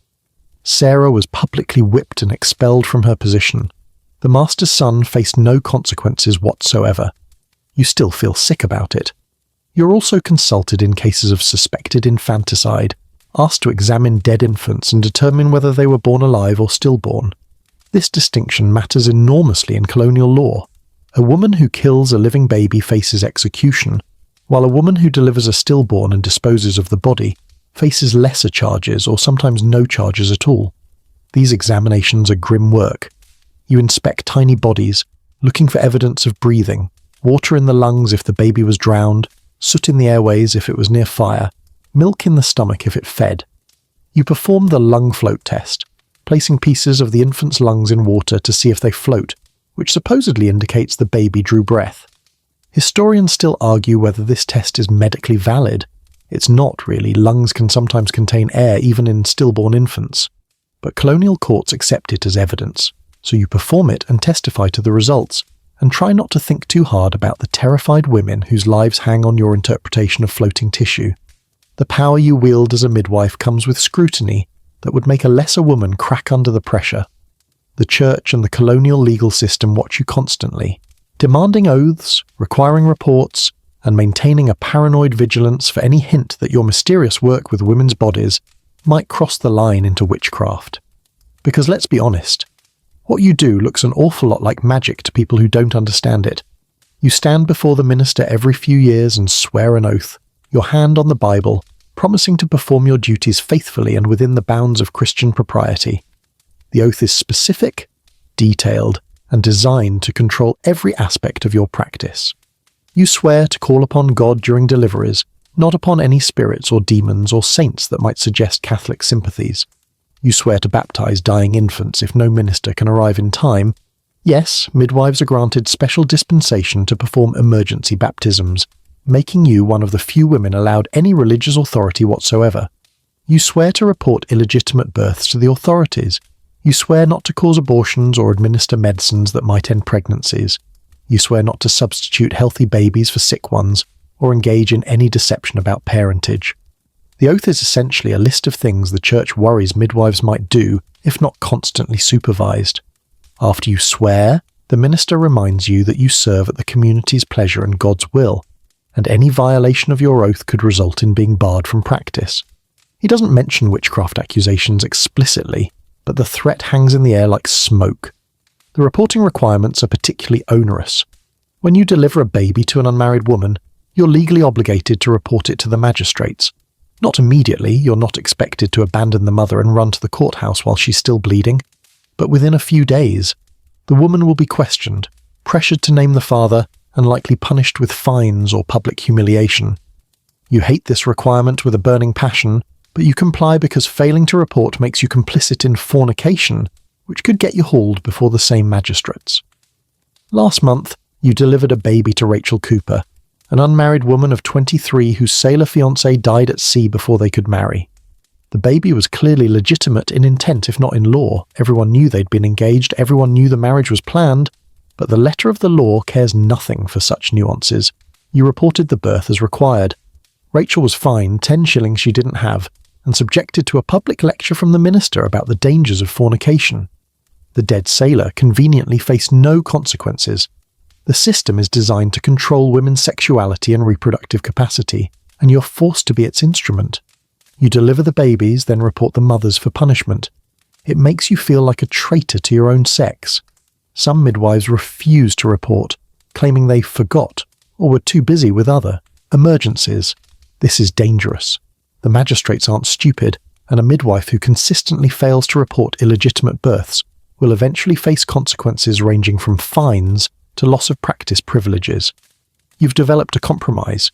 S1: Sarah was publicly whipped and expelled from her position. The master's son faced no consequences whatsoever. You still feel sick about it. You're also consulted in cases of suspected infanticide, asked to examine dead infants and determine whether they were born alive or stillborn. This distinction matters enormously in colonial law. A woman who kills a living baby faces execution, while a woman who delivers a stillborn and disposes of the body faces lesser charges or sometimes no charges at all. These examinations are grim work. You inspect tiny bodies, looking for evidence of breathing, water in the lungs if the baby was drowned, soot in the airways if it was near fire, milk in the stomach if it fed. You perform the lung float test, placing pieces of the infant's lungs in water to see if they float, which supposedly indicates the baby drew breath. Historians still argue whether this test is medically valid. It's not really. Lungs can sometimes contain air even in stillborn infants. But colonial courts accept it as evidence, so you perform it and testify to the results, and try not to think too hard about the terrified women whose lives hang on your interpretation of floating tissue. The power you wield as a midwife comes with scrutiny that would make a lesser woman crack under the pressure. The church and the colonial legal system watch you constantly, demanding oaths, requiring reports, and maintaining a paranoid vigilance for any hint that your mysterious work with women's bodies might cross the line into witchcraft. Because let's be honest, what you do looks an awful lot like magic to people who don't understand it. You stand before the minister every few years and swear an oath, your hand on the Bible, promising to perform your duties faithfully and within the bounds of Christian propriety. The oath is specific, detailed, and designed to control every aspect of your practice. You swear to call upon God during deliveries, not upon any spirits or demons or saints that might suggest Catholic sympathies. You swear to baptize dying infants if no minister can arrive in time. Yes, midwives are granted special dispensation to perform emergency baptisms, making you one of the few women allowed any religious authority whatsoever. You swear to report illegitimate births to the authorities. You swear not to cause abortions or administer medicines that might end pregnancies. You swear not to substitute healthy babies for sick ones, or engage in any deception about parentage. The oath is essentially a list of things the church worries midwives might do if not constantly supervised. After you swear, the minister reminds you that you serve at the community's pleasure and God's will, and any violation of your oath could result in being barred from practice. He doesn't mention witchcraft accusations explicitly, but the threat hangs in the air like smoke. The reporting requirements are particularly onerous. When you deliver a baby to an unmarried woman, you're legally obligated to report it to the magistrates. Not immediately, you're not expected to abandon the mother and run to the courthouse while she's still bleeding, but within a few days, the woman will be questioned, pressured to name the father, and likely punished with fines or public humiliation. You hate this requirement with a burning passion, but you comply because failing to report makes you complicit in fornication, which could get you hauled before the same magistrates. Last month, you delivered a baby to Rachel Cooper, an unmarried woman of 23 whose sailor fiancé died at sea before they could marry. The baby was clearly legitimate in intent if not in law. Everyone knew they'd been engaged, everyone knew the marriage was planned, but the letter of the law cares nothing for such nuances. You reported the birth as required. Rachel was fined 10 shillings she didn't have, and subjected to a public lecture from the minister about the dangers of fornication. The dead sailor conveniently faced no consequences. The system is designed to control women's sexuality and reproductive capacity, and you're forced to be its instrument. You deliver the babies, then report the mothers for punishment. It makes you feel like a traitor to your own sex. Some midwives refuse to report, claiming they forgot or were too busy with other emergencies. This is dangerous. The magistrates aren't stupid, and a midwife who consistently fails to report illegitimate births will eventually face consequences ranging from fines to loss of practice privileges. You've developed a compromise.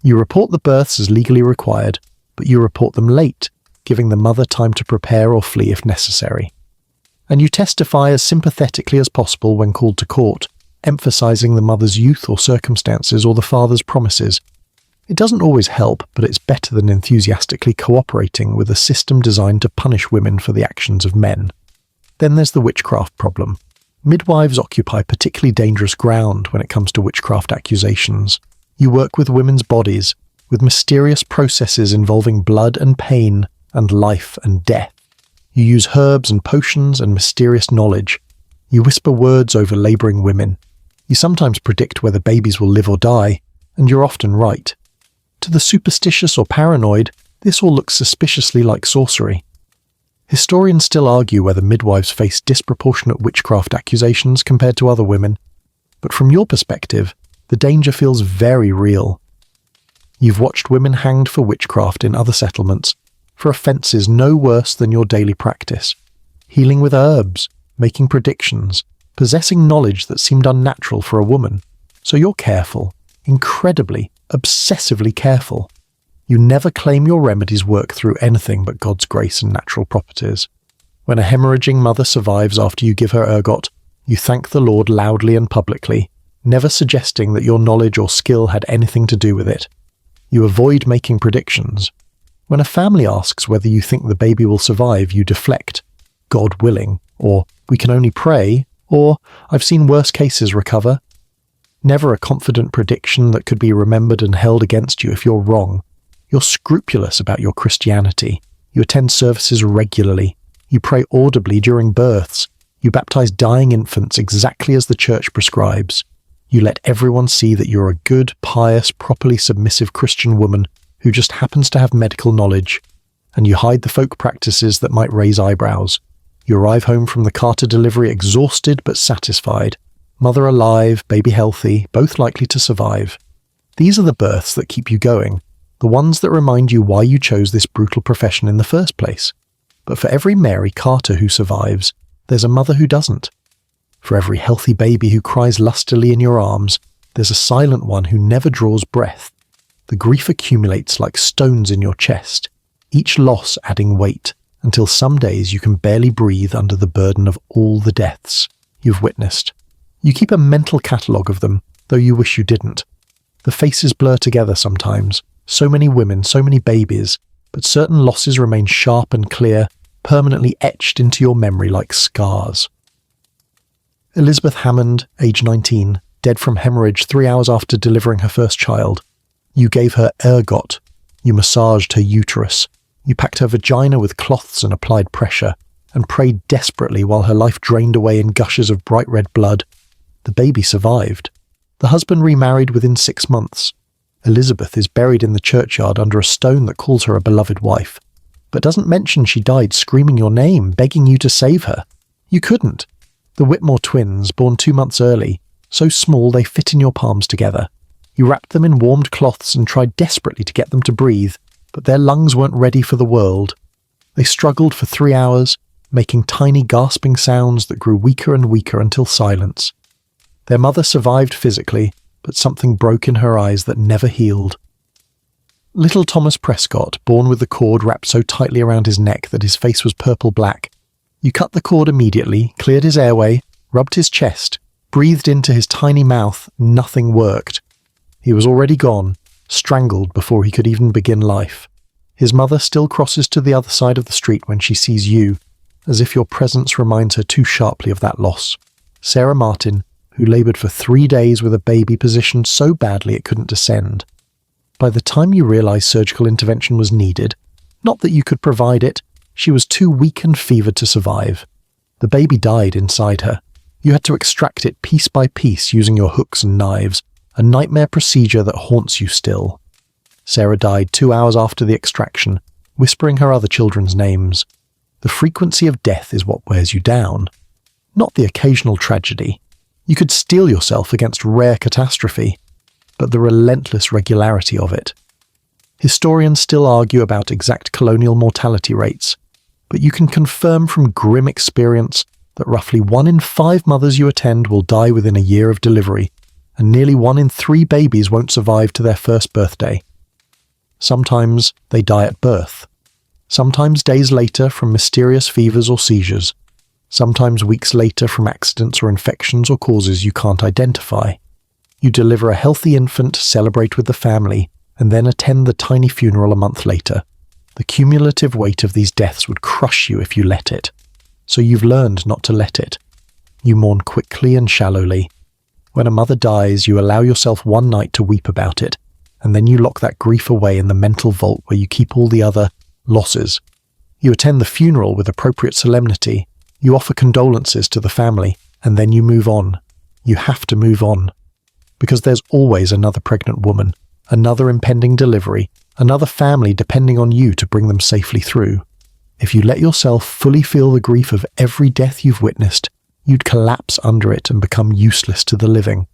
S1: You report the births as legally required, but you report them late, giving the mother time to prepare or flee if necessary. And you testify as sympathetically as possible when called to court, emphasizing the mother's youth or circumstances or the father's promises. It doesn't always help, but it's better than enthusiastically cooperating with a system designed to punish women for the actions of men. Then there's the witchcraft problem. Midwives occupy particularly dangerous ground when it comes to witchcraft accusations. You work with women's bodies, with mysterious processes involving blood and pain and life and death. You use herbs and potions and mysterious knowledge. You whisper words over labouring women. You sometimes predict whether babies will live or die, and you're often right. To the superstitious or paranoid, this all looks suspiciously like sorcery. Historians still argue whether midwives face disproportionate witchcraft accusations compared to other women, but from your perspective, the danger feels very real. You've watched women hanged for witchcraft in other settlements, for offences no worse than your daily practice, healing with herbs, making predictions, possessing knowledge that seemed unnatural for a woman. So you're careful, incredibly, obsessively careful. You never claim your remedies work through anything but God's grace and natural properties. When a hemorrhaging mother survives after you give her ergot, you thank the Lord loudly and publicly, never suggesting that your knowledge or skill had anything to do with it. You avoid making predictions. When a family asks whether you think the baby will survive, you deflect, God willing, or we can only pray, or I've seen worse cases recover. Never a confident prediction that could be remembered and held against you if you're wrong. You're scrupulous about your Christianity. You attend services regularly. You pray audibly during births. You baptize dying infants exactly as the church prescribes. You let everyone see that you're a good, pious, properly submissive Christian woman who just happens to have medical knowledge. And you hide the folk practices that might raise eyebrows. You arrive home from the Carter delivery exhausted but satisfied. Mother alive, baby healthy, both likely to survive. These are the births that keep you going. The ones that remind you why you chose this brutal profession in the first place. But for every Mary Carter who survives, there's a mother who doesn't. For every healthy baby who cries lustily in your arms, there's a silent one who never draws breath. The grief accumulates like stones in your chest, each loss adding weight, until some days you can barely breathe under the burden of all the deaths you've witnessed. You keep a mental catalogue of them, though you wish you didn't. The faces blur together sometimes. So many women, so many babies, but certain losses remain sharp and clear, permanently etched into your memory like scars. Elizabeth Hammond, age 19, dead from hemorrhage 3 hours after delivering her first child. You gave her ergot. You massaged her uterus. You packed her vagina with cloths and applied pressure, and prayed desperately while her life drained away in gushes of bright red blood. The baby survived. The husband remarried within 6 months. Elizabeth is buried in the churchyard under a stone that calls her a beloved wife, but doesn't mention she died screaming your name, begging you to save her. You couldn't. The Whitmore twins, born 2 months early, so small they fit in your palms together. You wrapped them in warmed cloths and tried desperately to get them to breathe, but their lungs weren't ready for the world. They struggled for 3 hours, making tiny gasping sounds that grew weaker and weaker until silence. Their mother survived physically, but something broke in her eyes that never healed. Little Thomas Prescott, born with the cord wrapped so tightly around his neck that his face was purple-black. You cut the cord immediately, cleared his airway, rubbed his chest, breathed into his tiny mouth. Nothing worked. He was already gone, strangled before he could even begin life. His mother still crosses to the other side of the street when she sees you, as if your presence reminds her too sharply of that loss. Sarah Martin, who laboured for 3 days with a baby positioned so badly it couldn't descend. By the time you realised surgical intervention was needed, not that you could provide it, she was too weak and fevered to survive. The baby died inside her. You had to extract it piece by piece using your hooks and knives, a nightmare procedure that haunts you still. Sarah died 2 hours after the extraction, whispering her other children's names. The frequency of death is what wears you down, not the occasional tragedy. You could steel yourself against rare catastrophe, but the relentless regularity of it. Historians still argue about exact colonial mortality rates, but you can confirm from grim experience that roughly 1 in 5 mothers you attend will die within a year of delivery, and nearly 1 in 3 babies won't survive to their first birthday. Sometimes they die at birth, sometimes days later from mysterious fevers or seizures, sometimes weeks later from accidents or infections or causes you can't identify. You deliver a healthy infant, celebrate with the family, and then attend the tiny funeral a month later. The cumulative weight of these deaths would crush you if you let it. So you've learned not to let it. You mourn quickly and shallowly. When a mother dies, you allow yourself one night to weep about it, and then you lock that grief away in the mental vault where you keep all the other losses. You attend the funeral with appropriate solemnity. You offer condolences to the family, and then you move on. You have to move on. Because there's always another pregnant woman, another impending delivery, another family depending on you to bring them safely through. If you let yourself fully feel the grief of every death you've witnessed, you'd collapse under it and become useless to the living.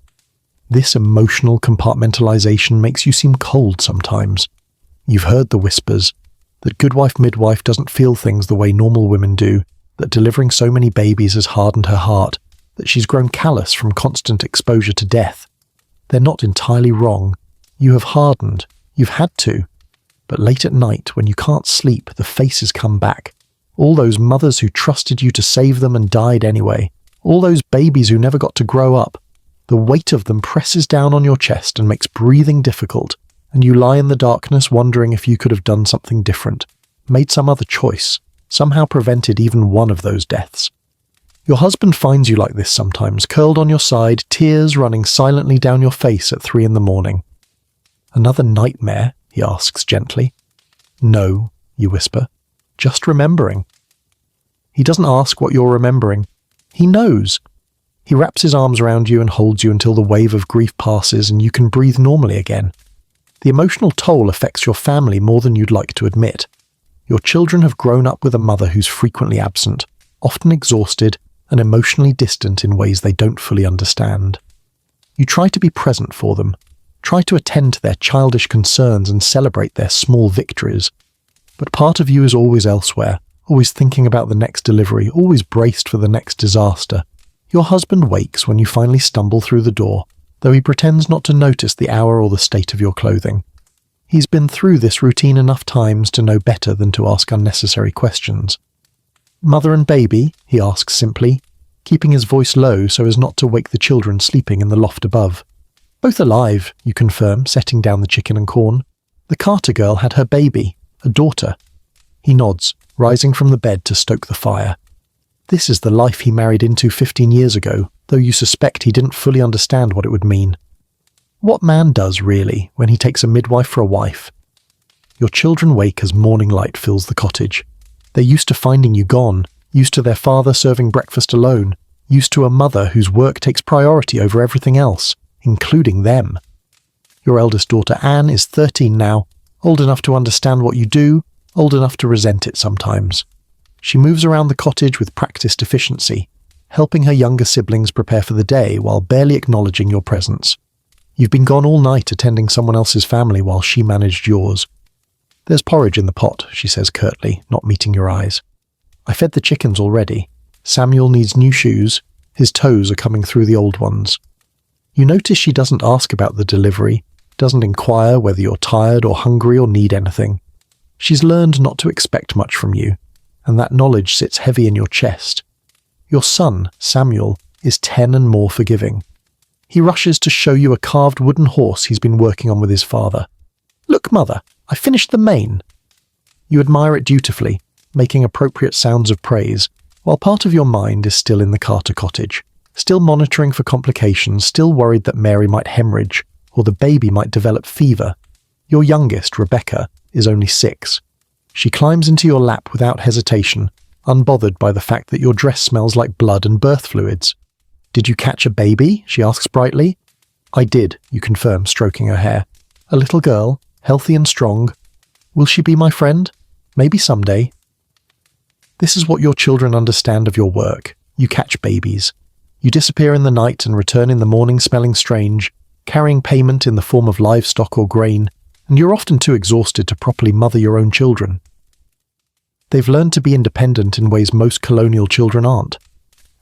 S1: This emotional compartmentalization makes you seem cold sometimes. You've heard the whispers, that Goodwife Midwife doesn't feel things the way normal women do, that delivering so many babies has hardened her heart, that she's grown callous from constant exposure to death. They're not entirely wrong. You have hardened. You've had to. But late at night, when you can't sleep, the faces come back. All those mothers who trusted you to save them and died anyway. All those babies who never got to grow up. The weight of them presses down on your chest and makes breathing difficult, and you lie in the darkness wondering if you could have done something different, made some other choice, somehow prevented even one of those deaths. Your husband finds you like this sometimes, curled on your side, tears running silently down your face at 3 a.m. "Another nightmare?" he asks gently. "No," you whisper, "just remembering." He doesn't ask what you're remembering. He knows. He wraps his arms around you and holds you until the wave of grief passes and you can breathe normally again. The emotional toll affects your family more than you'd like to admit. Your children have grown up with a mother who's frequently absent, often exhausted, and emotionally distant in ways they don't fully understand. You try to be present for them, try to attend to their childish concerns and celebrate their small victories. But part of you is always elsewhere, always thinking about the next delivery, always braced for the next disaster. Your husband wakes when you finally stumble through the door, though he pretends not to notice the hour or the state of your clothing. He's been through this routine enough times to know better than to ask unnecessary questions. "Mother and baby?" he asks simply, keeping his voice low so as not to wake the children sleeping in the loft above. "Both alive," you confirm, setting down the chicken and corn. "The Carter girl had her baby, a daughter." He nods, rising from the bed to stoke the fire. This is the life he married into 15 years ago, though you suspect he didn't fully understand what it would mean. What man does, really, when he takes a midwife for a wife? Your children wake as morning light fills the cottage. They're used to finding you gone, used to their father serving breakfast alone, used to a mother whose work takes priority over everything else, including them. Your eldest daughter Anne is 13 now, old enough to understand what you do, old enough to resent it sometimes. She moves around the cottage with practiced efficiency, helping her younger siblings prepare for the day while barely acknowledging your presence. You've been gone all night attending someone else's family while she managed yours. "There's porridge in the pot," she says curtly, not meeting your eyes. "I fed the chickens already. Samuel needs new shoes. His toes are coming through the old ones." You notice she doesn't ask about the delivery, doesn't inquire whether you're tired or hungry or need anything. She's learned not to expect much from you, and that knowledge sits heavy in your chest. Your son, Samuel, is 10 and more forgiving. He rushes to show you a carved wooden horse he's been working on with his father. "Look, mother, I finished the mane." You admire it dutifully, making appropriate sounds of praise, while part of your mind is still in the Carter cottage, still monitoring for complications, still worried that Mary might hemorrhage, or the baby might develop fever. Your youngest, Rebecca, is only 6. She climbs into your lap without hesitation, unbothered by the fact that your dress smells like blood and birth fluids. "Did you catch a baby?" she asks brightly. "I did," you confirm, stroking her hair. "A little girl, healthy and strong. Will she be my friend? Maybe someday." This is what your children understand of your work. You catch babies. You disappear in the night and return in the morning smelling strange, carrying payment in the form of livestock or grain, and you're often too exhausted to properly mother your own children. They've learned to be independent in ways most colonial children aren't.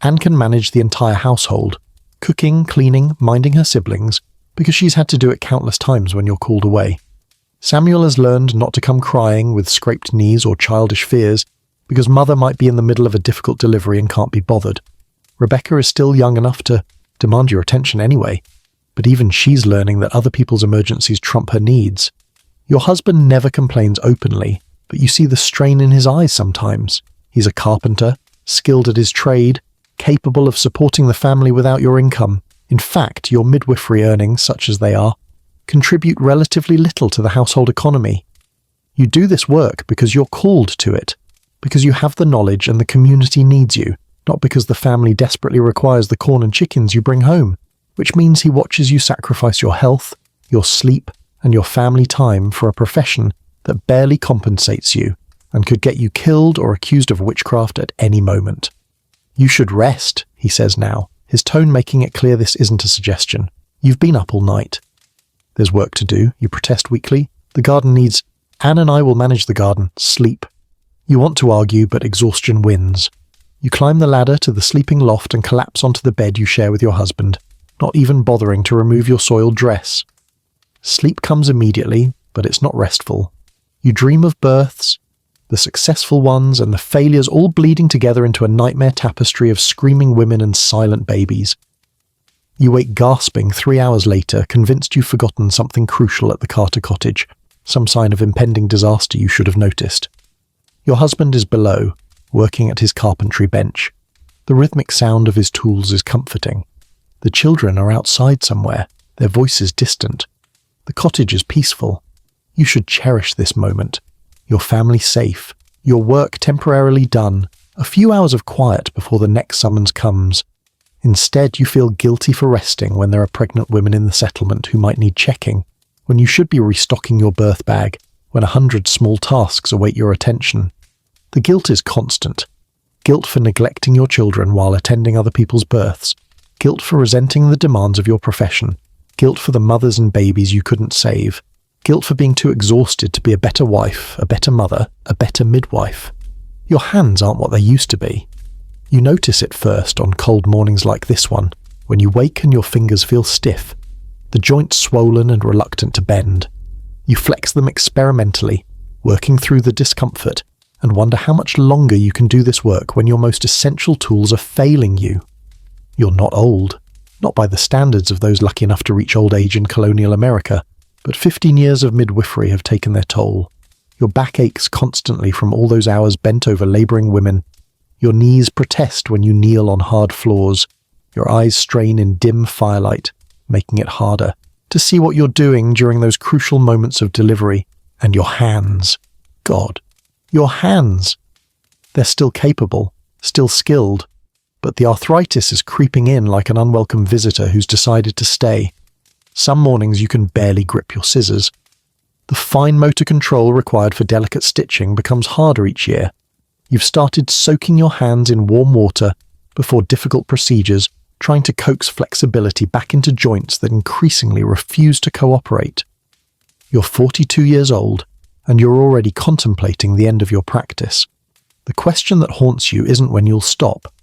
S1: Anne can manage the entire household, cooking, cleaning, minding her siblings, because she's had to do it countless times when you're called away. Samuel has learned not to come crying with scraped knees or childish fears, because mother might be in the middle of a difficult delivery and can't be bothered. Rebecca is still young enough to demand your attention anyway, but even she's learning that other people's emergencies trump her needs. Your husband never complains openly, but you see the strain in his eyes sometimes. He's a carpenter, skilled at his trade, capable of supporting the family without your income. In fact, your midwifery earnings, such as they are, contribute relatively little to the household economy. You do this work because you're called to it, because you have the knowledge and the community needs you, not because the family desperately requires the corn and chickens you bring home, which means he watches you sacrifice your health, your sleep, and your family time for a profession that barely compensates you and could get you killed or accused of witchcraft at any moment. You should rest, he says now, his tone making it clear this isn't a suggestion. You've been up all night. There's work to do, you protest weakly. The garden needs, Anne and I will manage the garden, sleep. You want to argue, but exhaustion wins. You climb the ladder to the sleeping loft and collapse onto the bed you share with your husband, not even bothering to remove your soiled dress. Sleep comes immediately, but it's not restful. You dream of births, the successful ones and the failures all bleeding together into a nightmare tapestry of screaming women and silent babies. You wake gasping 3 hours later, convinced you've forgotten something crucial at the Carter cottage, some sign of impending disaster you should have noticed. Your husband is below, working at his carpentry bench. The rhythmic sound of his tools is comforting. The children are outside somewhere, their voices distant. The cottage is peaceful. You should cherish this moment. Your family safe, your work temporarily done, a few hours of quiet before the next summons comes. Instead, you feel guilty for resting when there are pregnant women in the settlement who might need checking, when you should be restocking your birth bag, when 100 small tasks await your attention. The guilt is constant. Guilt for neglecting your children while attending other people's births. Guilt for resenting the demands of your profession. Guilt for the mothers and babies you couldn't save. Guilt for being too exhausted to be a better wife, a better mother, a better midwife. Your hands aren't what they used to be. You notice it first on cold mornings like this one, when you wake and your fingers feel stiff, the joints swollen and reluctant to bend. You flex them experimentally, working through the discomfort, and wonder how much longer you can do this work when your most essential tools are failing you. You're not old, not by the standards of those lucky enough to reach old age in colonial America, but 15 years of midwifery have taken their toll. Your back aches constantly from all those hours bent over labouring women. Your knees protest when you kneel on hard floors. Your eyes strain in dim firelight, making it harder to see what you're doing during those crucial moments of delivery. And your hands. God, your hands. They're still capable, still skilled, but the arthritis is creeping in like an unwelcome visitor who's decided to stay. Some mornings you can barely grip your scissors. The fine motor control required for delicate stitching becomes harder each year. You've started soaking your hands in warm water before difficult procedures, trying to coax flexibility back into joints that increasingly refuse to cooperate. You're 42 years old, and you're already contemplating the end of your practice. The question that haunts you isn't when you'll stop.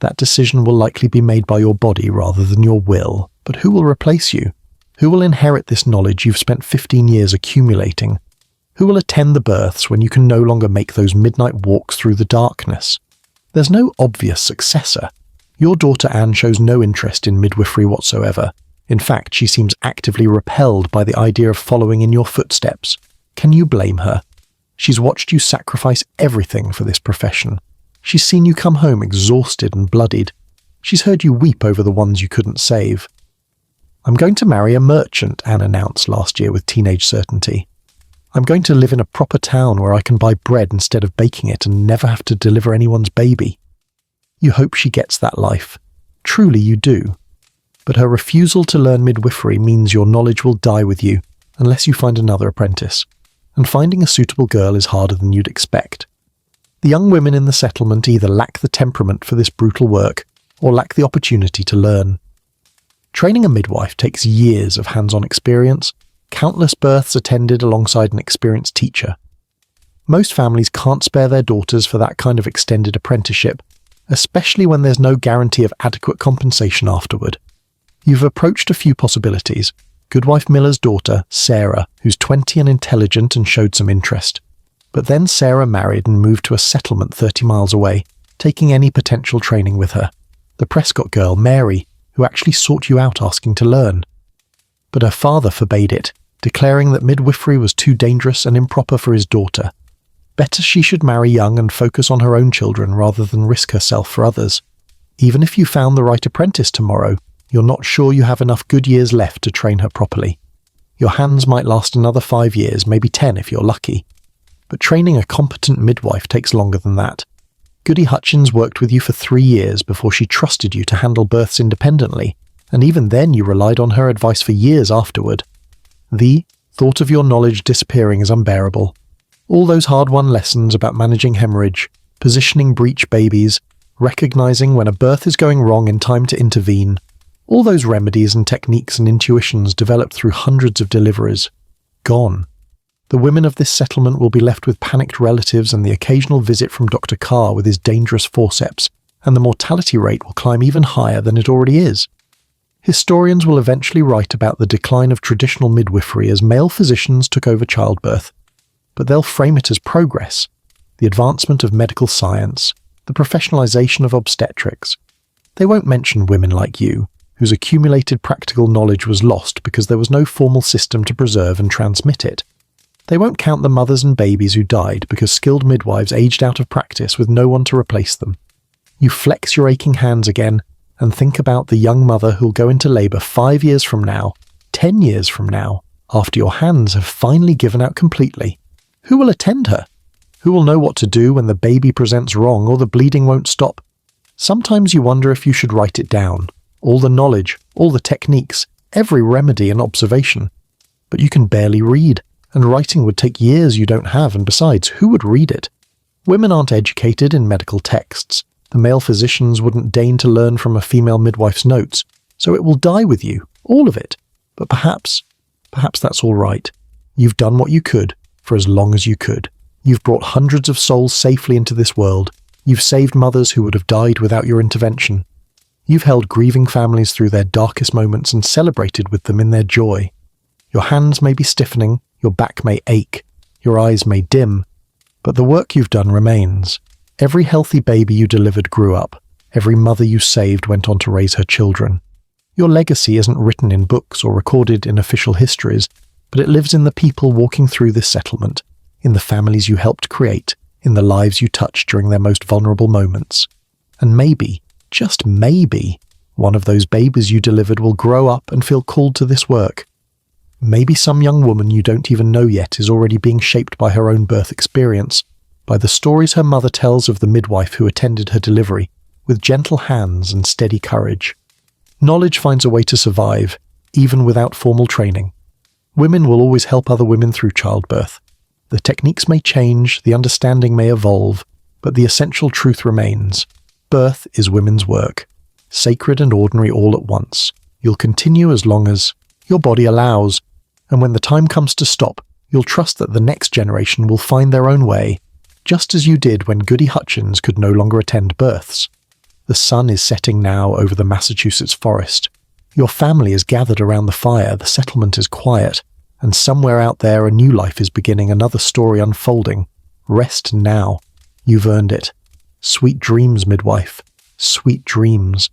S1: That decision will likely be made by your body rather than your will. But who will replace you? Who will inherit this knowledge you've spent 15 years accumulating? Who will attend the births when you can no longer make those midnight walks through the darkness? There's no obvious successor. Your daughter Anne shows no interest in midwifery whatsoever. In fact, she seems actively repelled by the idea of following in your footsteps. Can you blame her? She's watched you sacrifice everything for this profession. She's seen you come home exhausted and bloodied. She's heard you weep over the ones you couldn't save. I'm going to marry a merchant, Anne announced last year with teenage certainty. I'm going to live in a proper town where I can buy bread instead of baking it and never have to deliver anyone's baby. You hope she gets that life. Truly you do. But her refusal to learn midwifery means your knowledge will die with you unless you find another apprentice. And finding a suitable girl is harder than you'd expect. The young women in the settlement either lack the temperament for this brutal work or lack the opportunity to learn. Training a midwife takes years of hands-on experience, countless births attended alongside an experienced teacher. Most families can't spare their daughters for that kind of extended apprenticeship, especially when there's no guarantee of adequate compensation afterward. You've approached a few possibilities. Goodwife Miller's daughter, Sarah, who's 20 and intelligent and showed some interest. But then Sarah married and moved to a settlement 30 miles away, taking any potential training with her. The Prescott girl, Mary, who actually sought you out asking to learn. But her father forbade it, declaring that midwifery was too dangerous and improper for his daughter. Better she should marry young and focus on her own children rather than risk herself for others. Even if you found the right apprentice tomorrow, you're not sure you have enough good years left to train her properly. Your hands might last another 5 years, maybe 10 if you're lucky. But training a competent midwife takes longer than that. Goody Hutchins worked with you for 3 years before she trusted you to handle births independently, and even then you relied on her advice for years afterward. The thought of your knowledge disappearing is unbearable. All those hard-won lessons about managing hemorrhage, positioning breech babies, recognizing when a birth is going wrong in time to intervene, all those remedies and techniques and intuitions developed through hundreds of deliveries, gone. The women of this settlement will be left with panicked relatives and the occasional visit from Dr. Carr with his dangerous forceps, and the mortality rate will climb even higher than it already is. Historians will eventually write about the decline of traditional midwifery as male physicians took over childbirth, but they'll frame it as progress, the advancement of medical science, the professionalization of obstetrics. They won't mention women like you, whose accumulated practical knowledge was lost because there was no formal system to preserve and transmit it. They won't count the mothers and babies who died because skilled midwives aged out of practice with no one to replace them. You flex your aching hands again and think about the young mother who'll go into labour 5 years from now, 10 years from now, after your hands have finally given out completely. Who will attend her? Who will know what to do when the baby presents wrong or the bleeding won't stop? Sometimes you wonder if you should write it down, all the knowledge, all the techniques, every remedy and observation. But you can barely read, and writing would take years you don't have, and besides, who would read it? Women aren't educated in medical texts. The male physicians wouldn't deign to learn from a female midwife's notes, so it will die with you, all of it. But perhaps that's all right. You've done what you could, for as long as you could. You've brought hundreds of souls safely into this world. You've saved mothers who would have died without your intervention. You've held grieving families through their darkest moments and celebrated with them in their joy. Your hands may be stiffening, your back may ache, your eyes may dim, but the work you've done remains. Every healthy baby you delivered grew up. Every mother you saved went on to raise her children. Your legacy isn't written in books or recorded in official histories, but it lives in the people walking through this settlement, in the families you helped create, in the lives you touched during their most vulnerable moments. And maybe, just maybe, one of those babies you delivered will grow up and feel called to this work. Maybe some young woman you don't even know yet is already being shaped by her own birth experience, by the stories her mother tells of the midwife who attended her delivery, with gentle hands and steady courage. Knowledge finds a way to survive, even without formal training. Women will always help other women through childbirth. The techniques may change, the understanding may evolve, but the essential truth remains. Birth is women's work, sacred and ordinary all at once. You'll continue as long as your body allows, and when the time comes to stop, you'll trust that the next generation will find their own way, just as you did when Goody Hutchins could no longer attend births. The sun is setting now over the Massachusetts forest. Your family is gathered around the fire, the settlement is quiet, and somewhere out there a new life is beginning, another story unfolding. Rest now. You've earned it. Sweet dreams, midwife. Sweet dreams.